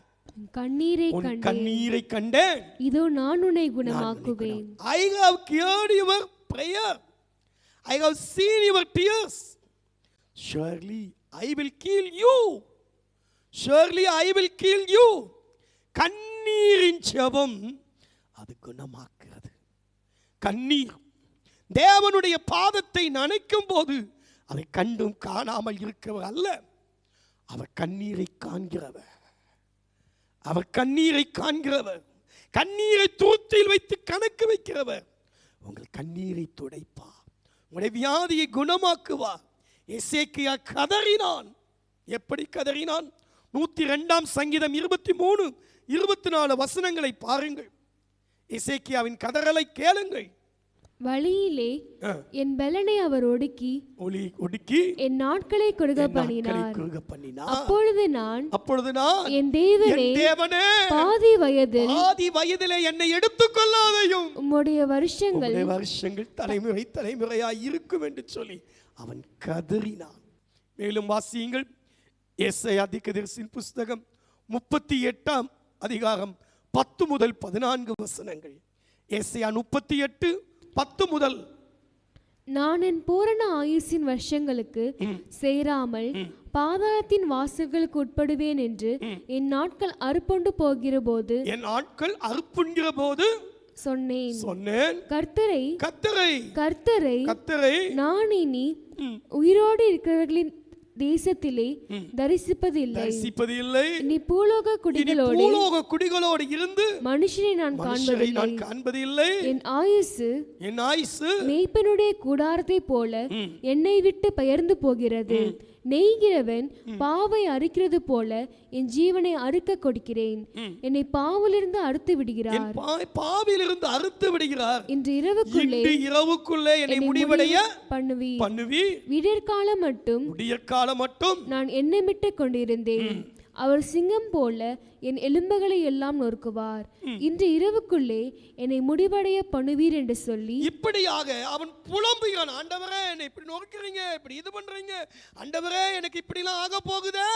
கண்ணீரை கண்டேன், இதோ நான் உன்னை குணமாக்குவேன். I have heard your prayer, I have seen your tears, surely I will kill you, surely I will kill you. கண்ணீரின் ஜெபம் அது குணமாக்குறது. கண்ணீர் தேவனுடைய பாதத்தை நனைக்கும் போது அதை கண்டும் காணாமல் இருக்கிறவர் அல்ல, அவர் கண்ணீரை காண்கிறவர். அவர் கண்ணீரை காண்கிறவர், கண்ணீரை தூத்தில் வைத்து கணக்கு வைக்கிறவர். உங்கள் கண்ணீரை துடைப்பார், உங்களுடைய வியாதியை குணமாக்குவார். எசேக்கியா கதறினான். எப்படி கதறினான்? 102ஆம் சங்கீதம் 23-24 வசனங்களை பாருங்கள். எசேக்கியாவின் கதறலை கேளுங்கள். வழியிலே என் பலனை அவர் ஒடுக்கி என் நாட்களை குறுக பண்ணினார். அப்பொழுது நான் என் தேவனே, பாதி வயதிலே என்னை எடுத்துக்கொள்ளாதையும் உம்முடைய வருஷங்கள் தலைமுறையாய் இருக்கும் என்று சொல்லி அவன் கதறினான். மேலும் வாசியுங்கள், ஏசாயா தீர்க்கதரிசியின் புஸ்தகம் 38ஆம் அதிகாரம் 10 முதல் 14 வசனங்கள். ஏசாயா 38:10 முதல். நான் என் பூரண ஆயுசின் வருஷங்களுக்கு சேராமல் பாதாளத்தின் வாசல்களுக்கு உட்படுவேன் என்று என் நாட்கள் அறுப்புண்டு போகிற போது சொன்னேன். கர்த்தரை நான் இனி உயிரோடு இருக்கிறவர்களின் தேசத்திலே தரிசிப்பதில்லை. நீ பூலோக குடிகளோடு இருந்து மனுஷனை நான் காண்பதில்லை. என் ஆயுசு மேய்ப்பனுடைய கூடாரத்தை போல என்னை விட்டு பெயர்ந்து போகிறது. நெய்கிறவன் பாவை அறுக்கிறது போல என் ஜீவனை அறுக்க கொடுக்கிறேன். என்னை பாவிலிருந்து அறுத்து விடுகிறார். இன்று இரவுக்குள்ளே என்னை முடிவடைய பண்ணுவீர். விடியற்காலம் மட்டும் நான் எண்ணமிட்டு கொண்டிருந்தேன். அவர் சிங்கம் போல என் எலும்புகளை எல்லாம் நொறுக்குவார். இன்று இரவுக்குள்ளே என்னை முடிவடைய பண்ணுவீர் என்று சொல்லி இப்படியாக அவன் புலம்புகிறான். ஆண்டவரே, என்னை இப்படி நொறுக்குறீங்க, இப்படி இது பண்றீங்க, ஆண்டவரே எனக்கு இப்படிலாம் ஆக போகுதே,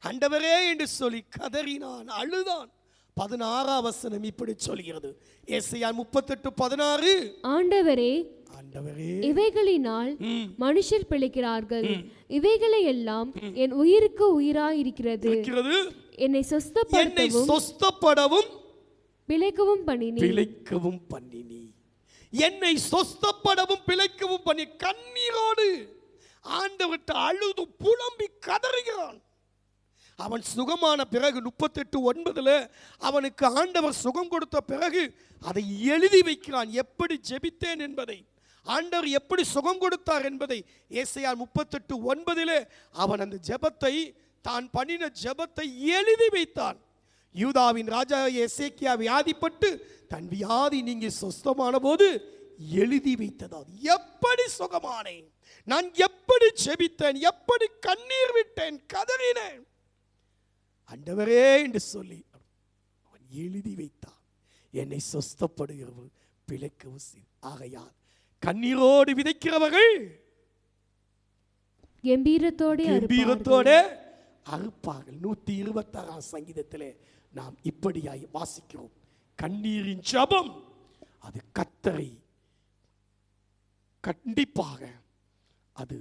ஆண்டவரே என்று சொல்லி கதறினான், அழுதான். 16 வசனம் இப்படி சொல்கிறது. ஏசாயா 38:16. ஆண்டவரே, ஆண்டவரே, இவைகளினால் மனுஷர் பிழைக்கிறார்கள், இவைகளை எல்லாம் என் உயிருக்கு உயிராய் இருக்கிறது. என்னை சொஸ்தப்படவும் பிழைக்கவும் பண்ணினி. என்னை சொஸ்தப்படவும் பிழைக்கவும் பண்ணி கண்ணீரோடு ஆண்டவர்கிட்ட அழுது புலம்பி கதறுகிறான். அவன் சுகமான பிறகு 38:9 அவனுக்கு ஆண்டவர் சுகம் கொடுத்த பிறகு அதை எழுதி வைக்கிறான். எப்படி ஜெபித்தேன் என்பதை, ஆண்டவர் எப்படி சுகம் கொடுத்தார் என்பதை ஏசாயா 38:9 அவன் அந்த ஜெபத்தை, தான் பண்ணின ஜெபத்தை எழுதி வைத்தான். யூதாவின் ராஜா எசேக்கியா வியாதிப்பட்டு தன் வியாதி நீங்கி சொஸ்தமான போது எழுதி வைத்ததால் எப்படி சுகமானேன், நான் எப்படி ஜெபித்தேன், எப்படி கண்ணீர் விட்டேன், கதறினேன் ஆண்டவரே என்று சொல்லி அவன் எழுதி வைத்தான். என்னை சொஸ்தப்படுகிறவர் பிழைக்கவும். ஆகையால் கண்ணீரோடு விதைக்கிறவர்கள் கம்பீரத்தோடு அறுப்பார்கள். 126 சங்கீதத்திலே நாம் இப்படியாய் வாசிக்கிறோம். கண்ணீரின் ஜெபம் அது கர்த்தரை கண்டிப்பாக அது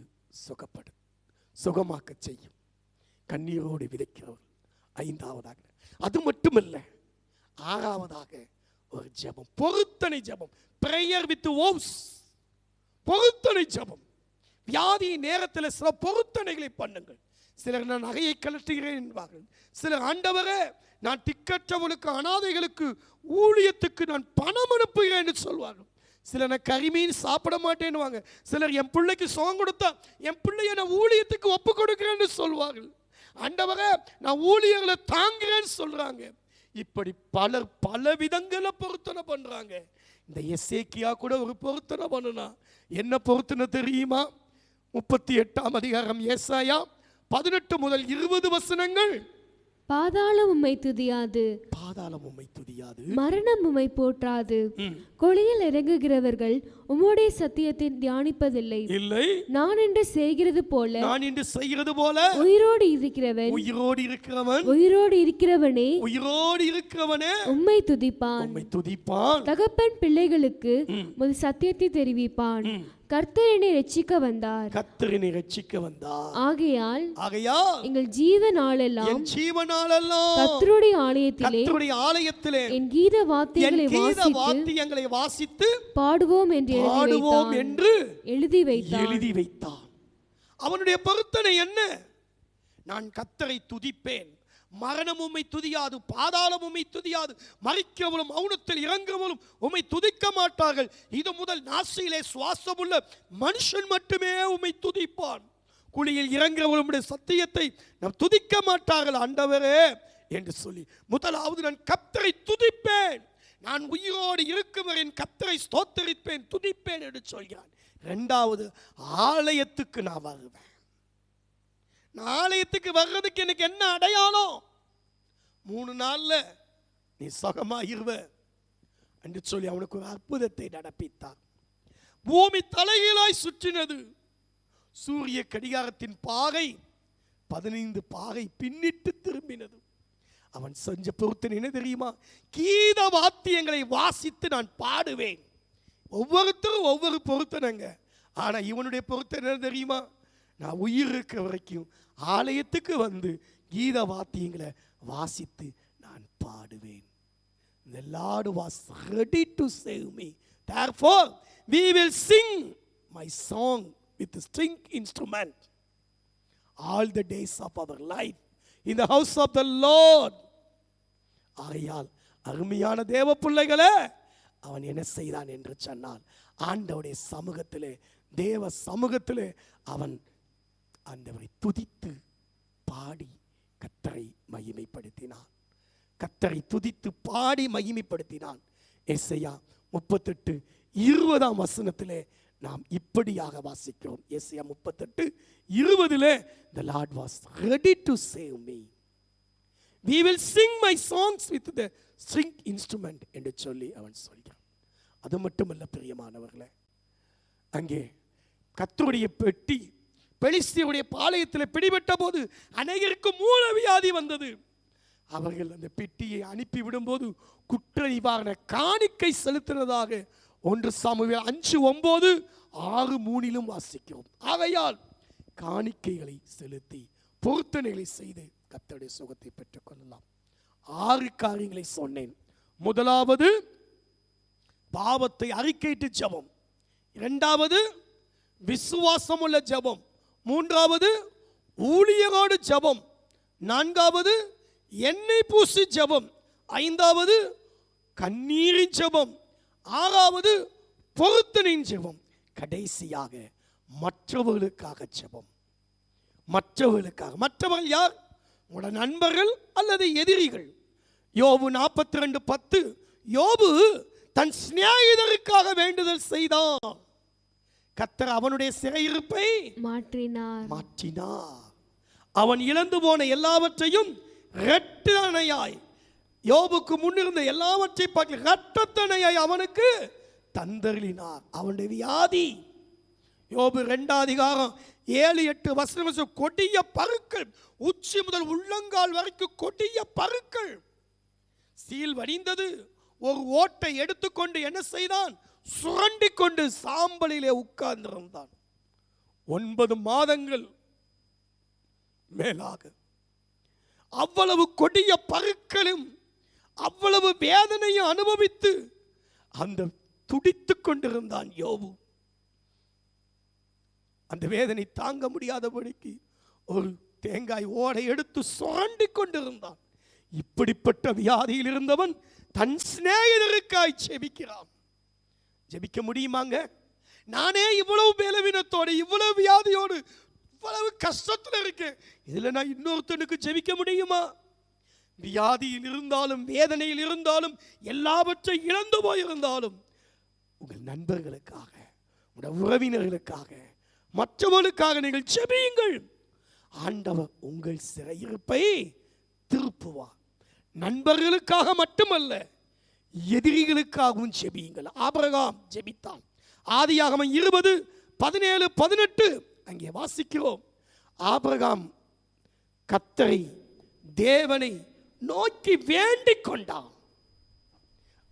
சுகமாக்க செய்யும். கண்ணீரோடு விதைக்கிறவர்கள். 5வதாக அது மட்டுமல்ல, 6வதாக ஒரு ஜெபம், பொருத்தனை ஜெபம், பிரேயர் வித் ஓவ்ஸ். பொருத்தனை ஜெபம். வியாதி நேரத்தில் சில பொருத்தனைகளை பண்ணுங்கள். சிலர் நான் நகையை கலட்டுகிறேன் என்பார்கள். சிலர் ஆண்டவரே நான் திக்கற்றவனுக்கு அனாதைகளுக்கு ஊழியத்துக்கு நான் பணம் அனுப்புகிறேன் என்று சொல்வார்கள். சிலர் நான் கரிமீன் சாப்பிட மாட்டேன்னுவாங்க. சிலர் என் பிள்ளைக்கு சுகம் கொடுத்தா என் பிள்ளைய நான் ஊழியத்துக்கு ஒப்பு கொடுக்கிறேன்னு சொல்வார்கள். ஆண்டவரே நான் ஊழியர்களை தாங்குறேன்னு சொல்றாங்க. இப்படி பலர் பல விதங்களை பொருத்தனை பண்றாங்க. இந்த எசேக்கியா கூட ஒரு பொருத்தனை பண்ணுனா. என்ன பொருத்தனை தெரியுமா? 38ஆம் அதிகாரம் ஏசாயா 18 முதல் 20 வசனங்கள். பாதாளம் உம்மை துதியாது, மரணம் உம்மை போற்றாது, கொலையில் இறங்குகிறவர்கள் உம்முடைய சத்தியத்தை தியானிப்பதில்லை. நான் என்று செய்கிறது போல உயிரோடு இருக்கிறவனே உம்மை துதிப்பான். தகப்பன் பிள்ளைகளுக்கு உமது சத்தியத்தை தெரிவிப்பான். கர்த்தர் என்னை ரட்சிக்க வந்தார். ஆகையால் எங்கள் ஜீவனாலெல்லாம் கர்த்தருடைய ஆலயத்திலே என் கீத வாத்தியங்களை வாசித்து பாடுவோம் என்று எழுதி வைத்தான். அவனுடைய பொருத்தனை என்ன? நான் கர்த்தரை துதிப்பேன். மரணம் உம்மை துதியாது, பாதாளம் உம்மை துதியாது, மரிக்கிறவளும் மௌனத்தில் இறங்குவளும் உம்மை துதிக்க மாட்டார்கள். இது முதல் நாசியிலே சுவாசமுள்ள மனுஷன் மட்டுமே உம்மை துதிப்பான். குழியில் இறங்குறவளும் உம்முடைய சத்தியத்தை நாம் துதிக்க மாட்டார்கள் ஆண்டவரே என்று சொல்லி, முதலாவது நான் கர்த்தரை துதிப்பேன், நான் உயிரோடு இருக்கும் வரை கர்த்தரை ஸ்தோத்தரிப்பேன், துதிப்பேன் என்று சொல்கிறான். 2வது, ஆலயத்துக்கு நான் வருவேன். ஆலயத்துக்கு வர்றதுக்கு எனக்கு என்ன அடையாளம்? 3 நாள்ல நீ சுகமாயிருவ என்று சொல்லி அவனுக்கு ஒரு அற்புதத்தை நடப்பித்தார். பூமி தலைகீழாய் சுற்றினது. சூரிய கடிகாரத்தின் பாகை 15 பாகை பின்னிட்டு திரும்பினது. அவன் செஞ்ச பொருத்தனை என்ன தெரியுமா? கீத வாத்தியங்களை வாசித்து நான் பாடுவேன். ஒவ்வொருத்தரும் ஒவ்வொரு பொருத்தனைங்க. ஆனா இவனுடைய பொருத்தனை என்ன தெரியுமா? நான் உயிர் இருக்கிற வரைக்கும் ஆலயத்துக்கு வந்து கீத வாத்தியங்களை வாசித்து நான் பாடுவேன். The Lord was ready to save me. Therefore, we will sing my song with a string instrument all the days of our life in the house of the Lord. ஆகையால் அருமையான தேவ பிள்ளைகளே, அவன் என்ன செய்தான் என்று சொன்னால், ஆண்டவருடைய சமூகத்திலே, தேவ சமூகத்திலே அவன் ஆண்டவரை துதித்து பாடி கர்த்தரை மகிமைப்படுத்தினான். கர்த்தரை துதித்து பாடி மகிமைப்படுத்தினான். ஏசாயா 38:20 வசனத்திலே நாம் இப்படியாக வாசிக்கிறோம். ஏசாயா 38:20 the Lord was ready to save me. We will sing my songs with the string instrument என்று சொல்லி அவன் சொல்கிறான். அது மட்டுமல்ல பிரியமானவர்களே, அங்கே கர்த்தருடைய பெட்டி பெலிஸ்தியருடைய பாளையத்தில் பிடிபட்ட போது அநேகருக்கு மூலவியாதி வந்தது. அவர்கள் அந்த பெட்டியை அனுப்பிவிடும்போது குற்ற நிவாரண காணிக்கை செலுத்தினதாக 1 சாமுவேல் 5:9, 6:3 வாசிக்கிறோம். ஆகையால் காணிக்கைகளை செலுத்தி பொருத்தனைகளை செய்து கர்த்தருடைய சுகத்தை பெற்றுக் கொள்ளலாம். 6 காரியங்களை சொன்னேன். முதலாவது பாவத்தை அறிக்கையிட்டு ஜெபம், இரண்டாவது விசுவாசமுள்ள ஜெபம், மூன்றாவது ஊழியரோடு ஜெபம், நான்காவது எண்ணெய் பூசி ஜெபம், ஐந்தாவது கண்ணீரின் ஜெபம், ஆறாவது பொருத்தனின் ஜெபம், கடைசியாக மற்றவர்களுக்காக ஜெபம். மற்றவர்கள் யார்? உங்களோட நண்பர்கள் அல்லது எதிரிகள். யோபு 42:10, யோபு தன் சிநேகிதருக்காக வேண்டுதல் செய்தான். கர்த்தர் அவனுடைய சிறையிருப்பை மாற்றினார். அவன் இழந்து போன எல்லாவற்றையும் இரட்டத்தனையாய், யோபுக்கு முன்னிருந்த எல்லாவற்றை பார்க்க இரட்டத்தனையாய் அவனுக்கு தந்தருளினார். அவனுடைய வியாதி, யோபு 2:7-8 கொடிய பருக்கள், உச்சி முதல் உள்ளங்கால் வரைக்கும் கொடிய பருக்கள், சீல் வடிந்தது. ஒரு ஓட்டை எடுத்துக்கொண்டு என்ன செய்தான்? சுரண்டி கொண்டு சாம்பலிலே உட்கார்ந்திருந்தான். 9 மாதங்கள் மேலாக அவ்வளவு கொடிய பருக்களும் அவ்வளவு வேதனையும் அனுபவித்து அந்த துடித்துக் கொண்டிருந்தான் யோபு. அந்த வேதனை தாங்க முடியாதபடிக்கு ஒரு தேங்காய் ஓடை எடுத்து சுரண்டி கொண்டிருந்தான். இப்படிப்பட்ட வியாதியில் இருந்தவன் தன் சிநேகிதருக்காய் ஜெபிக்கிறான். ஜெபிக்க முடியுமாங்க? நானே இவ்வளவு பலவீனத்தோடு, இவ்வளவு வியாதியோடு, இவ்வளவு கஷ்டத்தில் இருக்கேன், இதுல நான் இன்னொருத்தனுக்கு ஜெபிக்க முடியுமா? வியாதியில் இருந்தாலும், வேதனையில் இருந்தாலும், எல்லாவற்றை இழந்து போயிருந்தாலும், உங்கள் நண்பர்களுக்காக, உங்கள் உறவினர்களுக்காக, மற்றவர்களுக்காக நீங்கள் ஜெபியுங்கள். ஆண்டவர் உங்கள் சிறையிருப்பை திருப்புவார். நண்பர்களுக்காக மட்டுமல்ல, எதிரிகளுக்காகவும் ஜெபியுங்கள். ஆபிரகாம் ஜெபித்தான். ஆதியாகமம் 20:17-18 அங்கே வாசிக்கிறோம். ஆபிரகாம் கர்த்தரை, தேவனை நோக்கி வேண்டிக் கொண்டான்.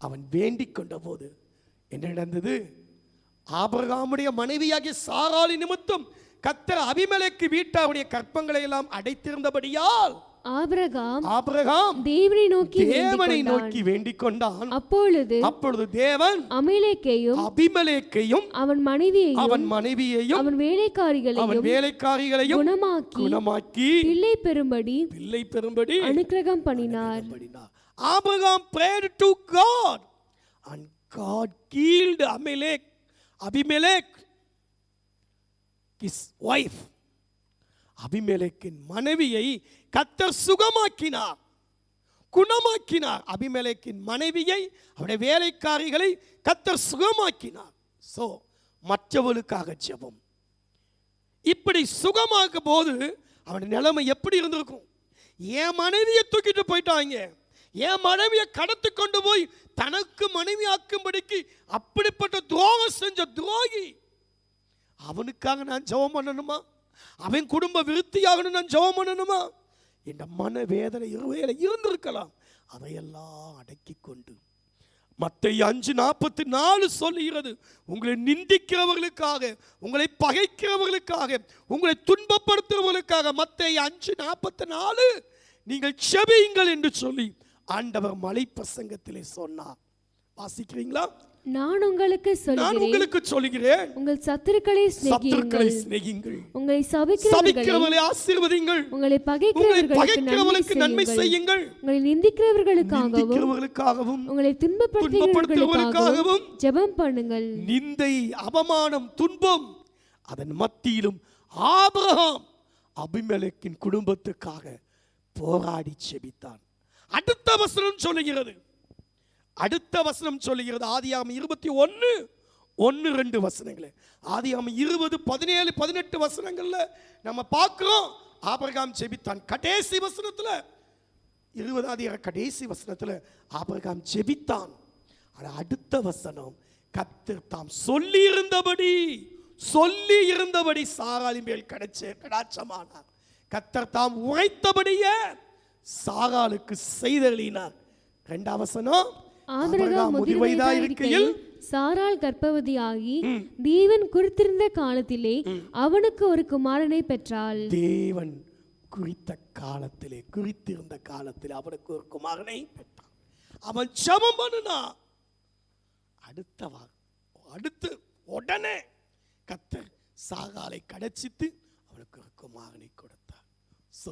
அவன் வேண்டிக் கொண்ட போது என்ன நடந்தது? ஆபிரகாமுடைய மனைவியாகிய சாராளி நிமித்தம் கர்த்தர் அபிமெலேக்கு வீட்டாருடைய கற்பங்களை எல்லாம் அடைத்திருந்தபடியால் ஆபிரகாம் தேவனை நோக்கி வேண்டிக் கொண்டான். அப்பொழுது தேவன் அபிமெலேக்கையும் அவன் மனைவியையும் அவன் வேலைக்காரிகளையும் குணமாக்கி பிள்ளை பெறும்படி அனுக்கிரகம் பண்ணினார். Abraham prayed to God and God killed Abimelech, his wife. அபிமெலேக்கின் மனைவியை கர்த்தர் சுகமாக்கினார், குணமாக்கினார். அபிமெலேக்கின் மனைவியை, அவருடைய வேலைக்காரிகளை கர்த்தர் சுகமாக்கினார். சோ மற்றவர்களுக்காக ஜெபம். இப்படி சுகமாக்கும் போது அவனுடைய நிலைமை எப்படி இருந்திருக்கும்? என் மனைவியை தூக்கிட்டு போயிட்டாங்க, என் மனைவியை கடத்தி கொண்டு போய் தனக்கு மனைவி ஆக்கும்படிக்கு அப்படிப்பட்ட துரோகம் செஞ்ச துரோகி, அவனுக்காக நான் ஜெபம் பண்ணணுமா? அவன் குடும்ப விருத்தியாகணும் நான் ஜெபம் பண்ணணுமா? என்ற மன வேதனை இருந்திருக்கலாம். அதையெல்லாம் அடக்கி கொண்டு மத்தேயு 5:44 சொல்லுகிறது, உங்களை நிந்திக்கிறவர்களுக்காக, உங்களை பகைக்கிறவர்களுக்காக, உங்களை துன்பப்படுத்துறவர்களுக்காக மத்தேயு 5:44 நீங்கள் ஜெபியுங்கள் என்று சொல்லி ஆண்டவர் மலை பிரசங்கத்திலே சொன்னார். வாசிக்கிறீங்களா? நான் உங்களுக்கு சொல்கிறேன், உங்கள் சத்துருக்களை சிநேகியுங்கள், உங்களை சபிக்கிறவர்களை ஆசீர்வதியுங்கள், உங்களை பகைக்கிறவர்களுக்கு நன்மை செய்யுங்கள், உங்களை நிந்திக்கிறவர்களுக்காகவும் உங்களை துன்பப்படுத்துகிறவர்களுக்காகவும் ஜெபம் பண்ணுங்கள். நிந்தை, அவமானம், துன்பம், அதன் மத்தியிலும் ஆபிரகாம் அபிமெலேக்கின் குடும்பத்துக்காக போராடி ஜெபித்தான். அடுத்த வசனம் சொல்லுகிறது, ஆதியாகமம் 21:1-2 வசனங்களே. ஆதியாகமம் 20:17-18 வசனங்கள்ல நம்ம பார்க்கிறோம் ஆபிரகாம் ஜெபித்தான். கடைசி வசனத்துல 20 கடைசி வசனத்துல ஆபிரகாம் ஜெபித்தான். அடுத்த வசனம், கர்த்தர் தாம் சொல்லி இருந்தபடி சாராளின் மேல் கடாட்சமானார். கர்த்தர் தாம் உரைத்தபடியே சாராளுக்கு செய்தளினார். 2ஆம் வசனம், ஆபிரகாம் முதிர்வயதா இருக்கையில் சாராள் கர்ப்பவதியாகி தேவன் குறித்திருந்த காலத்திலே அவனுக்கு ஒரு குமாரனை பெற்றாள். தேவன் குறித்த காலத்திலே, குறித்திருந்த காலத்திலே அவனுக்கு ஒரு குமாரனை பெற்றான். அவன் ஜெபம் பண்ணினா அடுத்து உடனே கர்த்தர் சாகாலை கடச்சித்து அவனுக்கு ஒரு குமாரனை கொடுத்தார். சோ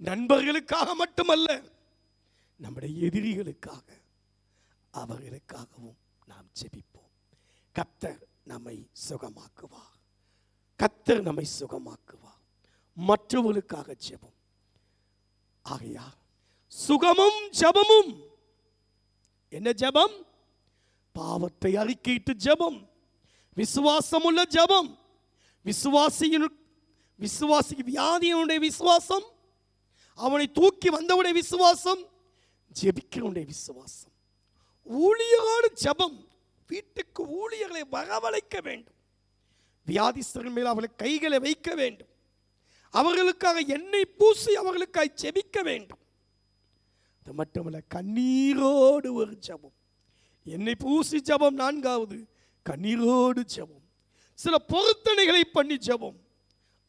நண்பர்களுக்காக மட்டுமல்ல, நம்முடைய எதிரிகளுக்காக, அவர்களுக்காகவும் நாம் ஜெபிப்போம். கர்த்தர் நம்மை சுகமாக்குவார். கர்த்தர் நம்மை சுகமாக்குவார். மற்றவர்களுக்காக ஜெபம். ஆகையா சுகமும் ஜெபமும். என்ன ஜெபம்? பாவத்தை அறிக்கையிட்டு ஜெபம், விசுவாசமுள்ள ஜெபம். விசுவாசிக்கு வியாதியுடைய விசுவாசம், அவனை தூக்கி வந்தவுடைய விசுவாசம், ஜெபிக்கிறவனுடைய விசுவாசம். ஊழியரோடு ஜெபம். வீட்டுக்கு ஊழியர்களை வரவழைக்க வேண்டும். வியாதிஸ்தர்கள் மேல் அவர்களை கைகளை வைக்க வேண்டும். அவர்களுக்காக எண்ணெய் பூசி அவர்களுக்காக ஜெபிக்க வேண்டும். அது மட்டுமல்ல, கண்ணீரோடு ஒரு ஜெபம். எண்ணெய் பூசி ஜெபம் 4வது, கண்ணீரோடு ஜெபம். சில பொருத்தனைகளை பண்ணி ஜெபம்.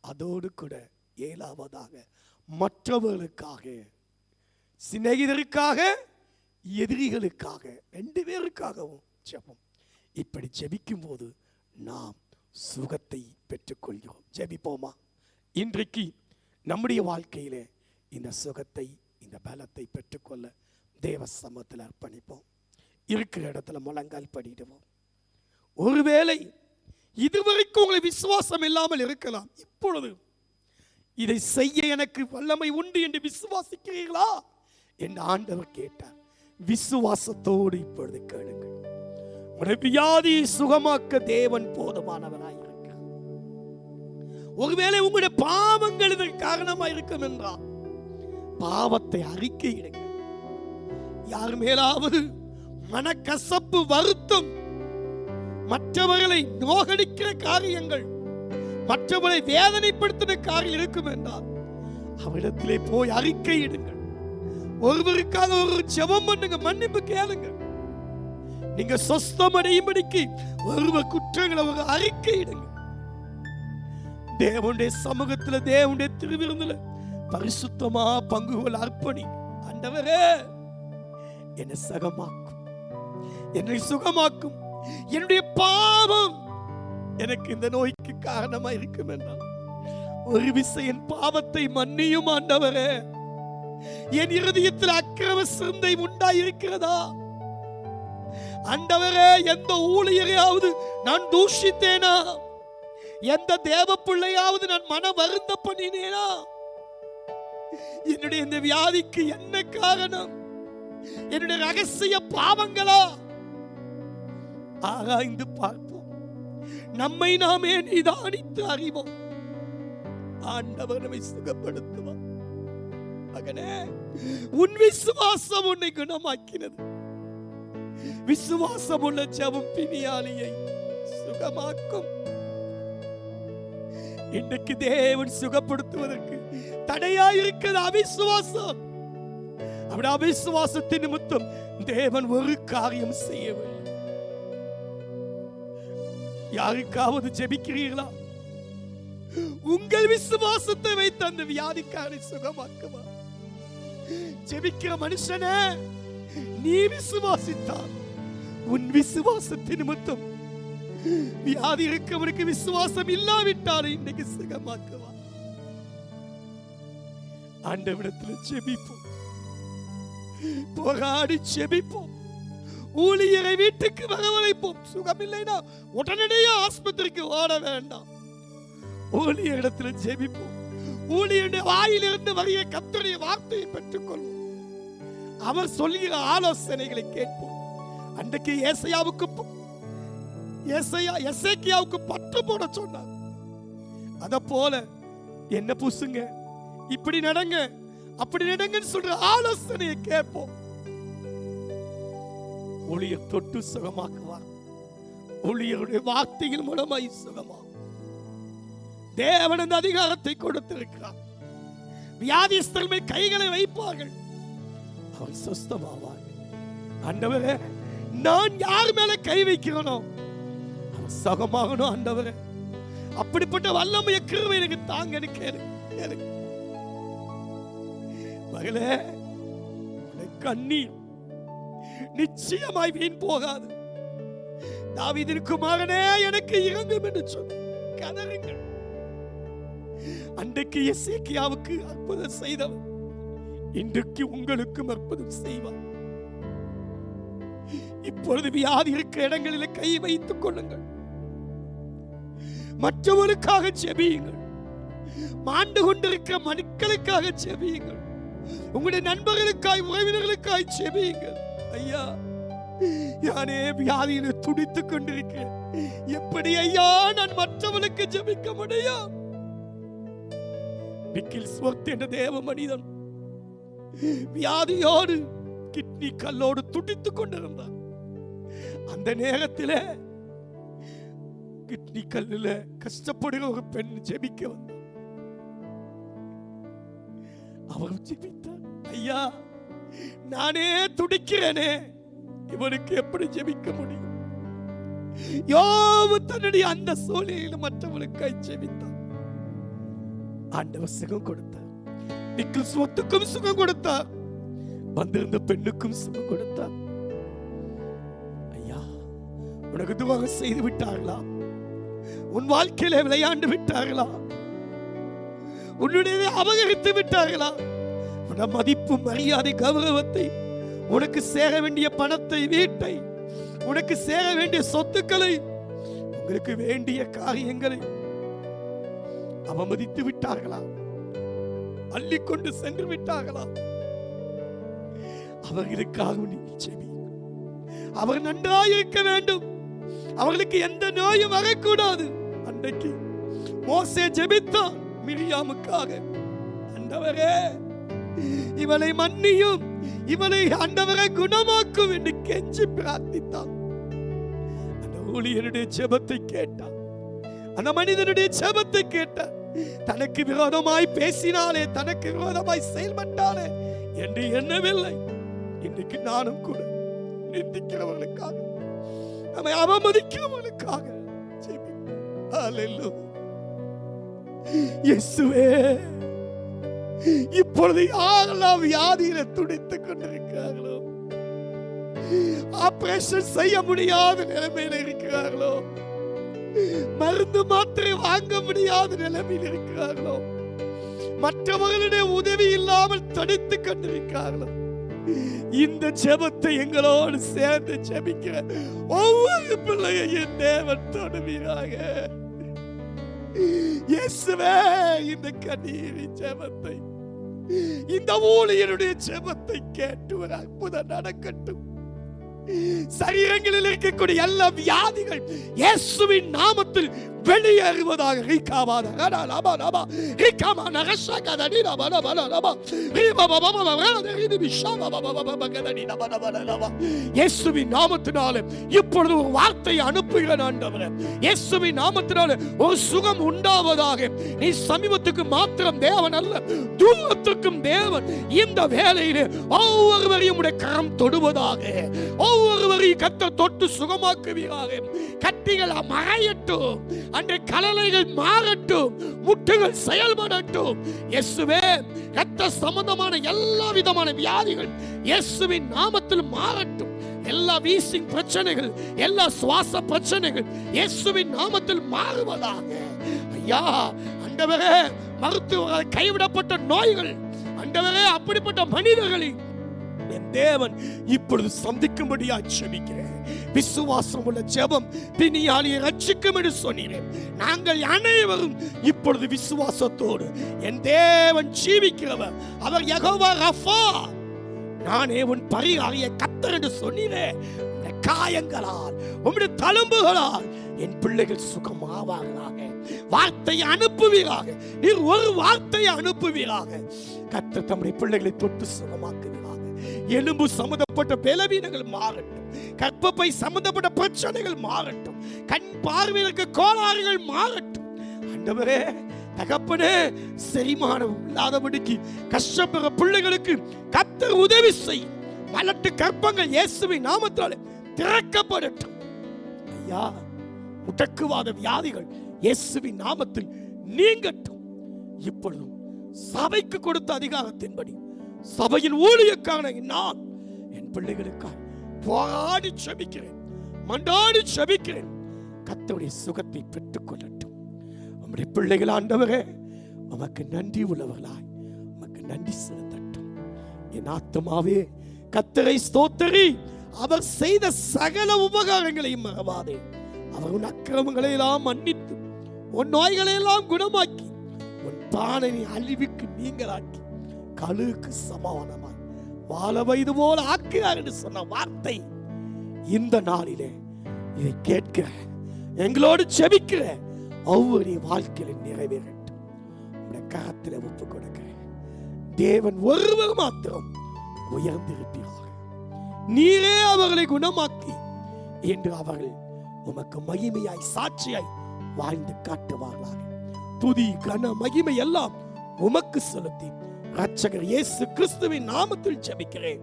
அதோடு கூட 7வதாக மற்றவர்களுக்காக, சிநேகிதருக்காக, எதிரிகளுக்காக, 2 பேருக்காகவும் ஜெபம். இப்படி ஜெபிக்கும் போது நாம் சுகத்தை பெற்றுக்கொள்கிறோம். ஜெபிப்போமா? இன்றைக்கு நம்முடைய வாழ்க்கையிலே இந்த சுகத்தை, இந்த பலத்தை பெற்றுக்கொள்ள தேவ சமூகத்தில் அர்ப்பணிப்போம். இருக்கிற இடத்துல முழங்கால் படிடுவோம். ஒருவேளை இதுவரைக்கும் உங்களை விசுவாசம் இல்லாமல் இருக்கலாம். இப்பொழுது இதை செய்ய எனக்கு வல்லமை உண்டு என்று விசுவாசிக்கிறீர்களா என்று ஆண்டவர் கேட்டார். விசுவாசத்தோடு இப்பொழுது கேளுங்கள். உங்களுடைய வியாதியை சுகமாக்க தேவன் போதுமானவராய் இருக்கிறார். ஒருவேளை உங்களுடைய பாவங்கள் இதற்கு காரணமாக இருக்கும் என்றால் பாவத்தை அறிக்கையிடுங்கள். யார் மேலாவது மனக்கசப்பு, வருத்தம், மற்றவர்களை நோகடிக்கிற காரியங்கள், மற்றவர்களை வேதனைப்படுத்தின காரியம் இருக்கும் என்றால் அவரிடத்திலே போய் அறிக்கையிடுங்கள். ஒருவருக்காக ஒரு ஜெபம் பண்ணுங்க, மன்னிப்பு கேளுங்க. நீங்க சொஸ்தமடையும்படிக்கு ஒருவர் குற்றங்களை ஒரு அறிக்கையிடுங்க. தேவனுடைய சமூகத்துல, தேவனுடைய திருவிருந்துல பரிசுத்தமா பங்குகள் அர்ப்பணி. ஆண்டவரே, என்னை சுகமாக்கும், என்னை சுகமாக்கும். என்னுடைய பாவம் எனக்கு இந்த நோய்க்கு காரணமா இருக்கும் என்றால் ஒரு விசை என் பாவத்தை மன்னியும் ஆண்டவரே. என் இருதயத்தில் அக்கிரம சிந்தை உண்டாயிருக்கிறதா ஆண்டவரே? எந்த ஊழியரையாவது நான் தூஷித்தேனா? எந்த தேவ பிள்ளையாவது நான் மன வருந்த பண்ணினேனா? என்னுடைய இந்த வியாதிக்கு என்ன காரணம்? என்னுடைய ரகசிய பாவங்களா? ஆராய்ந்து பார்ப்போம். நம்மை நாமே நிதானித்து அறிவோம். ஆண்டவர் நம்மை சுகப்படுத்துவார். மகனே, உன் விசுவாசம் உன்னை குணமாக்கினது. விசுவாசம் உள்ள ஜெபம் பிணியாளியை சுகமாக்கும். இன்றைக்கு தேவன் சுகப்படுத்துவதற்கு தடையாயிருக்கிறது அவிசுவாசம். அவருடைய அவிசுவாசத்தின் நிமித்தம் தேவன் ஒரு காரியம் செய்யவில்லை. யாருக்காவது ஜெபிக்கிறீர்களா? உங்கள் விசுவாசத்தை வைத்து அந்த வியாதிக்காரை சுகமாக்குமா? ஜெபிக்கிற மனுஷனே, நீ விசுவாசித்தால் உன் விசுவாசத்தின் நிமித்தம் வியாதி இருக்கவனுக்கு விசுவாசம் இல்லாவிட்டாலும் இன்னைக்கு சுகமாக்குவா. ஆண்டவரிடத்தில் ஜெபிப்போம், போராடி ஜெபிப்போம். ஊழியரை வீட்டுக்கு வரவழைப்போம். சுகம் இல்லைனா உடனடியே ஆஸ்பத்திரிக்கு ஓட வேண்டாம். ஊழியரிடத்தில் ஜெபிப்போம். ஊழியருடைய வாயிலிருந்து வரிய கர்த்தருடைய வார்த்தையை பெற்றுக்கொள்வோம். அவர் சொல்லுகிற ஆலோசனைகளை கேட்போம். அன்றைக்கு எசேக்கியாவுக்கு பற்று போட சொன்னார். அத போல என்ன பூசுங்க, இப்படி நடங்க, அப்படி நடங்கன்னு சொல்ற ஆலோசனையை கேட்போம். ஊழியர் தொட்டு சுகமாக்குவார். ஊழியருடைய வார்த்தையின் மூலமாய் சுகமா தேவன் அந்த அதிகாரத்தை கொடுத்திருக்கிறார். வியாதிஸ்தர்கள் கைகளை வைப்பார்கள், அவர் சொஸ்தமாவாங்க. ஆண்டவரே, நான் யார் மேல கை வைக்கிறேனோ அவர் சுகமாகணும். ஆண்டவரே, அப்படிப்பட்ட வல்லமைய கிருபை எனக்கு தாங்க. எனக்கு மகளே, கண்ணீர் நிச்சயமாய் வீண் போகாது. தாவீதின் குமாரனே, எனக்கு இறங்கும் என்று சொன்ன கதறுங்கள். அன்றைக்கு எசேக்கியாவுக்கு அற்புதம் செய்தவர் இன்றைக்கு உங்களுக்கும் அற்புதம் செய்வார். இப்பொழுது வியாதி இருக்கிற இடங்களில் கை வைத்துக் கொள்ளுங்கள். மற்றவருக்காக செபியுங்கள். மாண்டு கொண்டிருக்கிற மக்களுக்காக செபியுங்கள். உங்களுடைய நண்பர்களுக்காய், உறவினர்களுக்காய் செபியுங்கள். ஐயா, யானே வியாதியில் துடித்துக் கொண்டிருக்கிறேன். எப்படி ஐயா நான் மற்றவனுக்கு ஜெபிக்க முடியும்? பிக்கில்ஸ்வர்த் என்ற தேவ மனிதன் வியாதியோடு, கிட்னி கல்லோடு துடித்துக் கொண்டிருந்தார். அந்த நேரத்தில் கிட்னி கல்லுல கஷ்டப்படுகிற ஒரு பெண் ஜெபிக்க வந்தார். அவர் ஜெபித்தார். ஐயா, நானே துடிக்கிறேனே, இவனுக்கு எப்படி ஜெபிக்க முடியும்? யோபு தன்னுடைய அந்த சூழ்நிலையில் மற்றவனுக்காய் ஜெபித்தார். ஆண்டவர் சுகம் கொடுத்தார். பிக்கில்ஸ்வர்த்துக்கும் சுகம் கொடுத்தார். வந்திருந்த பெண்ணுக்கும் சுகம் கொடுத்தார். ஐயா, உனக்கு துரோகம் செய்து விட்டார்களா? உன் வாழ்க்கையில விளையாண்டு விட்டார்களா? உன்னுடைய அபகரித்து விட்டார்களா? உன மதிப்பு, மரியாதை, கௌரவத்தை, உனக்கு சேர வேண்டிய பணத்தை, வீட்டை, உனக்கு சேர வேண்டிய சொத்துக்களை, உங்களுக்கு வேண்டிய காரியங்களை அவமதித்து விட்டார்களா? அள்ளிக்கொண்டு சென்று விட்டார்களா? அவர்களுக்காக நீங்கள் ஜெபியுங்கள். அவர் நன்றாக இருக்க வேண்டும். அவர்களுக்கு எந்த நோயும் வரக்கூடாது. அன்றைக்கு மோசே ஜெபித்தான் மிரியாமுக்காக. ஆண்டவரே, இவளை மன்னியும், இவளை ஆண்டவரை குணமாக்கும் என்று கெஞ்சி பிரார்த்தித்தான். அந்த ஊழியருடைய ஜெபத்தை கேட்டார். அந்த மனிதனுடைய ஜெபத்தை கேட்டார். தனக்கு விரோதமாய் பேசினாலே, தனக்கு விரோதமாய் செயல்பட்டாலே என்று எண்ணவில்லை. இன்றைக்கு நானும் கூட நிந்திக்கிறவர்களுக்காக, நம்மை அவமதிக்கிறவர்களுக்காக இயேசுவே, இப்பொழுது யாரெல்லாம் வியாதியில துடித்துக் கொண்டிருக்கிறார்களோ, ஆபரேஷன் செய்ய முடியாத நிலைமையில் இருக்கிறார்களோ, மருந்து மாத்திரை வாங்க முடியாத நிலைமையில் இருக்கிறார்களோ, மற்றவர்களுடைய உதவி இல்லாமல் தடுத்துக் கொண்டிருக்கிறார்களோ, இந்த ஜெபத்தை எங்களோடு சேர்ந்து ஜெபிக்கிற ஒவ்வொரு பிள்ளையையும் தேவன் தொடுவீராக. இயேசுவே, இந்த கண்ணீரின் ஜெபத்தை, இந்த ஊழியருடைய ஜெபத்தை கேட்டு ஒரு அற்புதம் நடக்கட்டும். சரீரங்களில் இருக்கக்கூடிய எல்லா வியாதிகள் இயேசுவின் நாமத்தில் வெளியேறுவதாக. இயேசுவின் நாமத்தினாலே இப்பொழுது ஒரு வார்த்தையை அனுப்புகிறேன் ஆண்டவரே. இயேசுவின் நாமத்தினாலே ஒரு சுகம் உண்டாவதாக. நீ சமீபத்துக்கு மாத்திரம் தேவன் அல்ல, தூரத்துக்கும் தேவன். இந்த வேளையிலே ஒவ்வொருவரையும் உடைய கரம் தொடுவதாக. ஒவ்வொருவரையும் கர்த்தர் தொட்டு சுகமாக்குவீராக. கட்டிகள் மறையட்டும், அன்றைய கலலைகள் மாறட்டும், முட்டுகள் செயல்படட்டும். இயேசுவே, இரத்த சம்பந்தமான எல்லா விதமான வியாதிகள் இயேசுவின் நாமத்தில் மாறட்டும். எல்லா வீசிங் பிரச்சனைகள், எல்லா சுவாச பிரச்சனைகள் இயேசுவின் நாமத்தில் மாறுவதாக. ஐயா, ஆண்டவரே, மருத்துவர்கள் கைவிடப்பட்ட நோய்கள், ஆண்டவரே, அப்படிப்பட்ட மனிதர்களை என் தேவன் இப்பொழுது சந்திக்கும்படியா ஜெபிக்கிறேன். விசுவாசம் உள்ள ஜெபம் பிணியாளியை ரட்சிக்கும் என்று சொன்னீரேன். நாங்கள் அனைவரும் இப்பொழுது விசுவாசத்தோடு, என் தேவன் ஜீவிக்கிறவர், அவர் யெகோவா ரஃபா, நானே உன் பரிகாரிய கர்த்தர் என்று சொன்னீரே. காயங்களால், உம்முடைய தழும்புகளால் என் பிள்ளைகள் சுகமாவார்களாக. வார்த்தையை அனுப்புவீராக. நீர் ஒரு வார்த்தையை அனுப்புவீராக. கர்த்தர் தம்முடைய பிள்ளைகளை தொட்டு சுகமாக்குவீராக. எலும்பு சம்பந்தப்பட்ட பலவீனங்கள் மாறட்டும். கர்ப்பப்பை சம்பந்தப்பட்ட பிரச்சனைகள் மாறட்டும். கண் பார்வையிற்கு கோளாறுகள் மாறட்டும். ஆண்டவரே, தகப்பனே, செரிமானம் இல்லாதபடிக்கு கஷ்டப்படுற பிள்ளைகளுக்கு கர்த்தர் உதவி செய்யும். மலட்டு கற்பங்கள் இயேசுவின் நாமத்தால் திறக்கப்படட்டும். ஐயா, முடக்குவாத வியாதிகள் இயேசுவின் நாமத்தில் நீங்கட்டும். இப்பொழுதும் சபைக்கு கொடுத்த அதிகாரத்தின்படி சபையின் ஊழியக்கான நான் என் பிள்ளைகளுக்காக போராடி செபிக்கிறேன், மண்டாடி செபிக்கிறேன். கர்த்தருடைய சுகத்தை பெற்றுக் கொள்ளட்டும். உம்முடைய பிள்ளைகள் ஆண்டவரே, உமக்கு நன்றி உள்ளவர்களாய் உமக்கு நன்றி செலுத்தட்டும். என் ஆத்துமாவே கர்த்தரை ஸ்தோத்திரி. அவர் செய்த சகல உபகாரங்களையும் மறவாதே. அவர் உன் அக்கிரமங்களை எல்லாம் மன்னித்து உன் நோய்களை எல்லாம் குணமாக்கி உன் பானை அழிவுக்கு நீங்களாக்கி கழுகுக்கு சமானமாய் வாழ வயது போல ஆக்குகிறார் என்று சொன்ன வார்த்தை இந்த நாளிலே இதை கேட்கிற எங்களோடு செபிக்கிற ஒவ்வொரு வாழ்க்கையில நிறைவேறட்டும். உடைய கரத்தில் ஒப்பு கொடுக்கிறேன். தேவன் ஒருவர் மாத்திரம் உயர்ந்திருப்பீர்கள். நீரே அவர்களை குணமாக்கி என்று அவர்கள் உமக்கு மகிமையாய் சாட்சியாய் வாழ்ந்து காட்டுவார்களாக. துதி கன மகிமை எல்லாம் உமக்கு செலுத்தி இரட்சகர் இயேசு கிறிஸ்துவின் நாமத்தில் ஜெபிக்கிறேன்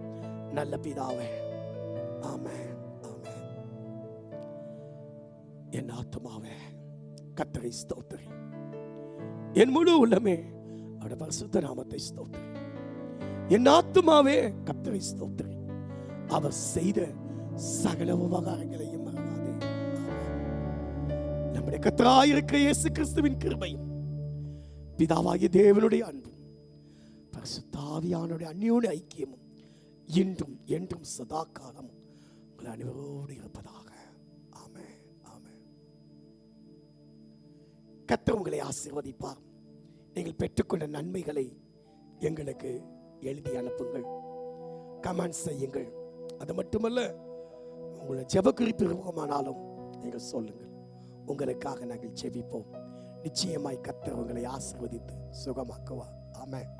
நல்ல பிதாவே, ஆமென், ஆமென். என் ஆத்துமாவே கர்த்தரை ஸ்தோத்திரி. என் முழு உள்ளமே அவருடைய பரிசுத்த நாமத்தை ஸ்தோத்திரி. என் ஆத்துமாவே கர்த்தரை ஸ்தோத்திரி. அவர் செய்த சகல உபகாரங்களையும் மறவாதே. நம்முடைய கர்த்தராயிருக்கிற இயேசு கிறிஸ்துவின் கிருபையும் பிதாவாகிய தேவனுடைய அன்பும் பரிசுத்த ஆவியானவருடைய அந்யோன்ய ஐக்கியமும் இன்றும் என்றும் சதா காலமும் உங்கள் அனைவரோடு இருப்பதாக. ஆமென், ஆமென். கர்த்தர் உங்களை ஆசீர்வதிப்பார். நீங்கள் பெற்றுக்கொண்ட நன்மைகளை எங்களுக்கு எழுதி அனுப்புங்கள், கமெண்ட் செய்யுங்கள். அது மட்டுமல்ல, உங்களை ஜெப குறிப்பு இருக்குமானாலும் நீங்கள் சொல்லுங்கள். உங்களுக்காக நாங்கள் ஜெபிப்போம். நிச்சயமாய் கர்த்தர் உங்களை ஆசீர்வதித்து சுகமாக்குவார். ஆமென்.